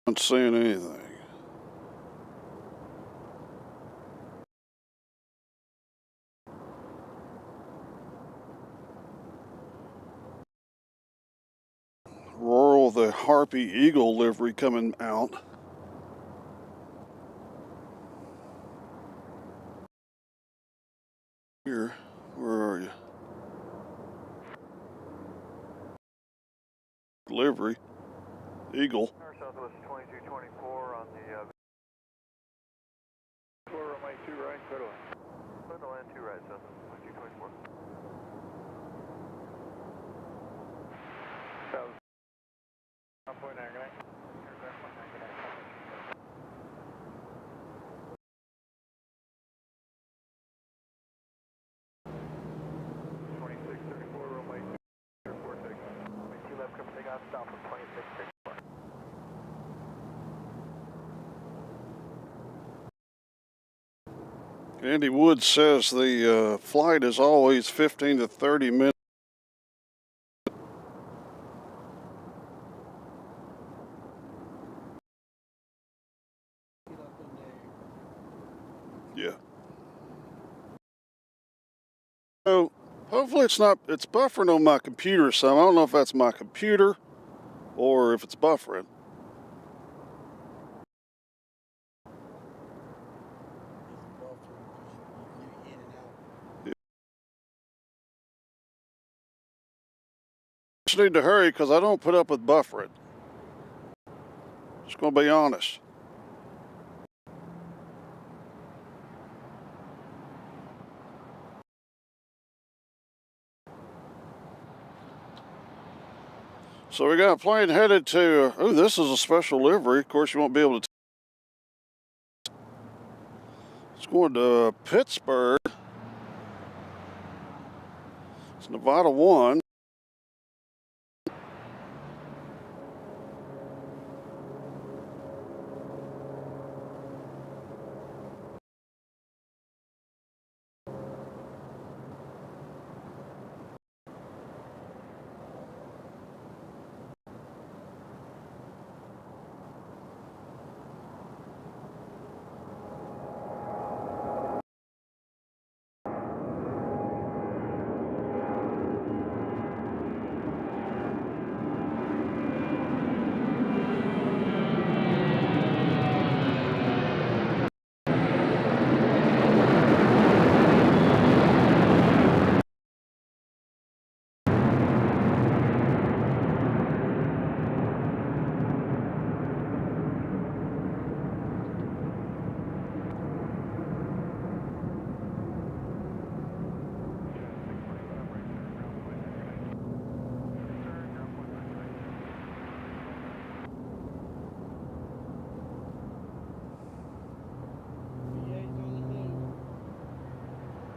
Not seeing anything. Royal, the Harpy Eagle livery coming out. Here, where are you? Livery, Eagle. Southwest 2224 on the runway 2 right, clear to land. Clear to land 2 right, Southwest 2224. South. 1.9, good night. Here's our 1.9, good night. 2634, runway 2, airport takeoff. Runway 2 left, come takeoff, stop for 2634. Andy Woods says the flight is always 15 to 30 minutes. Yeah. So hopefully it's buffering on my computer some. I don't know if that's my computer or if it's buffering. Just need to hurry because I don't put up with buffering. Just going to be honest. So we got a plane headed to, oh, this is a special livery. Of course, you won't be able to. It's going to Pittsburgh. It's Nevada 1.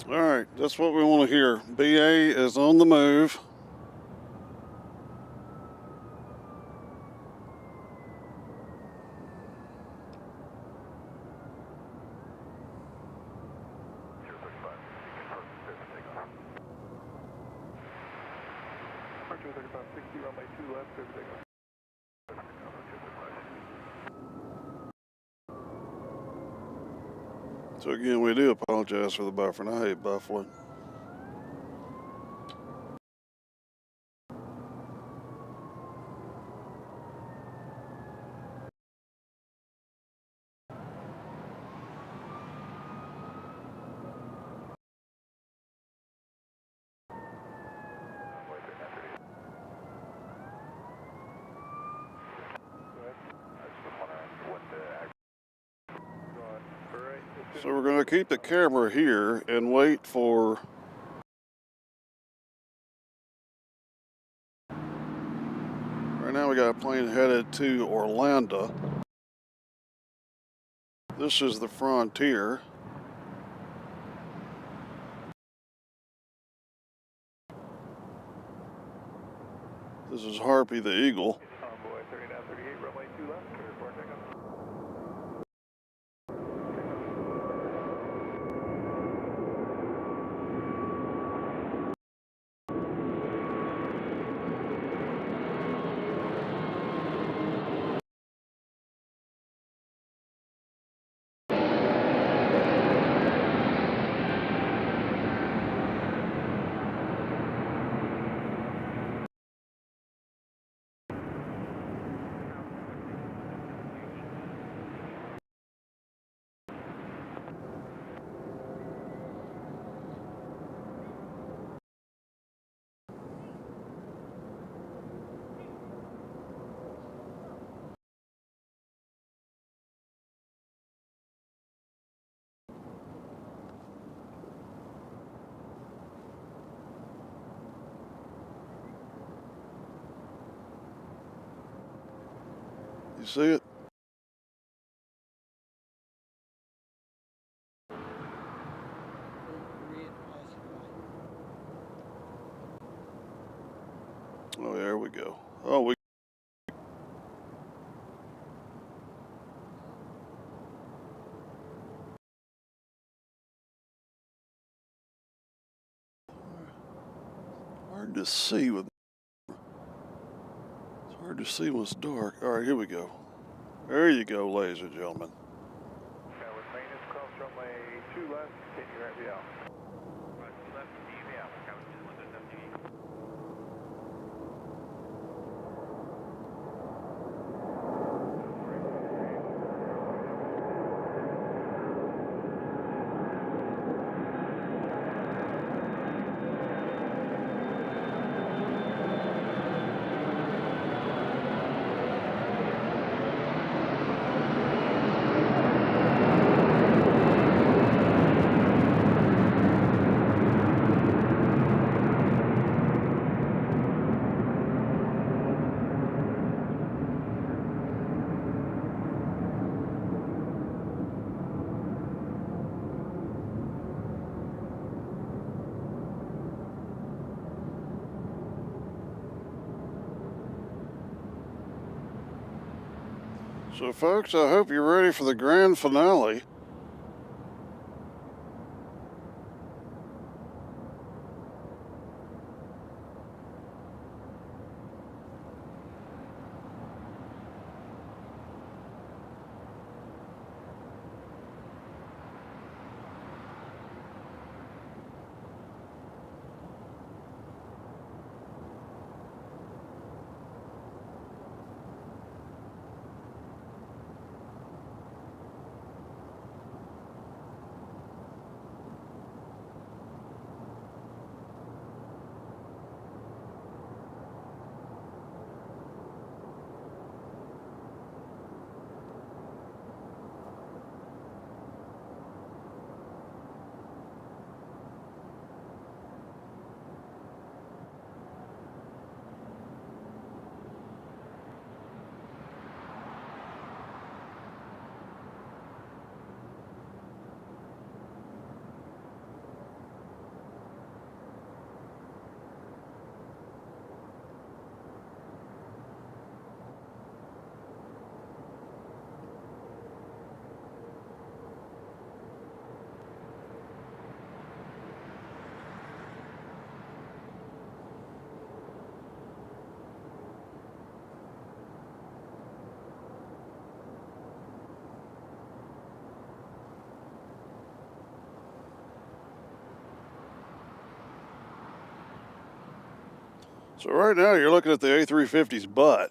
All right, that's what we want to hear. BA is on the move. Archer 35, 60, runway 2 left, clear for takeoff. So again, we do apologize for the buffering. I hate buffering. So we're going to keep the camera here and wait for right now we got a plane headed to Orlando. This is the Frontier. This is Harpy the Eagle. Envoy 3938, runway 2 left, clear for takeoff. You see it? Oh, there we go. Oh, we. Hard to see with. It's hard to see when it's dark. All right, here we go. There you go, ladies and gentlemen. With maintenance, cross runway 2 left, continue right out. Right, 2 left, continue out. Cabin 2 170. So, folks, I hope you're ready for the grand finale. So right now you're looking at the A350's butt.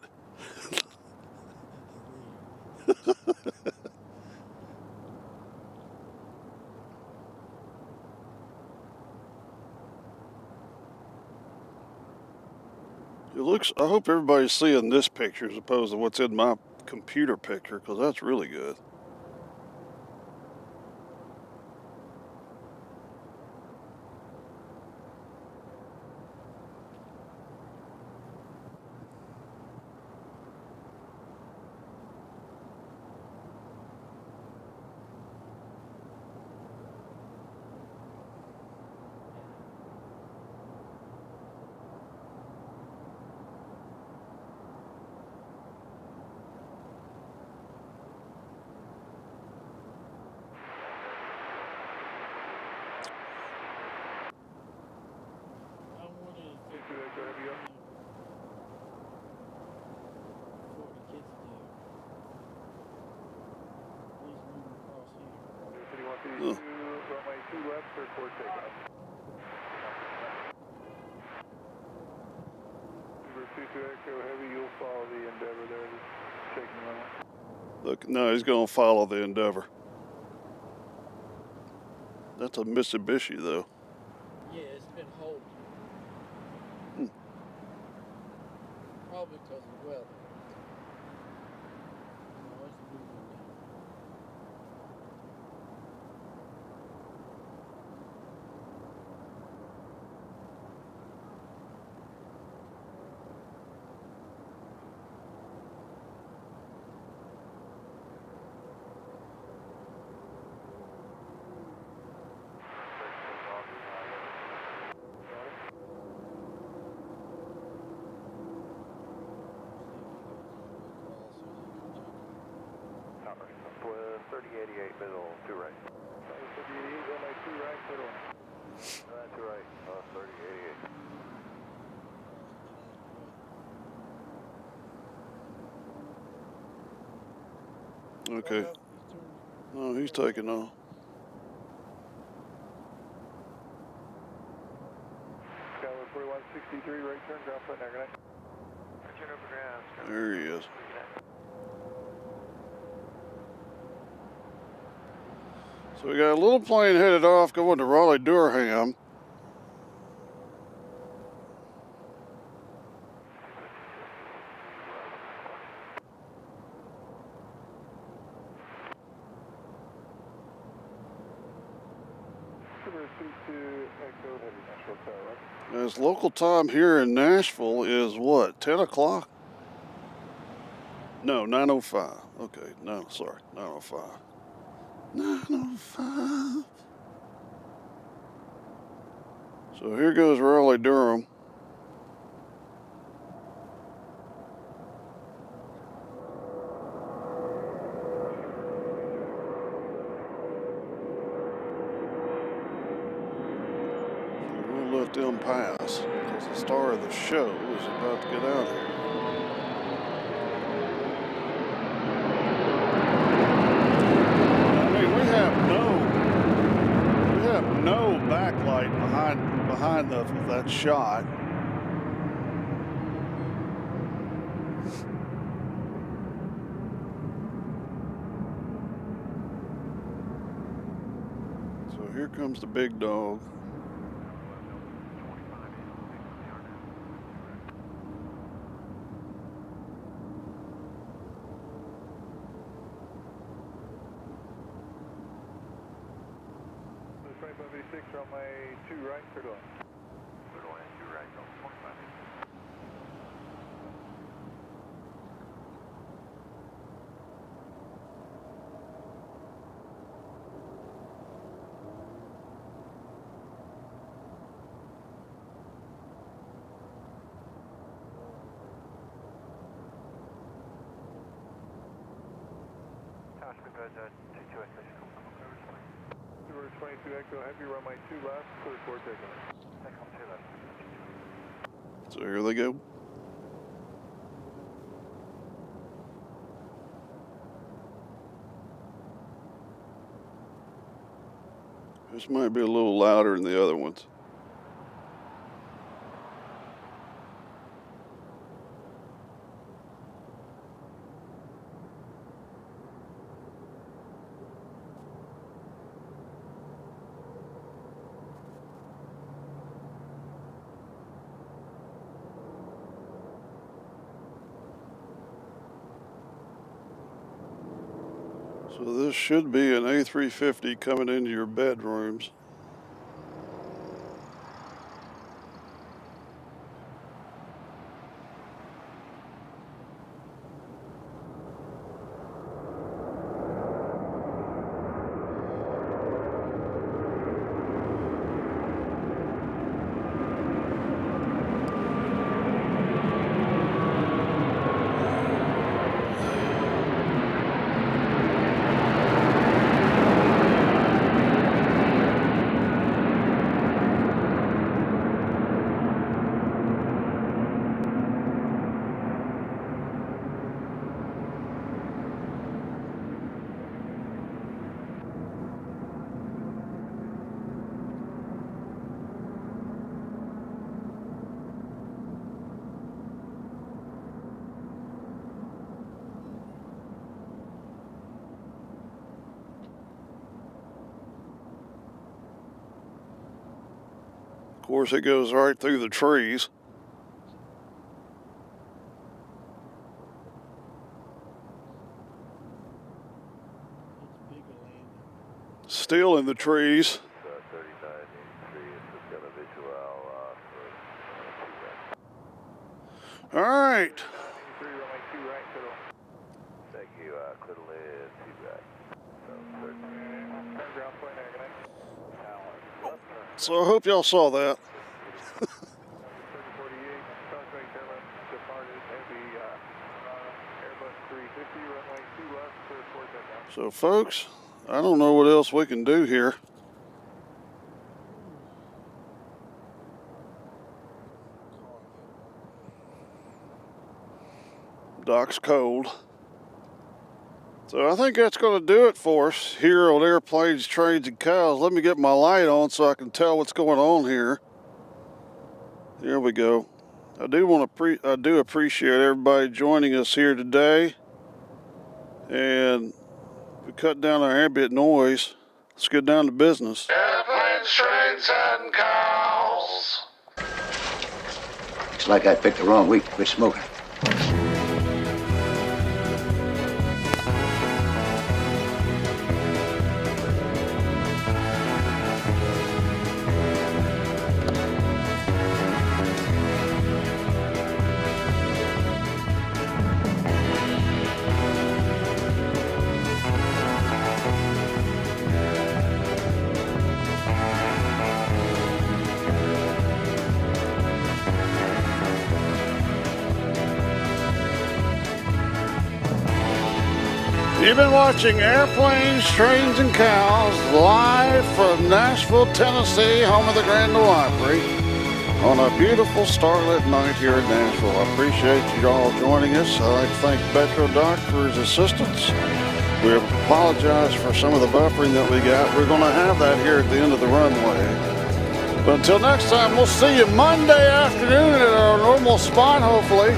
It looks, I hope everybody's seeing this picture as opposed to what's in my computer picture, because that's really good. Oh. Runway 2 left for port takeoff. Uber 22 Echo Heavy, you'll follow the Endeavor there, just taking the runway. Look, no, he's going to follow the Endeavor. That's a Mitsubishi, though. Yeah, it's been holding. Probably because of the weather. No, it's moving now. With 3088 middle, 2 right. 3088, runway 2 right, middle. 2 right, 3088. Okay. Oh, he's taking off. Skyward 4163, right turn, ground foot, now, good night. Turn over ground. There he is. So we got a little plane headed off going to Raleigh-Durham. As local time here in Nashville is what, 10 o'clock? No, 9:05. Okay, no, sorry, 9:05. 9:05. So here goes Raleigh-Durham. We'll let them pass because the star of the show is about to get out of here. No backlight behind that shot. So here comes the big dog. Runway 2 right, clear to land. Clear to land, 2 right, 25. Tosh, good, 22 Echo. 22 Echo, heavy runway 2 left, clear port takeoff. Echo 2 left. So here they go. This might be a little louder than the other ones. So this should be an A350 coming into your bedrooms. Of course, it goes right through the trees. Still in the trees. 3983, All right. Thank you, clear to land, 2 right. So I hope y'all saw that. So folks, I don't know what else we can do here. Dock's cold. So I think that's going to do it for us here on Airplanes, Trains, and Cows. Let me get my light on so I can tell what's going on here. There we go. I do appreciate everybody joining us here today. And we cut down our ambient noise. Let's get down to business. Airplanes, trains, and cows. It's like I picked the wrong week to quit smoking. You've been watching Airplanes, Trains, and Cows live from Nashville, Tennessee, home of the Grand Ole Opry, on a beautiful starlit night here in Nashville. I appreciate you all joining us. I'd like to thank Betro Doc for his assistance. We apologize for some of the buffering that we got. We're going to have that here at the end of the runway. But until next time, we'll see you Monday afternoon at our normal spot, hopefully,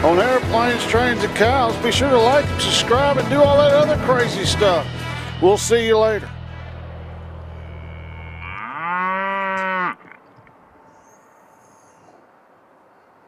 on Airplanes, Trains, and Cows. Be sure to like and subscribe and do all that other crazy stuff. We'll see you later.